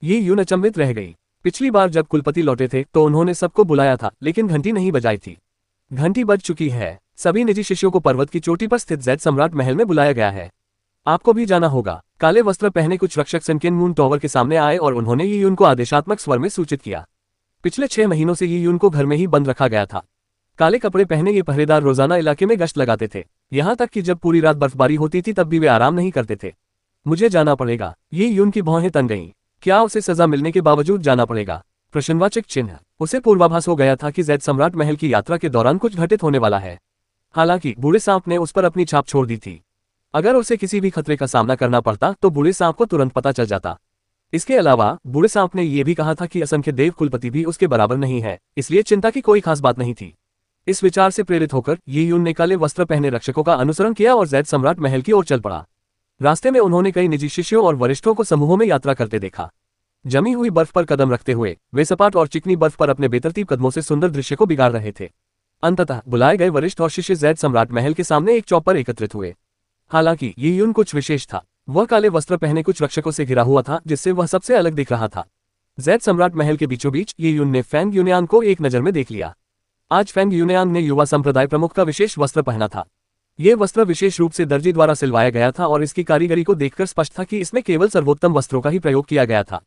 Speaker 2: ये यून अचंभित रह गई। पिछली बार जब कुलपति लौटे थे तो उन्होंने सबको बुलाया था, लेकिन घंटी नहीं बजाई थी। घंटी बज चुकी है। सभी निजी शिष्यों को पर्वत की चोटी पर स्थित जैड सम्राट महल में बुलाया गया है। आपको भी जाना होगा। काले वस्त्र पहने कुछ रक्षक सनकेन मून टॉवर के सामने आए और उन्होंने ये यून को आदेशात्मक स्वर में सूचित किया। पिछले 6 महीनों से ये यून को घर में ही बंद रखा गया था। काले कपड़े पहने ये पहरेदार रोजाना इलाके में गश्त लगाते थे। यहाँ तक कि जब पूरी रात बर्फबारी होती थी तब भी वे आराम नहीं करते थे। मुझे जाना पड़ेगा। ये यून की भौहें तन गईं। क्या उसे सजा मिलने के बावजूद जाना पड़ेगा? प्रश्नवाचक चिन्ह। उसे पूर्वाभास हो गया था कि जैड सम्राट महल की यात्रा के दौरान कुछ घटित होने वाला है। हालांकि बूढ़े सांप ने उस पर अपनी छाप छोड़ दी थी। अगर उसे किसी भी खतरे का सामना करना पड़ता तो बूढ़े सांप को तुरंत पता चल जाता। इसके अलावा बूढ़े सांप ने यह भी कहा था कि असंख्य देव कुलपति भी उसके बराबर नहीं है, इसलिए चिंता की कोई खास बात नहीं थी। इस विचार से प्रेरित होकर ये यून ने काले वस्त्र पहने रक्षकों का अनुसरण किया और जैड सम्राट महल की ओर चल पड़ा। रास्ते में उन्होंने कई निजी शिष्यों और वरिष्ठों को समूहों में यात्रा करते देखा। जमी हुई बर्फ पर कदम रखते हुए वे सपाट और चिकनी बर्फ पर अपने बेतरतीब कदमों से सुंदर दृश्य को बिगाड़ रहे थे। अंततः बुलाए गए वरिष्ठ और शिष्य जैड सम्राट महल के सामने एक चौक पर एकत्रित हुए। हालांकि ये यून कुछ विशेष था। वह काले वस्त्र पहने कुछ रक्षकों से घिरा हुआ था, जिससे वह सबसे अलग दिख रहा था। जैड सम्राट महल के बीचों बीच ये यून ने फेंग यूनियान को एक नजर में देख लिया। आज फेंग यूनियान ने युवा संप्रदाय प्रमुख का विशेष वस्त्र पहना था। ये वस्त्र विशेष रूप से दर्जी द्वारा सिलवाया गया था और इसकी कारीगरी को देखकर स्पष्ट था कि इसमें केवल सर्वोत्तम वस्त्रों का ही प्रयोग किया गया था।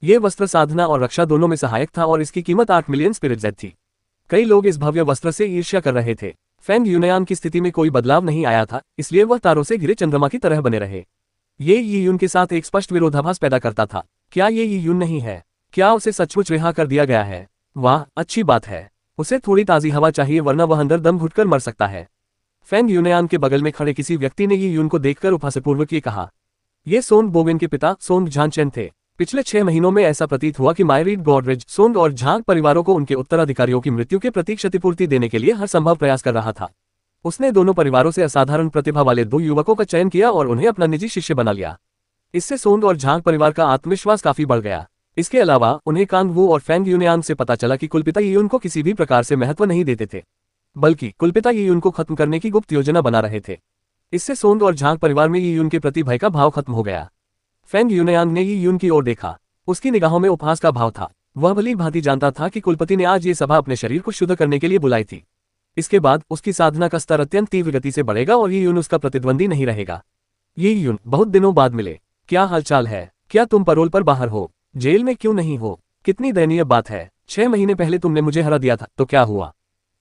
Speaker 2: ये वस्त्र साधना और रक्षा दोनों में सहायक था और इसकी कीमत 8 मिलियन स्पिरिट जेड थी। कई लोग इस भव्य वस्त्र से ईर्ष्या कर रहे थे। फेंग यूनियान की स्थिति में कोई बदलाव नहीं आया था, इसलिए वह तारों से घिरे चंद्रमा की तरह बने रहे। ये यून के साथ एक स्पष्ट विरोधाभास पैदा करता था। क्या ये यून नहीं है? क्या उसे सचमुच रिहा कर दिया गया है? वाह, अच्छी बात है। उसे थोड़ी ताजी हवा चाहिए, वरना वह अंदर दम घुटकर मर सकता है। फेंग यूनियान के बगल में खड़े किसी व्यक्ति ने ये यून को देखकर उपहासपूर्वक ये कहा। ये सोंग बोगेन के पिता सोंग झांगचेन थे। पिछले 6 महीनों में ऐसा प्रतीत हुआ कि मायरीड गॉड रिज सोंग और झांग परिवारों को उनके उत्तराधिकारियों की मृत्यु के प्रति क्षतिपूर्ति देने के लिए हर संभव प्रयास कर रहा था। उसने दोनों परिवारों से असाधारण प्रतिभा वाले 2 युवकों का चयन किया और उन्हें अपना निजी शिष्य बना लिया। इससे सोंग और झांग परिवार का आत्मविश्वास काफी बढ़ गया। इसके अलावा उन्हें कांग वू और फेंग यूनियान से पता चला कि कुलपिता यून को किसी भी प्रकार से महत्व नहीं देते थे। बल्कि कुलपिता ये यून को खत्म करने की गुप्त योजना बना रहे थे। इससे सोंग और झांग परिवार में ये यून के प्रति भय का भाव खत्म हो गया। फेंग यूनयांग ने ये यून की ओर देखा। उसकी निगाहों में उपहास का भाव था। वह भली भांति जानता था कि कुलपति ने आज ये सभा अपने शरीर को शुद्ध करने के लिए बुलाई थी। इसके बाद उसकी साधना का स्तर अत्यंत तीव्र गति से बढ़ेगा और ये यून उसका प्रतिद्वंदी नहीं रहेगा। ये यून, बहुत दिनों बाद मिले। क्या हालचाल है? क्या तुम परोल पर बाहर हो? जेल में क्यों नहीं हो? कितनी दयनीय बात है। 6 महीने पहले तुमने मुझे हरा दिया था, तो क्या हुआ?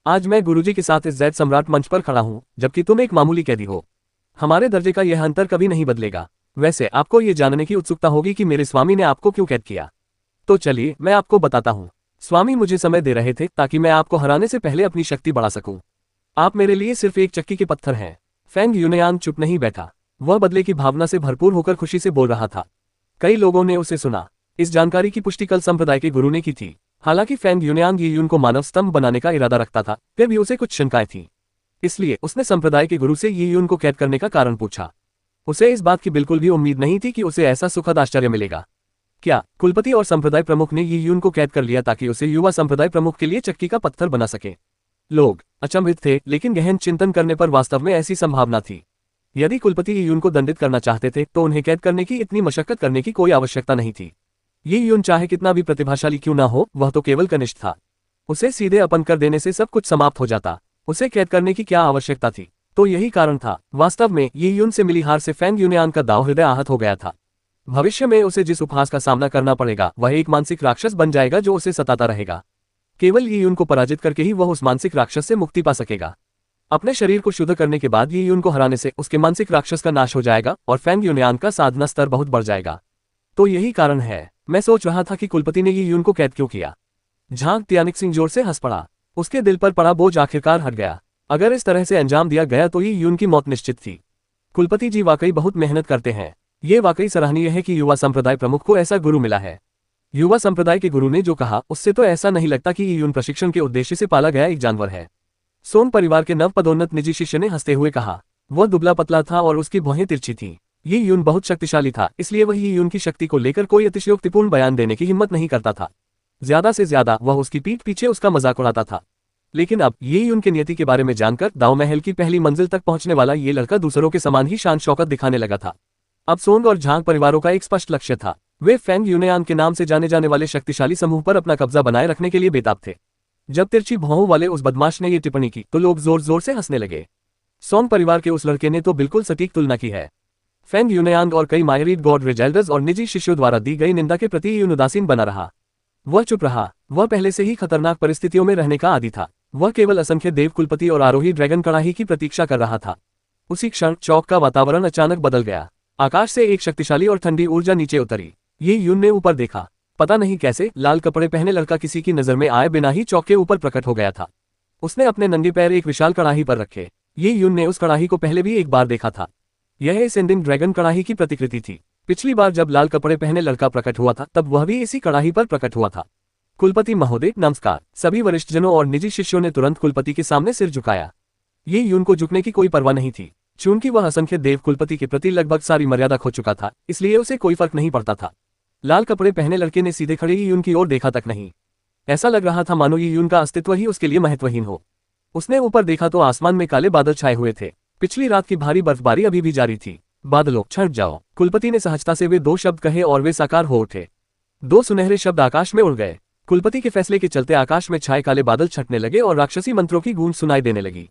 Speaker 2: आज मैं गुरुजी के साथ इस जैद सम्राट मंच पर खड़ा हूं, जबकि तुम एक मामूली कैदी हो। हमारे दर्जे का यह अंतर कभी नहीं बदलेगा। वैसे आपको ये जानने की उत्सुकता होगी कि मेरे स्वामी ने आपको क्यों कैद किया। तो चलिए मैं आपको बताता हूँ। स्वामी मुझे समय दे रहे थे ताकि मैं आपको हराने से पहले अपनी शक्ति बढ़ा सकूं। आप मेरे लिए सिर्फ एक चक्की के पत्थर हैं। फेंग यूनयांग चुप नहीं बैठा। वह बदले की भावना से भरपूर होकर खुशी से बोल रहा था। कई लोगों ने उसे सुना। इस जानकारी की पुष्टि कल संप्रदाय के गुरु ने की थी। हालांकि फेंग यूनयांग ये यून को मानव स्तंभ बनाने का इरादा रखता था, फिर भी उसे कुछ शंकाएं थी। इसलिए उसने संप्रदाय के गुरु से ये यून को कैद करने का कारण पूछा। उसे इस बात की बिल्कुल भी उम्मीद नहीं थी कि उसे ऐसा सुखद आश्चर्य मिलेगा। क्या कुलपति और संप्रदाय प्रमुख ने ये यून को कैद कर लिया ताकि उसे युवा संप्रदाय प्रमुख के लिए चक्की का पत्थर बना सके? लोग अचंभित थे, लेकिन गहन चिंतन करने पर वास्तव में ऐसी संभावना थी। यदि कुलपति ये यून को दंडित करना चाहते थे तो उन्हें कैद करने की इतनी मशक्कत करने की कोई आवश्यकता नहीं थी। ये यून चाहे कितना भी प्रतिभाशाली क्यों ना हो, वह तो केवल कनिष्ठ था। उसे सीधे अपन कर देने से सब कुछ समाप्त हो जाता। उसे कैद करने की क्या आवश्यकता थी? तो यही कारण था। वास्तव में ये यून से मिली हार से फेंग यूनयांग का दाव हृदय आहत हो गया था। भविष्य में उसे जिस उपहास का सामना करना पड़ेगा वह एक मानसिक राक्षस बन जाएगा जो उसे सताता रहेगा। केवल ये यून को पराजित करके ही वह उस मानसिक राक्षस से मुक्ति पा सकेगा। अपने शरीर को शुद्ध करने के बाद ये यून को हराने से उसके मानसिक राक्षस का नाश हो जाएगा और फेंग यूनयांग का साधना स्तर बहुत बढ़ जाएगा। तो यही कारण है। मैं सोच रहा था कि कुलपति ने ये यून को कैद क्यों किया। झांग तियानिक जोर से हंस पड़ा। उसके दिल पर पड़ा बोझ आखिरकार हट गया। अगर इस तरह से अंजाम दिया गया तो ये यून की मौत निश्चित थी। कुलपति जी वाकई बहुत मेहनत करते हैं। ये वाकई सराहनीय है कि युवा संप्रदाय प्रमुख को ऐसा गुरु मिला है। युवा संप्रदाय के गुरु ने जो कहा उससे तो ऐसा नहीं लगता कि ये यून प्रशिक्षण के उद्देश्य से पाला गया एक जानवर है। सोंग परिवार के नव पदोन्नत निजी शिष्य ने हंसते हुए कहा। वह दुबला पतला था और उसकी भौहें तिरछी थीं। ये यून बहुत शक्तिशाली था, इसलिए वह ये यून की शक्ति को लेकर कोई अतिशयोक्तिपूर्ण बयान देने की हिम्मत नहीं करता था। ज्यादा से ज्यादा वह उसकी पीठ पीछे उसका मजाक उड़ाता था। लेकिन अब ये यून के नियति के बारे में जानकर दाव महल की पहली मंजिल तक पहुंचने वाला ये लड़का दूसरों के समान ही शान शौकत दिखाने लगा था। अब सोंग और झांग परिवारों का एक स्पष्ट लक्ष्य था। वे फेंग यूनयांग के नाम से जाने जाने वाले शक्तिशाली समूह पर अपना कब्जा बनाए रखने के लिए बेताब थे। जब तिरछी भौहों वाले उस बदमाश ने ये टिप्पणी की तो लोग जोर जोर से हंसने लगे। सोंग परिवार के उस लड़के ने तो बिल्कुल सटीक तुलना की है। फेंग यूनयांग और कई मायरीड गॉड रिजेल्डर्स और निजी शिष्यों द्वारा दी गई निंदा के प्रति यून उदासीन बना रहा। वह चुप रहा। वह पहले से ही खतरनाक परिस्थितियों में रहने का आदी था। वह केवल असंख्य देव कुलपति और आरोही ड्रैगन कड़ाही की प्रतीक्षा कर रहा था। उसी क्षण चौक का वातावरण अचानक बदल गया। आकाश से एक शक्तिशाली और ठंडी ऊर्जा नीचे उतरी। ये यून ने ऊपर देखा। पता नहीं कैसे लाल कपड़े पहने लड़का किसी की नजर में आए बिना ही चौक के ऊपर प्रकट हो गया था। उसने अपने नंगे पैर एक विशाल कड़ाही पर रखे। ये यून ने उस कड़ाही को पहले भी एक बार देखा था। यह एसेंडिंग ड्रैगन कड़ाही की प्रतिकृति थी। पिछली बार जब लाल कपड़े पहने लड़का प्रकट हुआ था तब वह भी इसी कड़ाही पर प्रकट हुआ था। कुलपति महोदय नमस्कार। सभी वरिष्ठ जनों और निजी शिष्यों ने तुरंत कुलपति के सामने सिर झुकाया। ये यून को झुकने की कोई परवाह नहीं थी। चूंकि वह असंख्य देव कुलपति के प्रति लगभग सारी मर्यादा खो चुका था, इसलिए उसे कोई फर्क नहीं पड़ता था। लाल कपड़े पहने लड़के ने सीधे खड़े ही यून की ओर देखा तक नहीं। ऐसा लग रहा था मानो ये यून का अस्तित्व ही उसके लिए महत्वहीन हो। उसने ऊपर देखा तो आसमान में काले बादल छाए हुए थे। पिछली रात की भारी बर्फबारी अभी भी जारी थी। बादलों छट जाओ। कुलपति ने सहजता से वे 2 शब्द कहे और वे साकार हो उठे। 2 सुनहरे शब्द आकाश में उड़ गए। कुलपति के फैसले के चलते आकाश में छाए काले बादल छटने लगे और राक्षसी मंत्रों की गूंज सुनाई देने लगी।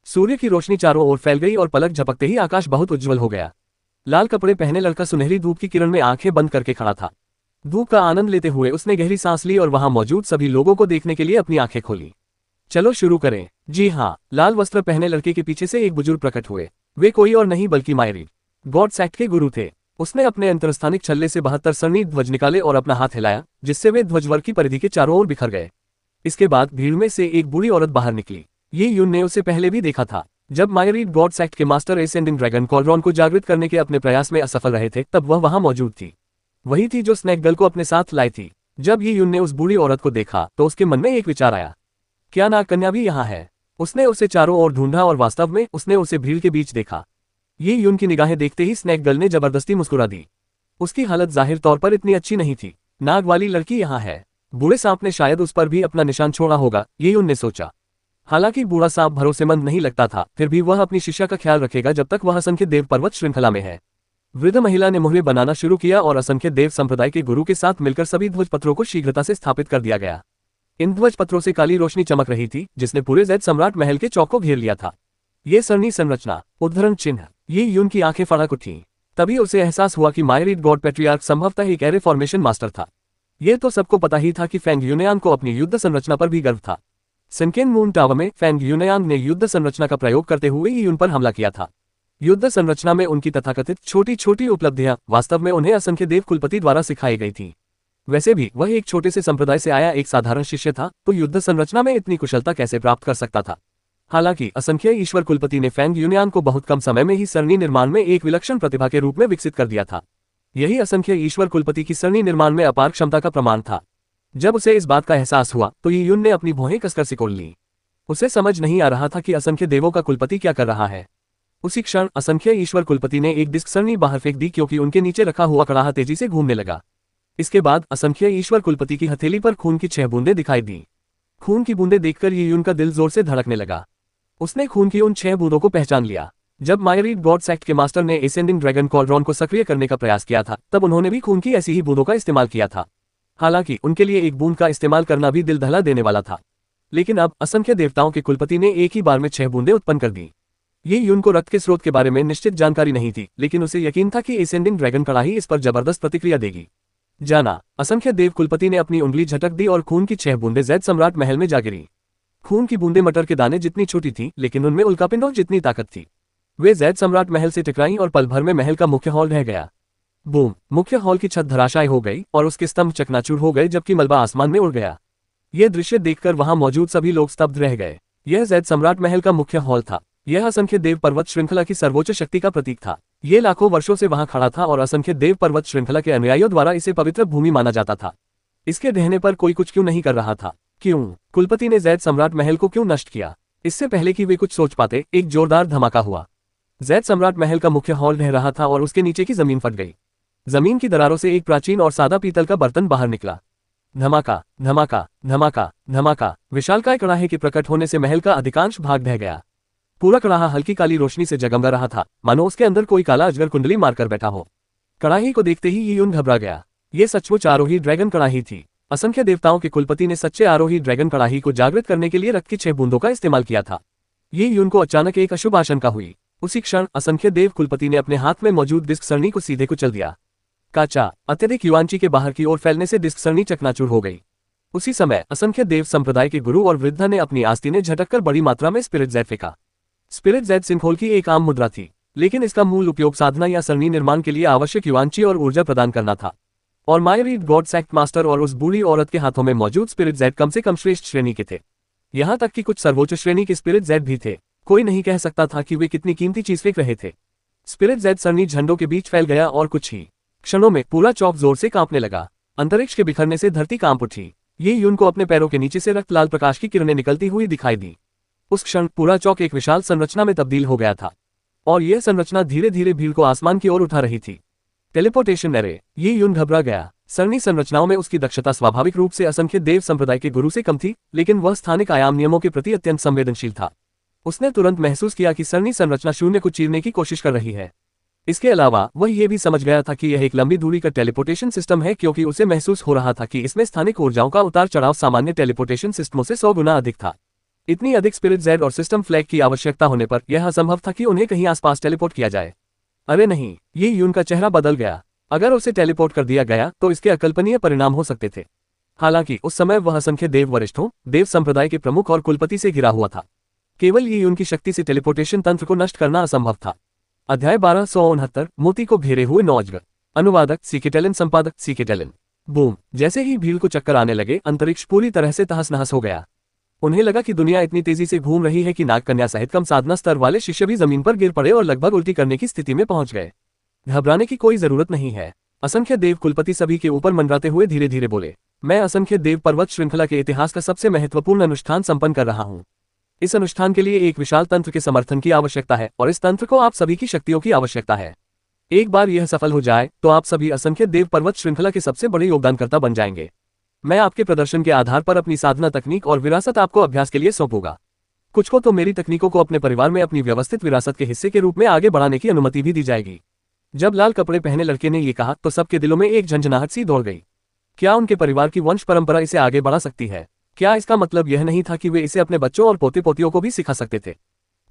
Speaker 2: सूर्य की रोशनी चारों ओर फैल गई और पलक झपकते ही आकाश बहुत उज्जवल हो गया। लाल कपड़े पहने लड़का सुनहरी धूप की किरण में आंखें बंद करके खड़ा था। धूप का आनंद लेते हुए उसने गहरी सांस ली और वहां मौजूद सभी लोगों को देखने के लिए अपनी आंखें खोली। चलो शुरू करें। जी हाँ, लाल वस्त्र पहने लड़के के पीछे से एक बुजुर्ग प्रकट हुए। वे कोई और नहीं बल्कि मायरीड गॉड सेक्ट के गुरु थे। उसने अपने अंतरस्थानिक छल्ले से 72 स्वर्णीय ध्वज निकाले और अपना हाथ हिलाया, जिससे वे ध्वजवर की परिधि के चारों ओर बिखर गए। इसके बाद भीड़ में से एक बूढ़ी औरत बाहर निकली। ये यून ने उसे पहले भी देखा था। जब मायरीड गॉड सेक्ट के मास्टर एसेंडिंग ड्रैगन कॉलरॉन को जागृत करने के अपने प्रयास में असफल रहे थे, तब वह वहां मौजूद थी। वही थी जो स्नैक गर्ल को अपने साथ लाई थी। जब ये यून ने उस बूढ़ी औरत को देखा तो उसके मन में एक विचार आया, क्या नागकन्या भी यहाँ है? उसने उसे चारों ओर ढूंढा और वास्तव में उसने उसे भीड़ के बीच देखा। ये यून की निगाहें देखते ही स्नैक गर्ल ने जबरदस्ती मुस्कुरा दी। उसकी हालत जाहिर तौर पर इतनी अच्छी नहीं थी। नाग वाली लड़की यहाँ है। बूढ़े सांप ने शायद उस पर भी अपना निशान छोड़ा होगा, ये यून ने सोचा। हालांकि बूढ़ा सांप भरोसेमंद नहीं लगता था, फिर भी वह अपनी शिष्या का ख्याल रखेगा जब तक वह असंख्य देव पर्वत श्रृंखला में है। वृद्ध महिला ने मुहरे बनाना शुरू किया और असंख्य देव संप्रदाय के गुरु के साथ मिलकर सभी ध्वज पत्रों को शीघ्रता से स्थापित कर दिया गया। इन ध्वज पत्रों से काली रोशनी चमक रही थी, जिसने पूरे जैद सम्राट महल के चौक को घेर लिया था। ये सरणी संरचना, उद्धरण चिन्ह, ये यून की आंखें फड़क उठी। तभी उसे एहसास हुआ कि मायरीड गॉड पैट्रियार्क संभवतः एक एरे फॉर्मेशन मास्टर था। यह तो सबको पता ही था कि फेंग यूनयांग को अपनी युद्ध संरचना पर भी गर्व था। सिनकेन मून टावर में फेंग यूनयांग ने युद्ध संरचना का प्रयोग करते हुए ही यून पर हमला किया था। युद्ध संरचना में उनकी तथाकथित छोटी छोटी उपलब्धियां वास्तव में उन्हें असंख्य देव कुलपति द्वारा सिखाई गई थी। वैसे भी वह एक छोटे से संप्रदाय से आया एक साधारण शिष्य था, तो युद्ध संरचना में इतनी कुशलता कैसे प्राप्त कर सकता था। हालांकि असंख्य ईश्वर कुलपति ने फेंग यूनयांग को बहुत कम समय में ही सरणी निर्माण में एक विलक्षण प्रतिभा के रूप में विकसित कर दिया था। यही असंख्य ईश्वर कुलपति की सरणी निर्माण में अपार क्षमता का प्रमाण था। जब उसे इस बात का एहसास हुआ तो यून ने अपनी भौहें कसकर सिकोड़ ली। उसे समझ नहीं आ रहा था कि असंख्य देवों का कुलपति क्या कर रहा है। उसी क्षण असंख्य ईश्वर कुलपति ने एक डिस्क सरणी बाहर फेंक दी, क्योंकि उनके नीचे रखा हुआ कड़ाहा तेजी से घूमने लगा। इसके बाद असंख्य ईश्वर कुलपति की हथेली पर खून की 6 बूंदें दिखाई दी। खून की बूंदें देखकर यून का दिल जोर से धड़कने लगा। उसने खून की उन 6 बूंदों को पहचान लिया। जब मायरीड गॉड सेक्ट के मास्टर ने एसेंडिंग ड्रैगन कॉलड्रॉन को सक्रिय करने का प्रयास किया था, तब उन्होंने भी खून की ऐसी ही बूंदों का इस्तेमाल किया था। हालांकि उनके लिए एक बूंद का इस्तेमाल करना भी दिल दहला देने वाला था, लेकिन अब असंख्य देवताओं के कुलपति ने एक ही बार में 6 बूंदें उत्पन्न कर दी। ये यून को रक्त के स्रोत के बारे में निश्चित जानकारी नहीं थी, लेकिन उसे यकीन था कि एसेंडिंग ड्रैगन कड़ाही इस पर जबरदस्त प्रतिक्रिया देगी। जाना, असंख्य देव कुलपति ने अपनी उंगली झटक दी और खून की 6 बूंदें जैद सम्राट महल में जा गिरी। खून की बूंदें मटर के दाने जितनी छोटी थी, लेकिन उनमें उल्कापिंडों जितनी ताकत थी। वे जैद सम्राट महल से टकराईं और पल भर में महल का मुख्य हॉल रह गया। बूम! मुख्य हॉल की छत धराशायी हो गई और उसके स्तंभ चकनाचूर हो गए, जबकि मलबा आसमान में उड़ गया। यह दृश्य देखकर वहां मौजूद सभी लोग स्तब्ध रह गए। यह जैद सम्राट महल का मुख्य हॉल था। यह असंख्य देव पर्वत श्रृंखला की सर्वोच्च शक्ति का प्रतीक था। ये लाखों वर्षों से वहां खड़ा था और असंख्य देव पर्वत श्रृंखला के अनुयायियों द्वारा इसे पवित्र भूमि माना जाता था। इसके रहने पर कोई कुछ क्यों नहीं कर रहा था? क्यों? कुलपति ने जैद सम्राट महल को क्यों नष्ट किया? इससे पहले कि वे कुछ सोच पाते, एक जोरदार धमाका हुआ। जैद सम्राट महल का मुख्य हॉल रह रहा था और उसके नीचे की जमीन फट गई। जमीन की दरारों से एक प्राचीन और सादा पीतल का बर्तन बाहर निकला। धमाका, धमाका, धमाका, धमाका। विशालकाय कड़ाहे के प्रकट होने से महल का अधिकांश भाग ढह गया। पूरा कड़ाहा हल्की काली रोशनी से जगमगा रहा था, मानो उसके अंदर कोई काला अजगर कुंडली मारकर बैठा हो। कड़ाही को देखते ही यून घबरा गया। ये सचमुच आरोही ड्रैगन कड़ाही थी। असंख्य देवताओं के कुलपति ने सच्चे आरोही ड्रैगन कड़ाही को जागृत करने के लिए रक्त की 6 बूंदों का इस्तेमाल किया था। ये यून को अचानक एक अशुभ आशंका हुई। उसी क्षण असंख्य देव कुलपति ने अपने हाथ में मौजूद डिस्क सरणी को सीधे कुचल दिया। काचा, अत्यधिक युआंची के बाहर की ओर फैलने से डिस्क सरणी चकनाचूर हो गई। उसी समय असंख्य देव संप्रदाय के गुरु और वृद्धा ने अपनी आस्ती ने झटककर बड़ी मात्रा में स्पिरिट जैद फेंका। स्पिरिट जैद सिंखोल की एक आम मुद्रा थी, लेकिन इसका मूल उपयोग साधना या सरणी निर्माण के लिए आवश्यक युआंची और ऊर्जा प्रदान करना था। और मायरीड गॉड सेक्ट मास्टर और उस बूढ़ी औरत के हाथों में मौजूद स्पिरिट जैद कम से कम श्रेष्ठ श्रेणी के थे। यहाँ तक कि कुछ सर्वोच्च श्रेणी के स्पिरिट जैद भी थे। कोई नहीं कह सकता था कि वे कितनी कीमती चीज फेंक रहे थे। स्पिरिट जैद सरणी झंडों के बीच फैल गया और कुछ ही क्षणों में पूरा चौक जोर से कांपने लगा। अंतरिक्ष के बिखरने से धरती कांप उठी। ये यून को अपने पैरों के नीचे से रक्त लाल प्रकाश की किरणें निकलती हुई दिखाई दी। उस क्षण पूरा चौक एक विशाल संरचना में तब्दील हो गया था, और यह संरचना धीरे धीरे भीड़ को आसमान की ओर उठा रही थी। Teleportation array. ये यून घबरा गया। सरणी संरचनाओं में उसकी दक्षता स्वाभाविक रूप से असंख्य देव संप्रदाय के गुरु से कम थी, लेकिन वह स्थानिक आयाम नियमों के प्रति अत्यंत संवेदनशील था। उसने तुरंत महसूस किया कि सरणी संरचना शून्य को चीरने की कोशिश कर रही है। इसके अलावा वह यह भी समझ गया था कि यह एक लंबी दूरी का टेलीपोर्टेशन सिस्टम है, क्योंकि उसे महसूस हो रहा था कि इसमें स्थानिक ऊर्जाओं का उतार चढ़ाव सामान्य टेलीपोर्टेशन सिस्टमों से 100 गुना अधिक था। इतनी अधिक स्पिरिट जैड और सिस्टम फ्लैग की आवश्यकता होने पर यह असंभव था कि उन्हें कहीं आसपास टेलीपोर्ट किया जाए। अरे नहीं, ये यून का चेहरा बदल गया। अगर उसे टेलीपोर्ट कर दिया गया तो इसके अकल्पनीय परिणाम हो सकते थे। हालांकि उस समय वह असंख्य देव वरिष्ठों, देव संप्रदाय के प्रमुख और कुलपति से घिरा हुआ था। केवल ये यून की शक्ति से टेलीपोर्टेशन तंत्र को नष्ट करना असंभव था। अध्याय 1269 मोती को घेरे हुए 9 अजगर। अनुवादक सीकेटेलन, संपादक सीकेटेलन। बूम! जैसे ही भीड़ को चक्कर आने लगे, अंतरिक्ष पूरी तरह से तहस नहस हो गया। उन्हें लगा कि दुनिया इतनी तेजी से घूम रही है कि नागकन्या सहित कम साधना स्तर वाले शिष्य भी जमीन पर गिर पड़े और लगभग उल्टी करने की स्थिति में पहुंच गए। घबराने की कोई जरूरत नहीं है। असंख्य देव कुलपति सभी के ऊपर मंडराते हुए धीरे धीरे बोले, मैं असंख्य देव पर्वत श्रृंखला के इतिहास का सबसे महत्वपूर्ण अनुष्ठान संपन्न कर रहा हूँ। इस अनुष्ठान के लिए एक विशाल तंत्र के समर्थन की आवश्यकता है, और इस तंत्र को आप सभी की शक्तियों की आवश्यकता है। एक बार यह सफल हो जाए तो आप सभी असंख्य देव पर्वत श्रृंखला के सबसे बड़े योगदानकर्ता बन जाएंगे। मैं आपके प्रदर्शन के आधार पर अपनी साधना तकनीक और विरासत आपको अभ्यास के लिए सौंपूंगा। कुछ को तो मेरी तकनीकों को अपने परिवार में अपनी व्यवस्थित विरासत के हिस्से के रूप में आगे बढ़ाने की अनुमति भी दी जाएगी। जब लाल कपड़े पहने लड़के ने ये कहा तो सबके दिलों में एक झंझनाहट सी दौड़ गई। क्या उनके परिवार की वंश परंपरा इसे आगे बढ़ा सकती है? क्या इसका मतलब यह नहीं था कि वे इसे अपने बच्चों और पोते पोतियों को भी सिखा सकते थे?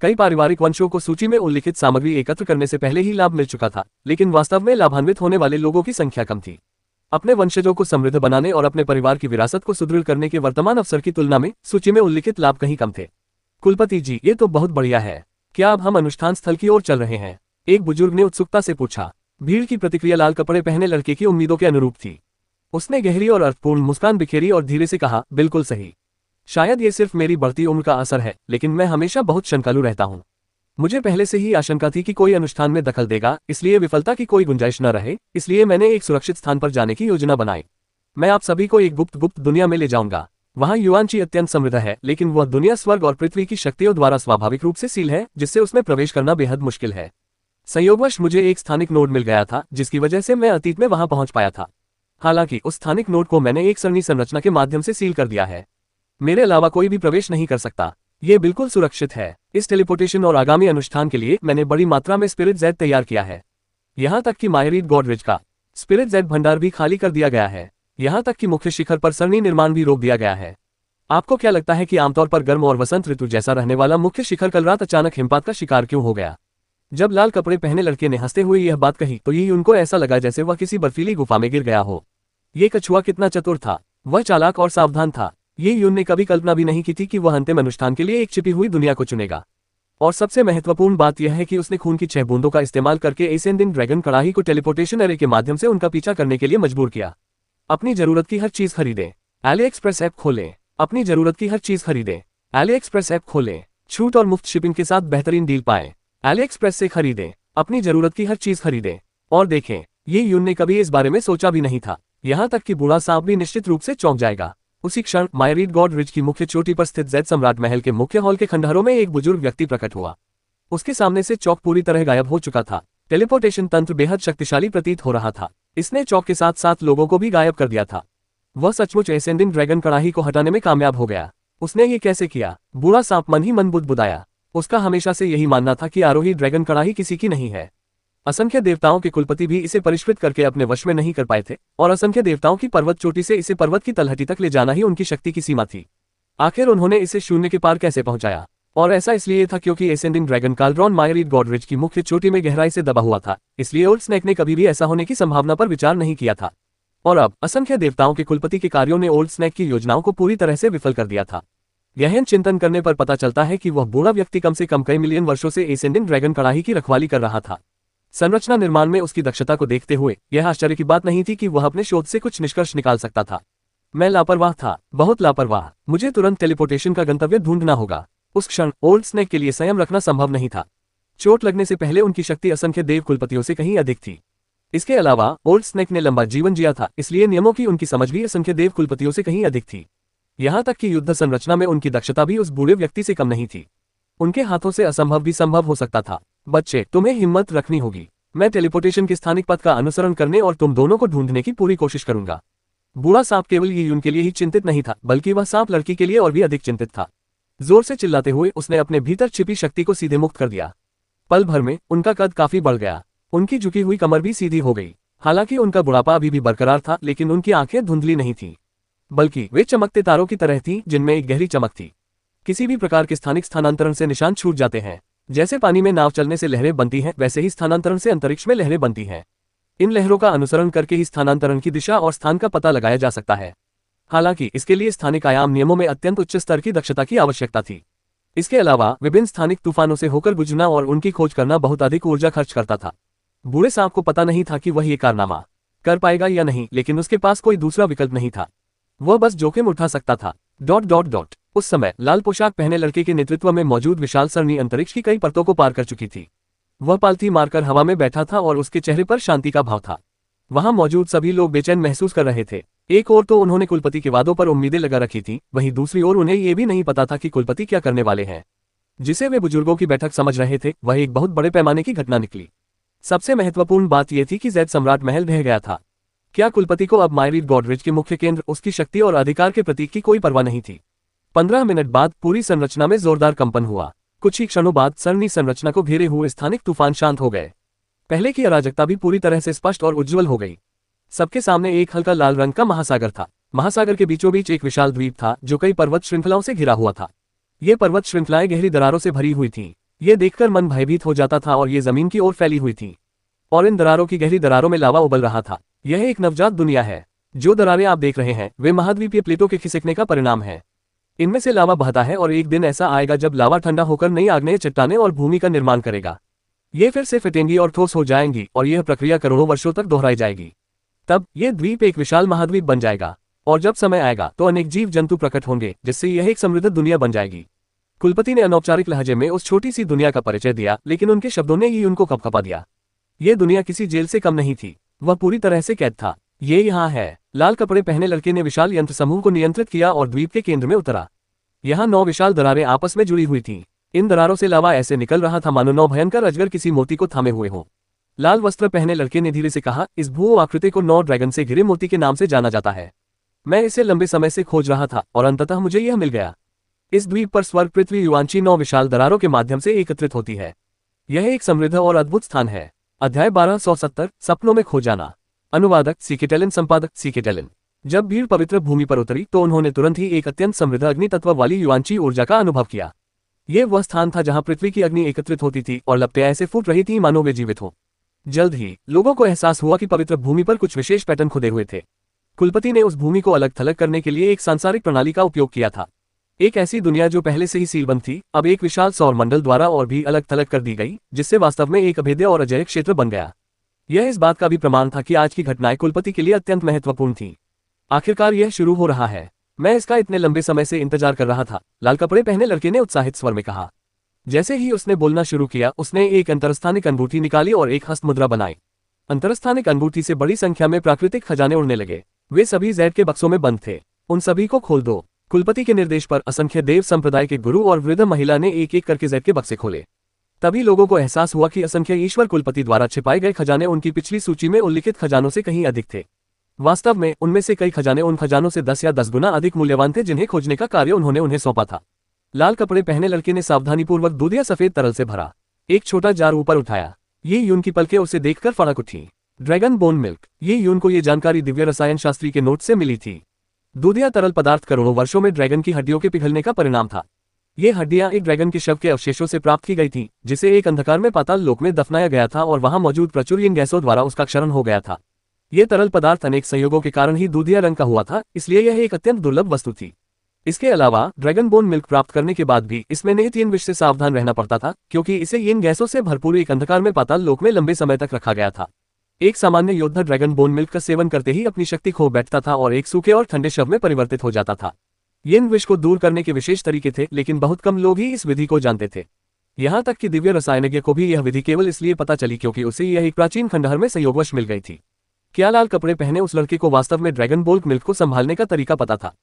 Speaker 2: कई पारिवारिक वंशों को सूची में उल्लिखित सामग्री एकत्र करने से पहले ही लाभ मिल चुका था, लेकिन वास्तव में लाभान्वित होने वाले लोगों की संख्या कम थी। अपने वंशजों को समृद्ध बनाने और अपने परिवार की विरासत को सुदृढ़ करने के वर्तमान अवसर की तुलना में सूची में उल्लिखित लाभ कहीं कम थे। कुलपति जी, ये तो बहुत बढ़िया है। क्या अब हम अनुष्ठान स्थल की ओर चल रहे हैं? एक बुजुर्ग ने उत्सुकता से पूछा। भीड़ की प्रतिक्रिया लाल कपड़े पहने लड़के की उम्मीदों के अनुरूप थी। उसने गहरी और अर्थपूर्ण मुस्कान बिखेरी और धीरे से कहा, बिल्कुल सही। शायद ये सिर्फ मेरी बढ़ती उम्र का असर है, लेकिन मैं हमेशा बहुत शंकालु रहता हूँ। मुझे पहले से ही आशंका थी कि कोई अनुष्ठान में दखल देगा, इसलिए विफलता की कोई गुंजाइश न रहे, इसलिए मैंने एक सुरक्षित स्थान पर जाने की योजना बनाई। मैं आप सभी को एक गुप्त दुनिया में ले जाऊंगा। वहां युआनची अत्यंत समृद्ध है, लेकिन वह दुनिया स्वर्ग और पृथ्वी की शक्तियों द्वारा स्वाभाविक रूप से सील है, जिससे उसमें प्रवेश करना बेहद मुश्किल है। संयोगवश मुझे एक स्थानिक नोड मिल गया था, जिसकी वजह से मैं अतीत में वहां पहुंच पाया था। हालांकि उस स्थानिक नोड को मैंने एक सरणी संरचना के माध्यम से सील कर दिया है। मेरे अलावा कोई भी प्रवेश नहीं कर सकता। ये बिल्कुल सुरक्षित है। इस टेलीपोर्टेशन और आगामी अनुष्ठान के लिए मैंने बड़ी मात्रा में स्पिरिट जेड तैयार किया है। यहाँ तक कि मायरीड गॉडरिज का स्पिरिट जेड भंडार भी खाली कर दिया गया है। यहाँ तक कि मुख्य शिखर पर सरणी निर्माण भी रोक दिया गया है। आपको क्या लगता है कि आमतौर पर गर्म और वसंत ऋतु जैसा रहने वाला मुख्य शिखर कल रात अचानक हिमपात का शिकार क्यों हो गया? जब लाल कपड़े पहने लड़के ने हंसते हुए यह बात कही तो ये उनको ऐसा लगा जैसे वह किसी बर्फीली गुफा में गिर गया हो। ये कछुआ कितना चतुर था। वह चालाक और सावधान था। ये यून ने कभी कल्पना भी नहीं की थी कि वह अंतिम अनुष्ठान के लिए एक छिपी हुई दुनिया को चुनेगा। और सबसे महत्वपूर्ण बात यह है कि उसने खून की 6 बूंदों का इस्तेमाल करके एसेंडिंग ड्रैगन कड़ाही को टेलीपोर्टेशन एरे के माध्यम से उनका पीछा करने के लिए मजबूर किया। अपनी जरूरत की हर चीज खरीदें। AliExpress ऐप खोलें। अपनी जरूरत की हर चीज खरीदें। AliExpress ऐप खोलें। छूट और मुफ्त शिपिंग के साथ बेहतरीन डील पाएं। AliExpress से खरीदें। अपनी जरूरत की हर चीज खरीदें। और देखें, ये यून ने कभी इस बारे में सोचा भी नहीं था। यहाँ तक कि बूढ़ा सांप भी निश्चित रूप से चौंक जाएगा। उसी क्षण मायरीड गॉडरिज की मुख्य चोटी पर स्थित जेड सम्राट महल के मुख्य हॉल के खंडहरों में एक बुजुर्ग व्यक्ति प्रकट हुआ। उसके सामने से चौक पूरी तरह गायब हो चुका था। टेलीपोर्टेशन तंत्र बेहद शक्तिशाली प्रतीत हो रहा था। इसने चौक के साथ साथ लोगों को भी गायब कर दिया था। वह सचमुच एसेंडिंग ड्रैगन कड़ाही को हटाने में कामयाब हो गया। उसने ये कैसे किया? बूढ़ा सांप मन ही मन बुदबुदाया। उसका हमेशा से यही मानना था कि आरोही ड्रैगन कड़ाही किसी की नहीं है। असंख्य देवताओं के कुलपति भी इसे परिष्कृत करके अपने वश में नहीं कर पाए थे, और असंख्य देवताओं की पर्वत चोटी से इसे पर्वत की तलहटी तक ले जाना ही उनकी शक्ति की सीमा थी। आखिर उन्होंने इसे शून्य के पार कैसे पहुंचाया? और ऐसा इसलिए था क्योंकि एसेंडिंग ड्रैगन काल्ड्रॉन मायरीड गॉडरिज की मुख्य चोटी में गहराई से दबा हुआ था। इसलिए ओल्ड स्नैक ने कभी भी ऐसा होने की संभावना पर विचार नहीं किया था। और अब असंख्य देवताओं के कुलपति के कार्यों ने ओल्ड स्नैक की योजनाओं को पूरी तरह से विफल कर दिया था। गहन चिंतन करने पर पता चलता है कि वह बूढ़ा व्यक्ति कम से कम कई मिलियन वर्षों से एसेंडिंग ड्रैगन कड़ाही की रखवाली कर रहा था। संरचना निर्माण में उसकी दक्षता को देखते हुए यह आश्चर्य की बात नहीं थी कि वह अपने शोध से कुछ निष्कर्ष निकाल सकता था। मैं लापरवाह था, बहुत लापरवाह। मुझे तुरंत टेलीपोर्टेशन का गंतव्य ढूंढना होगा। उस क्षण ओल्ड स्नैक के लिए संयम रखना संभव नहीं था। चोट लगने से पहले उनकी शक्ति असंख्य देव कुलपतियों से कहीं अधिक थी। इसके अलावा ओल्ड स्नैक ने लंबा जीवन जिया था, इसलिए नियमों की उनकी समझ भी असंख्य देव कुलपतियों से कहीं अधिक थी। यहाँ तक कि युद्ध संरचना में उनकी दक्षता भी उस बूढ़े व्यक्ति से कम नहीं थी। उनके हाथों से असंभव भी संभव हो सकता था। बच्चे, तुम्हें हिम्मत रखनी होगी। मैं टेलीपोर्टेशन के स्थानिक पथ का अनुसरण करने और तुम दोनों को ढूंढने की पूरी कोशिश करूंगा। बूढ़ा सांप केवल ये यून के लिए ही चिंतित नहीं था, बल्कि वह सांप लड़की के लिए और भी अधिक चिंतित था। जोर से चिल्लाते हुए उसने अपने भीतर छिपी शक्ति को सीधे मुक्त कर दिया। पल भर में उनका कद काफी बढ़ गया। उनकी झुकी हुई कमर भी सीधी हो गई। हालांकि उनका बुढ़ापा अभी भी बरकरार था, लेकिन उनकी आंखें धुंधली नहीं थीं, बल्कि वे चमकते तारों की तरह थीं, जिनमें एक गहरी चमक थी। किसी भी प्रकार के स्थानिक स्थानांतरण से निशान छूट जाते हैं। जैसे पानी में नाव चलने से लहरें बनती हैं, वैसे ही स्थानांतरण से अंतरिक्ष में लहरें बनती हैं। इन लहरों का अनुसरण करके ही स्थानांतरण की दिशा और स्थान का पता लगाया जा सकता है। हालांकि इसके लिए स्थानिक आयाम नियमों में अत्यंत उच्च स्तर की दक्षता की आवश्यकता थी। इसके अलावा विभिन्न स्थानिक तूफानों से होकर गुजरना और उनकी खोज करना बहुत अधिक ऊर्जा खर्च करता था। बूढ़े सांप को पता नहीं था कि वह ये कारनामा कर पाएगा या नहीं, लेकिन उसके पास कोई दूसरा विकल्प नहीं था। वह बस जोखिम उठा सकता था। ... उस समय लाल पोशाक पहने लड़के के नेतृत्व में मौजूद विशाल सरणी अंतरिक्ष की कई परतों को पार कर चुकी थी। वह पालथी मारकर हवा में बैठा था और उसके चेहरे पर शांति का भाव था। वहां मौजूद सभी लोग बेचैन महसूस कर रहे थे। एक ओर तो उन्होंने कुलपति के वादों पर उम्मीदें लगा रखी थी, वहीं दूसरी ओर उन्हें यह भी नहीं पता था कि कुलपति क्या करने वाले हैं। जिसे वे बुजुर्गों की बैठक समझ रहे थे, वह एक बहुत बड़े पैमाने की घटना निकली। सबसे महत्वपूर्ण बात यह थी कि जेड सम्राट महल ढह गया था। क्या कुलपति को अब मायरीड गॉडरिज के मुख्य केंद्र, उसकी शक्ति और अधिकार के प्रतीक की कोई परवाह नहीं थी? 15 मिनट बाद पूरी संरचना में जोरदार कंपन हुआ। कुछ ही क्षणों बाद सरनी संरचना को घेरे हुए स्थानिक तूफान शांत हो गए। पहले की अराजकता भी पूरी तरह से स्पष्ट और उज्ज्वल हो गई। सबके सामने एक हल्का लाल रंग का महासागर था। महासागर के बीचों बीच एक विशाल द्वीप था जो कई पर्वत श्रृंखलाओं से घिरा हुआ था। ये पर्वत श्रृंखलाएं गहरी दरारों से भरी हुई थीं। ये देखकर मन भयभीत हो जाता था और ये जमीन की ओर फैली हुई थी और इन दरारों की गहरी दरारों में लावा उबल रहा था। यह एक नवजात दुनिया है। जो दरारें आप देख रहे हैं वे महाद्वीपीय प्लेटों के खिसकने का परिणाम है। इनमें से लावा बहता है और एक दिन ऐसा आएगा जब लावा ठंडा होकर नई आग्नेय चट्टानें और भूमि का निर्माण करेगा। ये फिर से फटेंगी और ठोस हो जाएंगी और यह प्रक्रिया करोड़ों वर्षों तक दोहराई जाएगी। तब यह द्वीप एक विशाल महाद्वीप बन जाएगा और जब समय आएगा तो अनेक जीव जंतु प्रकट होंगे जिससे यह एक समृद्ध दुनिया बन जाएगी। कुलपति ने अनौपचारिक लहजे में उस छोटी सी दुनिया का परिचय दिया, लेकिन उनके शब्दों ने ही उनको कपकपा दिया। यह दुनिया किसी जेल से कम नहीं थी। वह पूरी तरह से कैद था। ये यहाँ है। लाल कपड़े पहने लड़के ने विशाल यंत्र समूह को नियंत्रित किया और द्वीप के केंद्र में उतरा। यहाँ 9 विशाल दरारें आपस में जुड़ी हुई थीं। इन दरारों से लावा ऐसे निकल रहा था मानो 9 भयंकर अजगर किसी मोती को थामे हुए हों। लाल वस्त्र पहने लड़के ने धीरे से कहा, इस भू आकृति को 9 ड्रैगन से घिरे मोती के नाम से जाना जाता है। मैं इसे लंबे समय से खोज रहा था और अंततः मुझे यह मिल गया। इस द्वीप पर स्वर्ग पृथ्वी युवांशी 9 विशाल दरारों के माध्यम से एकत्रित होती है। यह एक समृद्ध और अद्भुत स्थान है। अध्याय 1270 सपनों में खो जाना। अनुवादक सीकेटेलिन, संपादक सीकेटेलिन। जब भीड़ पवित्र भूमि पर उतरी तो उन्होंने तुरंत ही एक अत्यंत समृद्ध अग्नि तत्व वाली युवांशी ऊर्जा का अनुभव किया। यह वह स्थान था जहां पृथ्वी की अग्नि एकत्रित होती थी और लपटें ऐसे फूट रही थी मानो वे जीवित हों। जल्द ही लोगों को एहसास हुआ कि पवित्र भूमि पर कुछ विशेष पैटर्न खुदे हुए थे। कुलपति ने उस भूमि को अलग थलग करने के लिए एक सांसारिक प्रणाली का उपयोग किया था। एक ऐसी दुनिया जो पहले से ही सीलबंद थी अब एक विशाल सौर मंडल द्वारा और भी अलग थलग कर दी गई, जिससे वास्तव में एक अभेद्य और अजेय क्षेत्र बन गया। यह इस बात का भी प्रमाण था कि आज की घटनाएं कुलपति के लिए अत्यंत महत्वपूर्ण थीं। आखिरकार यह शुरू हो रहा है। मैं इसका इतने लंबे समय से इंतजार कर रहा था, लाल कपड़े पहने लड़के ने उत्साहित स्वर में कहा। जैसे ही उसने बोलना शुरू किया उसने एक अंतरस्थानिक अंगूठी निकाली और एक हस्त मुद्रा बनाई। अंतरस्थानिक अंगूठी से बड़ी संख्या में प्राकृतिक खजाने उड़ने लगे। वे सभी जैड के बक्सों में बंद थे। उन सभी को खोल दो। कुलपति के निर्देश पर असंख्य देव संप्रदाय के गुरु और वृद्ध महिला ने एक एक करके जैड के बक्से खोले। तभी लोगों को एहसास हुआ कि असंख्य ईश्वर कुलपति द्वारा छिपाए गए खजाने उनकी पिछली सूची में उल्लिखित खजानों से कहीं अधिक थे। वास्तव में उनमें से कई खजाने उन खजानों से 10 या 10 गुना अधिक मूल्यवान थे जिन्हें खोजने का कार्य उन्होंने उन्हें सौंपा था। लाल कपड़े पहने लड़के ने सावधानीपूर्वक दूध या सफेद तरल से भरा एक छोटा जार ऊपर उठाया। ये यून की पलकें उसे देखकर फड़क उठी। Dragon bone milk. ये यून को ये जानकारी दिव्य रसायन शास्त्री के नोट से मिली थी। दूध या तरल पदार्थ करोड़ों वर्षों में ड्रैगन की हड्डियों के पिघलने का परिणाम था। ये हड्डियां एक ड्रैगन के शव के अवशेषों से प्राप्त की गई थीं, जिसे एक अंधकार में पाताल लोक में दफनाया गया था और वहां मौजूद प्रचुर इन गैसों द्वारा उसका क्षरण हो गया था। ये तरल पदार्थ अनेक संयोगों के कारण ही दूधिया रंग का हुआ था, इसलिए यह एक अत्यंत दुर्लभ वस्तु थी। इसके अलावा ड्रैगन बोन मिल्क प्राप्त करने के बाद भी इसमें निहित यिन विष से सावधान रहना पड़ता था, क्योंकि इसे यिन गैसों से भरपूर एक अंधकार में पाताल लोक में लंबे समय तक रखा गया था। एक सामान्य योद्धा ड्रैगन बोन मिल्क का सेवन करते ही अपनी शक्ति खो बैठता था और एक सूखे और ठंडे शव में परिवर्तित हो जाता था। यिन विष को दूर करने के विशेष तरीके थे, लेकिन बहुत कम लोग ही इस विधि को जानते थे। यहाँ तक कि दिव्य रसायनज्ञ को भी यह विधि केवल इसलिए पता चली क्योंकि उसे यह एक प्राचीन खंडहर में संयोगवश मिल गई थी। क्या लाल कपड़े पहने उस लड़के को वास्तव में ड्रैगन बोन मिल्क को संभालने का तरीका पता था?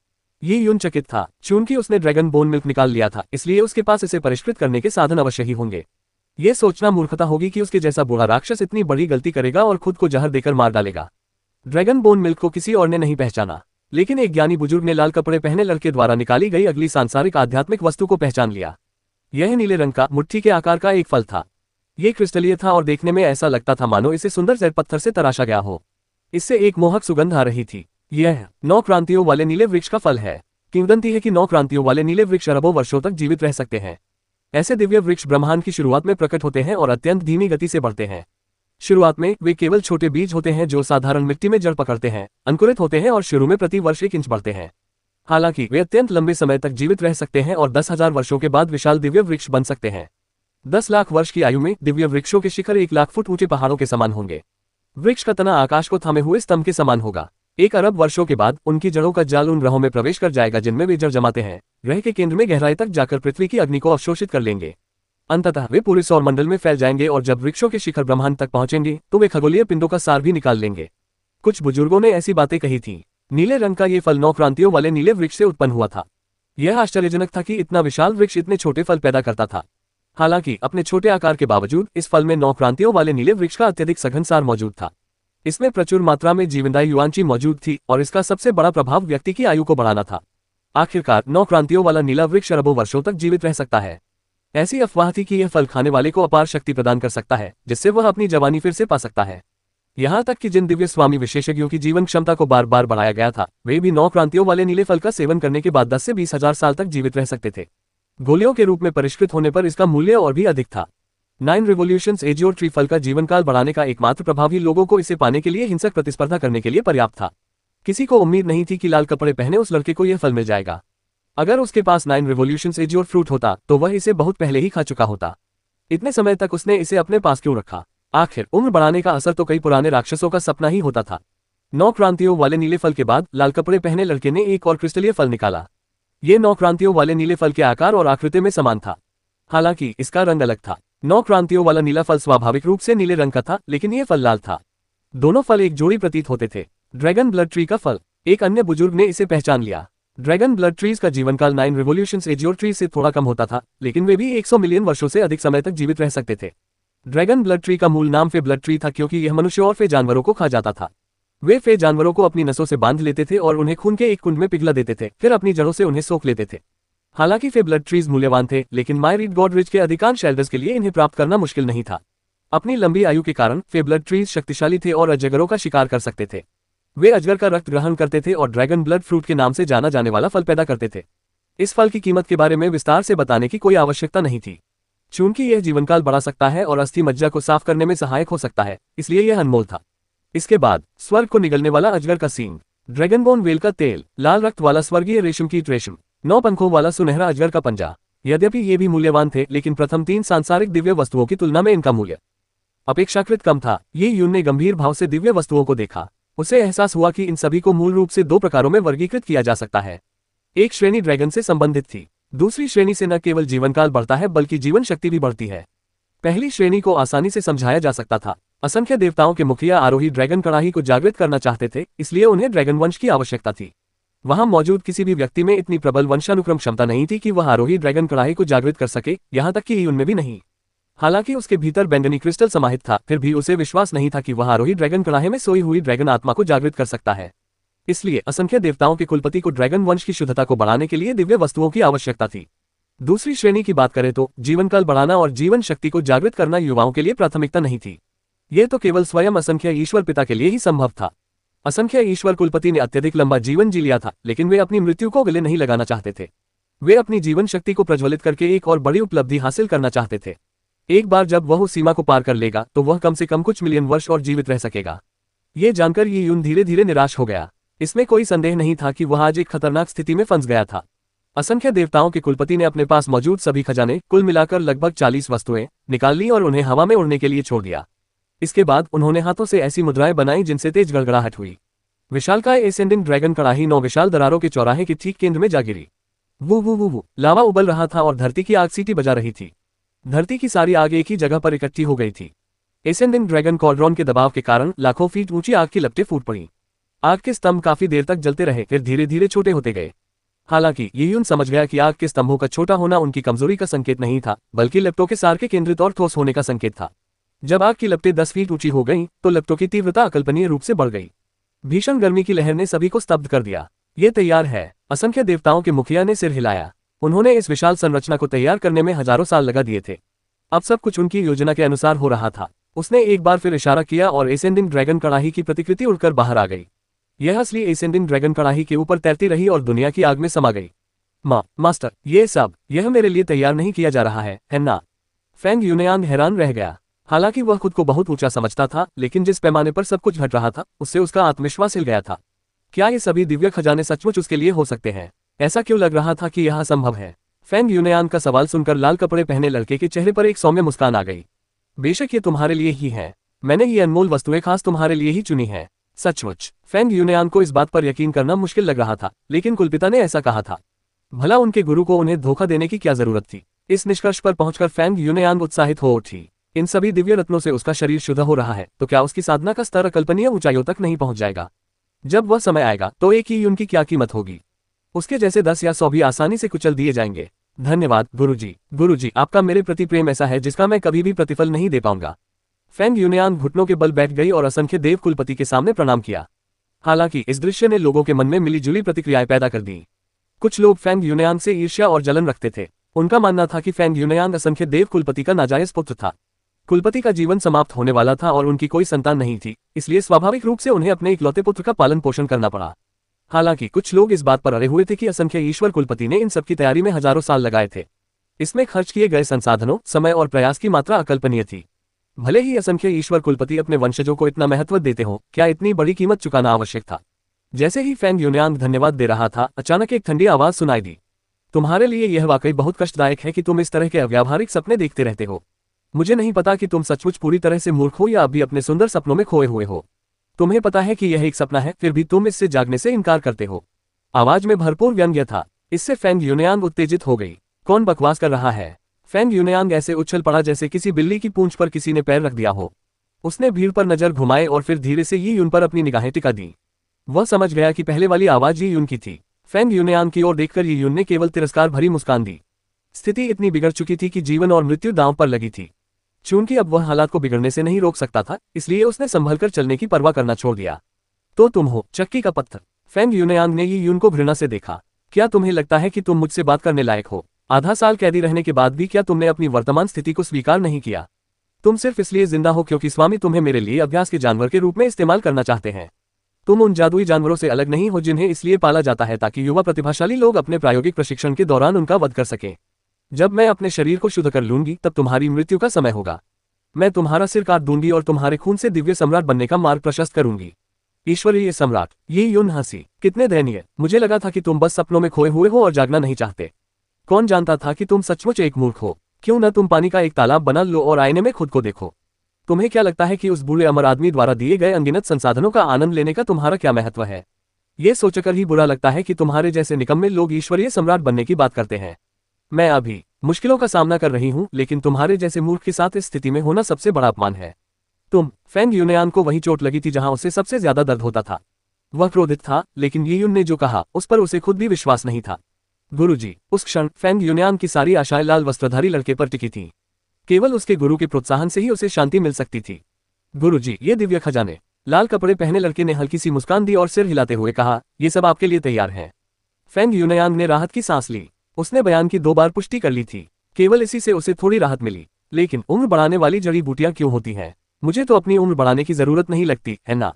Speaker 2: ये यून चकित था। चूंकि उसने ड्रैगन बोन मिल्क निकाल लिया था, इसलिए उसके पास इसे परिष्कृत करने के साधन अवश्य ही होंगे। ये सोचना मूर्खता होगी कि उसके जैसा बूढ़ा राक्षस इतनी बड़ी गलती करेगा और खुद को जहर देकर मार डालेगा। ड्रैगन बोन मिल्क को किसी और ने नहीं पहचाना, लेकिन एक ज्ञानी बुजुर्ग ने लाल कपड़े पहने लड़के द्वारा निकाली गई अगली सांसारिक आध्यात्मिक वस्तु को पहचान लिया। यह नीले रंग का मुट्ठी के आकार का एक फल था। ये क्रिस्टलीय था और देखने में ऐसा लगता था मानो इसे सुंदर जैड पत्थर से तराशा गया हो। इससे एक मोहक सुगंध आ रही थी। यह 9 क्रांतियों वाले नीले वृक्ष का फल है। किंवदंती है कि 9 क्रांतियों वाले नीले वृक्ष अरबों वर्षों तक जीवित रह सकते हैं। ऐसे दिव्य वृक्ष ब्रह्मांड की शुरुआत में प्रकट होते हैं और अत्यंत धीमी गति से बढ़ते हैं। शुरुआत में वे केवल छोटे बीज होते हैं जो साधारण मिट्टी में जड़ पकड़ते हैं, अंकुरित होते हैं और शुरू में प्रति वर्ष 1 इंच बढ़ते हैं। हालांकि वे अत्यंत लंबे समय तक जीवित रह सकते हैं और 10,000 वर्षों के बाद विशाल दिव्य वृक्ष बन सकते हैं। 10 लाख वर्ष की आयु में दिव्य वृक्षों के शिखर 1 लाख फुट ऊंचे पहाड़ों के समान होंगे। वृक्ष का तना आकाश को थामे हुए स्तंभ के समान होगा। 1 अरब वर्षों के बाद उनकी जड़ों का जाल उन ग्रहों में प्रवेश कर जाएगा जिनमें वे जड़ जमाते हैं। ग्रह के केंद्र में गहराई तक जाकर पृथ्वी की अग्नि को अवशोषित कर लेंगे। अंततः वे पूरे सौर मंडल में फैल जाएंगे और जब वृक्षों के शिखर ब्रह्मांड तक पहुंचेंगे तो वे खगोलीय पिंडों का सार भी निकाल लेंगे। कुछ बुजुर्गों ने ऐसी बातें कही थीं। नीले रंग का ये फल 9 क्रांतियों वाले नीले वृक्ष से उत्पन्न हुआ था। यह आश्चर्यजनक था कि इतना विशाल वृक्ष इतने छोटे फल पैदा करता था। हालांकि अपने छोटे आकार के बावजूद इस फल में 9 क्रांतियों वाले नीले वृक्ष का अत्यधिक सघन सार मौजूद था। इसमें प्रचुर मात्रा में जीवनदायी युवांशी मौजूद थी और इसका सबसे बड़ा प्रभाव व्यक्ति की आयु को बढ़ाना था। आखिरकार 9 क्रांतियों वाला नीला वृक्ष अरबों वर्षों तक जीवित रह सकता है। ऐसी अफवाह थी कि यह फल खाने वाले को अपार शक्ति प्रदान कर सकता है, जिससे वह अपनी जवानी फिर से पा सकता है। यहाँ तक कि जिन दिव्य स्वामी विशेषज्ञों की जीवन क्षमता को बार बार बढ़ाया गया था, वे भी 9 क्रांतियों वाले नीले फल का सेवन करने के बाद 10 से 20 हजार साल तक जीवित रह सकते थे। गोलियों के रूप में परिष्कृत होने पर इसका मूल्य और भी अधिक था। 9 रिवोल्यूशंस एजियोर ट्री फल का जीवनकाल बढ़ाने का एकमात्र प्रभाव ही लोगों को इसे पाने के लिए हिंसक प्रतिस्पर्धा करने के लिए पर्याप्त था। किसी को उम्मीद नहीं थी कि लाल कपड़े पहने उस लड़के को यह फल मिल जाएगा। अगर उसके पास 9 रिवोल्यूशंस एजियोर फ्रूट होता तो वह इसे बहुत पहले ही खा चुका होता। इतने समय तक उसने इसे अपने पास क्यों रखा? आखिर उम्र बढ़ाने का असर तो कई पुराने राक्षसों का सपना ही होता था। 9 क्रांतियों वाले नीले फल के बाद लाल कपड़े पहने लड़के ने एक और क्रिस्टलीय फल निकाला। ये 9 क्रांतियों वाले नीले फल के आकार और आकृति में समान था, हालांकि इसका रंग अलग था। 9 क्रांतियों वाला नीला फल स्वाभाविक रूप से नीले रंग का था, लेकिन यह फल लाल था। दोनों फल एक जोड़ी प्रतीत होते थे। ड्रैगन ब्लड ट्री का फल। एक अन्य बुजुर्ग ने इसे पहचान लिया। ड्रैगन ब्लड ट्रीज का जीवनकाल 9 रिवोल्यूशंस एजियोर ट्री से थोड़ा कम होता था, लेकिन वे भी 100 मिलियन वर्षों से अधिक समय तक जीवित रह सकते थे। ड्रैगन ब्लड ट्री का मूल नाम फे ब्लड ट्री था, क्योंकि यह मनुष्य और फे जानवरों को खा जाता था। वे फे जानवरों को अपनी नसों से बांध लेते थे और उन्हें खून के एक कुंड में पिघला देते थे, फिर अपनी जड़ों से उन्हें सोख लेते थे। हालांकि फे ब्लड ट्रीज मूल्यवान थे, लेकिन मायरीड गॉडरिच के अधिकांश एल्डर्स के लिए इन्हें प्राप्त करना मुश्किल नहीं था। अपनी लंबी आयु के कारण फे ब्लड ट्रीज शक्तिशाली थे और अजगरों का शिकार कर सकते थे। वे अजगर का रक्त ग्रहण करते थे और ड्रैगन ब्लड फ्रूट के नाम से जाना जाने वाला फल पैदा करते थे। इस फल की कीमत के बारे में विस्तार से बताने की कोई आवश्यकता नहीं थी। चूंकि यह जीवनकाल बढ़ा सकता है और अस्थि मज्जा को साफ करने में सहायक हो सकता है, इसलिए यह अनमोल था। इसके बाद स्वर्ग को निगलने वाला अजगर का सींग, ड्रैगन बोन वेल का तेल, लाल रक्त वाला स्वर्गीय रेशम कीट रेशम, 9 पंखों वाला सुनहरा अजगर का पंजा। यद्यपि ये भी मूल्यवान थे, लेकिन प्रथम 3 सांसारिक दिव्य वस्तुओं की तुलना में इनका मूल्य अपेक्षाकृत कम था। ये यून ने गंभीर भाव से दिव्य वस्तुओं को देखा। उसे एहसास हुआ कि इन सभी को मूल रूप से 2 प्रकारों में वर्गीकृत किया जा सकता है। एक श्रेणी ड्रैगन से संबंधित थी, दूसरी श्रेणी से न केवल जीवनकाल बढ़ता है बल्कि जीवन शक्ति भी बढ़ती है। पहली श्रेणी को आसानी से समझाया जा सकता था। असंख्य देवताओं के मुखिया आरोही ड्रैगन कड़ाही को जागृत करना चाहते थे, इसलिए उन्हें ड्रैगन वंश की आवश्यकता थी। वहां मौजूद किसी भी व्यक्ति में इतनी प्रबल वंशानुक्रम क्षमता नहीं थी कि वह आरोही ड्रैगन कड़ाही को जागृत कर सके, यहां तक कि उनमें भी नहीं। हालांकि उसके भीतर बैंगनी क्रिस्टल समाहित था, फिर भी उसे विश्वास नहीं था कि वह आरोही ड्रैगन कड़ाहे में सोई हुई ड्रैगन आत्मा को जागृत कर सकता है। इसलिए असंख्य देवताओं के कुलपति को ड्रैगन वंश की शुद्धता को बढ़ाने के लिए दिव्य वस्तुओं की आवश्यकता थी। दूसरी श्रेणी की बात करें तो जीवनकाल बढ़ाना और जीवन शक्ति को जागृत करना युवाओं के लिए प्राथमिकता नहीं थी। यह तो केवल स्वयं असंख्य ईश्वर पिता के लिए ही संभव था। असंख्य ईश्वर कुलपति ने अत्यधिक लंबा जीवन जी लिया था, लेकिन वे अपनी मृत्यु को गले नहीं लगाना चाहते थे। वे अपनी जीवन शक्ति को प्रज्वलित करके एक और बड़ी उपलब्धि हासिल करना चाहते थे। एक बार जब वह उस सीमा को पार कर लेगा तो वह कम से कम कुछ मिलियन वर्ष और जीवित रह सकेगा। ये जानकर ये यून धीरे धीरे निराश हो गया। इसमें कोई संदेह नहीं था कि वह आज एक खतरनाक स्थिति में फंस गया था। असंख्य देवताओं के कुलपति ने अपने पास मौजूद सभी खजाने, कुल मिलाकर लगभग 40 वस्तुएं, निकाल ली और उन्हें हवा में उड़ने के लिए छोड़ दिया। इसके बाद उन्होंने हाथों से ऐसी मुद्राएं बनाई जिनसे तेज गड़गड़ाहट हुई। विशालकाय एसेंडिंग ड्रैगन कड़ाही 9 विशाल दरारों के चौराहे के ठीक केंद्र में जा गिरी। वो लावा उबल रहा था और धरती की आग सीटी बजा रही थी। धरती की सारी आग एक ही जगह पर इकट्ठी हो गई थी। एसेंडिंग ड्रैगन कॉल्ड्रॉन के दबाव के कारण लाखों फीट ऊंची आग की लपटें फूट पड़ी। आग के स्तंभ काफी देर तक जलते रहे, फिर धीरे धीरे छोटे होते गए। हालांकि यून समझ गया कि आग के स्तंभों का छोटा होना उनकी कमजोरी का संकेत नहीं था, बल्कि लपटों के सार के केंद्रित और ठोस होने का संकेत था। जब आग की लपटें 10 फीट ऊंची हो गईं, तो लपटों की तीव्रता अकल्पनीय रूप से बढ़ गई। भीषण गर्मी की लहर ने सभी को स्तब्ध कर दिया। ये तैयार है, असंख्य देवताओं के मुखिया ने सिर हिलाया। उन्होंने इस विशाल संरचना को तैयार करने में हजारों साल लगा दिए थे। अब सब कुछ उनकी योजना के अनुसार हो रहा था। उसने एक बार फिर इशारा किया और एसेंडिंग ड्रैगन कड़ाही की प्रतिकृति उड़कर बाहर आ गई। यह असली एसेंडिंग ड्रैगन कड़ाही के ऊपर तैरती रही और दुनिया की आग में समा गई। मास्टर, यह मेरे लिए तैयार नहीं किया जा रहा है ना? फेंग यूनयान हैरान रह गया। हालांकि वह खुद को बहुत ऊंचा समझता था, लेकिन जिस पैमाने पर सब कुछ घट रहा था उससे उसका आत्मविश्वास हिल गया था। क्या ये सभी दिव्य खजाने सचमुच उसके लिए हो सकते हैं? ऐसा क्यों लग रहा था कि यह असंभव है? फेंग यूनयान का सवाल सुनकर लाल कपड़े पहने लड़के के चेहरे पर एक सौम्य मुस्कान आ गई। बेशक ये तुम्हारे लिए ही है। मैंने ये अनमोल वस्तुएं खास तुम्हारे लिए ही चुनी है। सचमुच? फेंग यूनयान को इस बात पर यकीन करना मुश्किल लग रहा था, लेकिन कुलपिता ने ऐसा कहा था। भला उनके गुरु को उन्हें धोखा देने की क्या जरूरत थी? इस निष्कर्ष पर पहुंचकर फेंग यूनयान उत्साहित हो उठी। इन सभी दिव्य रत्नों से उसका शरीर शुद्ध हो रहा है, तो क्या उसकी साधना का स्तर अकल्पनीय ऊंचाइयों तक नहीं पहुंच जाएगा? जब वह समय आएगा तो एक ही यून की क्या कीमत होगी? उसके जैसे 10 या 100 भी आसानी से कुचल दिए जाएंगे। धन्यवाद गुरुजी, आपका मेरे प्रति प्रेम ऐसा है जिसका मैं कभी भी प्रतिफल नहीं दे पाऊंगा। फेंग यूनयान घुटनों के बल बैठ गई और असंख्य देव कुलपति के सामने प्रणाम किया। हालांकि इस दृश्य ने लोगों के मन में मिलीजुली प्रतिक्रियाएं पैदा कर दी। कुछ लोग फेंग यूनयान से ईर्ष्या और जलन रखते थे। उनका मानना था कि फेंग यूनयान असंख्य देव कुलपति का नाजायज पुत्र था। कुलपति का जीवन समाप्त होने वाला था और उनकी कोई संतान नहीं थी, इसलिए स्वाभाविक रूप से उन्हें अपने इकलौते पुत्र का पालन पोषण करना पड़ा। हालांकि कुछ लोग इस बात पर अड़े हुए थे कि असंख्य ईश्वर कुलपति ने इन सब की तैयारी में हजारों साल लगाए थे। इसमें खर्च किए गए संसाधनों, समय और प्रयास की मात्रा अकल्पनीय थी। भले ही असंख्य ईश्वर कुलपति अपने वंशजों को इतना महत्व देते हों, क्या इतनी बड़ी कीमत चुकाना आवश्यक था? जैसे ही फेंग यूनयान धन्यवाद दे रहा था, अचानक एक ठंडी आवाज सुनाई दी। तुम्हारे लिए यह वाकई बहुत कष्टदायक है कि तुम इस तरह के अव्यावहारिक सपने देखते रहते हो। मुझे नहीं पता कि तुम सचमुच पूरी तरह से मूर्ख हो या अभी अपने सुंदर सपनों में खोए हुए हो। तुम्हें पता है कि यह एक सपना है, फिर भी तुम इससे जागने से इनकार करते हो। आवाज में भरपूर व्यंग्य था। इससे फेंग यूनयान उत्तेजित हो गई। कौन बकवास कर रहा है? फेंग यूनयान ऐसे उछल पड़ा जैसे किसी बिल्ली की पूंछ पर किसी ने पैर रख दिया हो। उसने भीड़ पर नजर घुमाए और फिर धीरे से यी यून पर अपनी निगाहें टिका दी। वह समझ गया कि पहले वाली आवाज यी यून की थी। फेंग यूनयान की ओर देखकर यी यून ने केवल तिरस्कार भरी मुस्कान दी। स्थिति इतनी बिगड़ चुकी थी कि जीवन और मृत्यु दांव पर लगी थी। चूंकि अब वह हालात को बिगड़ने से नहीं रोक सकता था, इसलिए उसने संभलकर चलने की परवाह करना छोड़ दिया। तो तुम हो चक्की का पत्थर। फेंग यूनयान ने यी यून को घृणा से देखा। क्या तुम्हें लगता है कि तुम मुझसे बात करने लायक हो? आधा साल कैदी रहने के बाद भी क्या तुमने अपनी वर्तमान स्थिति को स्वीकार नहीं किया? तुम सिर्फ इसलिए जिंदा हो क्योंकि स्वामी तुम्हें मेरे लिए अभ्यास के जानवर के रूप में इस्तेमाल करना चाहते हैं। तुम उन जादुई जानवरों से अलग नहीं हो जिन्हें इसलिए पाला जाता है ताकि युवा प्रतिभाशाली लोग अपने प्रायोगिक प्रशिक्षण के दौरान उनका वध कर सकें। जब मैं अपने शरीर को शुद्ध कर लूंगी तब तुम्हारी मृत्यु का समय होगा। मैं तुम्हारा सिर काट दूंगी और तुम्हारे खून से दिव्य सम्राट बनने का मार्ग प्रशस्त करूंगी। ईश्वरीय सम्राट। ये यून हंसी। कितने दयनीय। मुझे लगा था कि तुम बस सपनों में खोए हुए हो और जागना नहीं चाहते। कौन जानता था कि तुम सचमुच एक मूर्ख हो। क्यों न तुम पानी का एक तालाब बना लो और आईने में खुद को देखो। तुम्हें क्या लगता है कि उस बूढ़े अमर आदमी द्वारा दिए गए अनगिनत संसाधनों का आनंद लेने का तुम्हारा क्या महत्व है? ये सोचकर ही बुरा लगता है कि तुम्हारे जैसे निकम्मे लोग ईश्वरीय सम्राट बनने की बात करते हैं। मैं अभी मुश्किलों का सामना कर रही हूं, लेकिन तुम्हारे जैसे मूर्ख के साथ इस स्थिति में होना सबसे बड़ा अपमान है। फेंग यूनयान को वही चोट लगी थी जहां उसे सबसे ज्यादा दर्द होता था। वह क्रोधित था, लेकिन यी यून ने जो कहा उस पर उसे खुद भी विश्वास नहीं था। गुरुजी। उस क्षण फेंग यूनयान की सारी आशाएं लाल वस्त्रधारी लड़के पर टिकी थीं। केवल उसके गुरु के प्रोत्साहन से ही उसे शांति मिल सकती थी। गुरुजी, ये दिव्य खजाने। लाल कपड़े पहने लड़के ने हल्की सी मुस्कान दी और सिर हिलाते हुए कहा, ये सब आपके लिए तैयार है। फेंग यूनयान ने राहत की सांस ली। उसने बयान की 2 बार पुष्टि कर ली थी। केवल इसी से उसे थोड़ी राहत मिली। लेकिन उम्र बढ़ाने वाली जड़ी बूटियां क्यों होती हैं? मुझे तो अपनी उम्र बढ़ाने की जरूरत नहीं लगती है ना?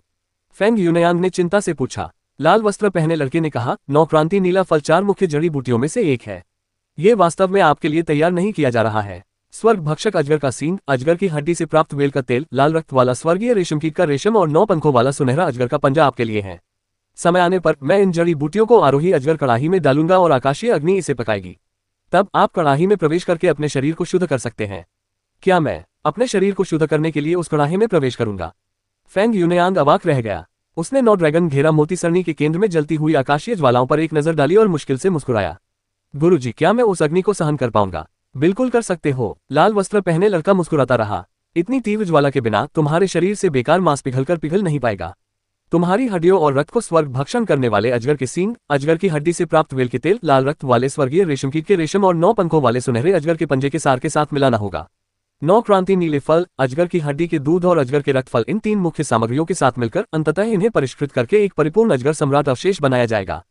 Speaker 2: फेंग यूनयान ने चिंता से पूछा। लाल वस्त्र पहने लड़के ने कहा, नौक्रांति नीला फल 4 मुख्य जड़ी बूटियों में से एक है। ये वास्तव में आपके लिए तैयार नहीं किया जा रहा है। स्वर्ग भक्षक अजगर का सींग, अजगर की हड्डी से प्राप्त वेल का तेल, लाल रक्त वाला स्वर्गीय रेशम कीट का रेशम और 9 पंखों वाला सुनहरा अजगर का पंजा आपके लिए है। समय आने पर मैं इन जड़ी बूटियों को आरोही अजगर कड़ाही में डालूंगा और आकाशीय अग्नि इसे पकाएगी। तब आप कड़ाही में प्रवेश करके अपने शरीर को शुद्ध कर सकते हैं। क्या मैं अपने शरीर को शुद्ध करने के लिए उस कड़ाही में प्रवेश करूंगा? फेंग यूनयान अवाक रह गया। उसने 9 ड्रैगन घेरा मोती सरणी के केंद्र में जलती हुई आकाशीय ज्वालाओं पर एक नजर डाली और मुश्किल से मुस्कुराया। गुरुजी, क्या मैं उस अग्नि को सहन कर पाऊंगा? बिल्कुल कर सकते हो। लाल वस्त्र पहने लड़का मुस्कुराता रहा। इतनी तीव्र ज्वाला के बिना तुम्हारे शरीर से बेकार मांस पिघल नहीं पाएगा। तुम्हारी हड्डियों और रक्त को स्वर्ग भक्षण करने वाले अजगर के सींग, अजगर की हड्डी से प्राप्त वेल के तेल, लाल रक्त वाले स्वर्गीय रेशम कीट के रेशम और 9 पंखों वाले सुनहरे अजगर के पंजे के सार के साथ मिलाना होगा। 9 क्रांति नीले फल, अजगर की हड्डी के दूध और अजगर के रक्त फल, इन 3 मुख्य सामग्रियों के साथ मिलकर अंततः इन्हें परिष्कृत करके एक परिपूर्ण अजगर सम्राट अवशेष बनाया जाएगा।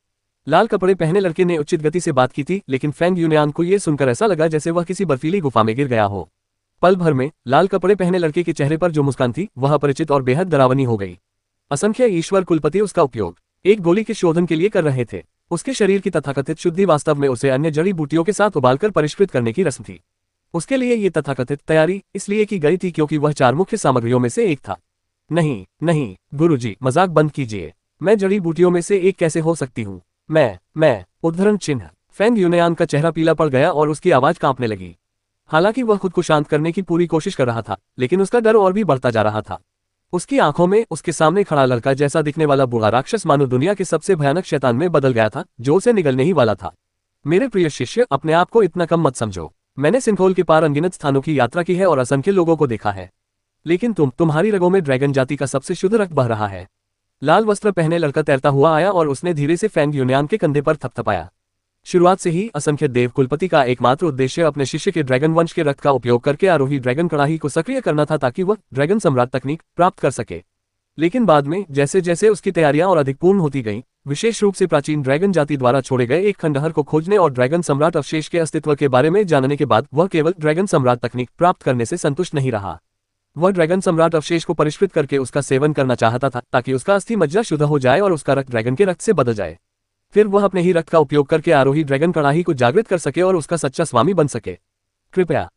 Speaker 2: लाल कपड़े पहने लड़के ने उचित गति से बात की थी, लेकिन फेंग यूनयान को यह सुनकर ऐसा लगा जैसे वह किसी बर्फीली गुफा में गिर गया हो। पल भर में लाल कपड़े पहने लड़के के चेहरे पर जो मुस्कान थी वह अपरिचित और बेहद डरावनी हो गई। असंख्य ईश्वर कुलपति उसका उपयोग एक गोली के शोधन के लिए कर रहे थे। उसके शरीर की तथाकथित शुद्धि वास्तव में उसे अन्य जड़ी बूटियों के साथ उबालकर परिष्कृत करने की रस्म थी। उसके लिए ये तथाकथित तैयारी इसलिए की गई थी क्योंकि वह 4 मुख्य सामग्रियों में से एक था। नहीं गुरुजी, मजाक बंद कीजिए। मैं जड़ी बूटियों में से एक कैसे हो सकती हूँ? मैं उद्धरण चिन्ह। फेंग यूनयान का चेहरा पीला पड़ गया और उसकी आवाज कांपने लगी। हालांकि वह खुद को शांत करने की पूरी कोशिश कर रहा था, लेकिन उसका डर और भी बढ़ता जा रहा था। उसकी आंखों में उसके सामने खड़ा लड़का जैसा दिखने वाला बूढ़ा राक्षस मानो दुनिया के सबसे भयानक शैतान में बदल गया था, जो उसे निगलने ही वाला था। मेरे प्रिय शिष्य, अपने आप को इतना कम मत समझो। मैंने सिंथोल के पार अनगिनत स्थानों की यात्रा की है और असंख्य लोगों को देखा है, लेकिन तुम्हारी रगों में ड्रैगन जाति का सबसे शुद्ध रक्त बह रहा है। लाल वस्त्र पहने लड़का तैरता हुआ आया और उसने धीरे से फेंग यूनयान के कंधे पर थपथपाया। शुरुआत से ही असंख्य देव कुलपति का एकमात्र उद्देश्य अपने शिष्य के ड्रैगन वंश के रक्त का उपयोग करके आरोही ड्रैगन कड़ाही को सक्रिय करना था ताकि वह ड्रैगन सम्राट तकनीक प्राप्त कर सके। लेकिन बाद में जैसे जैसे उसकी तैयारियां और अधिक पूर्ण होती गईं, विशेष रूप से प्राचीन ड्रैगन जाति द्वारा छोड़े गए एक खंडहर को खोजने और ड्रैगन सम्राट अवशेष के अस्तित्व के बारे में जानने के बाद वह केवल ड्रैगन सम्राट तकनीक प्राप्त करने से संतुष्ट नहीं रहा। वह ड्रैगन सम्राट अवशेष को परिष्कृत करके उसका सेवन करना चाहता था ताकि उसका अस्थि मज्जा शुद्ध हो जाए और उसका रक्त ड्रैगन के रक्त से बदल जाए। फिर वह अपने ही रक्त का उपयोग करके आरोही ड्रैगन कड़ाही को जागृत कर सके और उसका सच्चा स्वामी बन सके। कृपया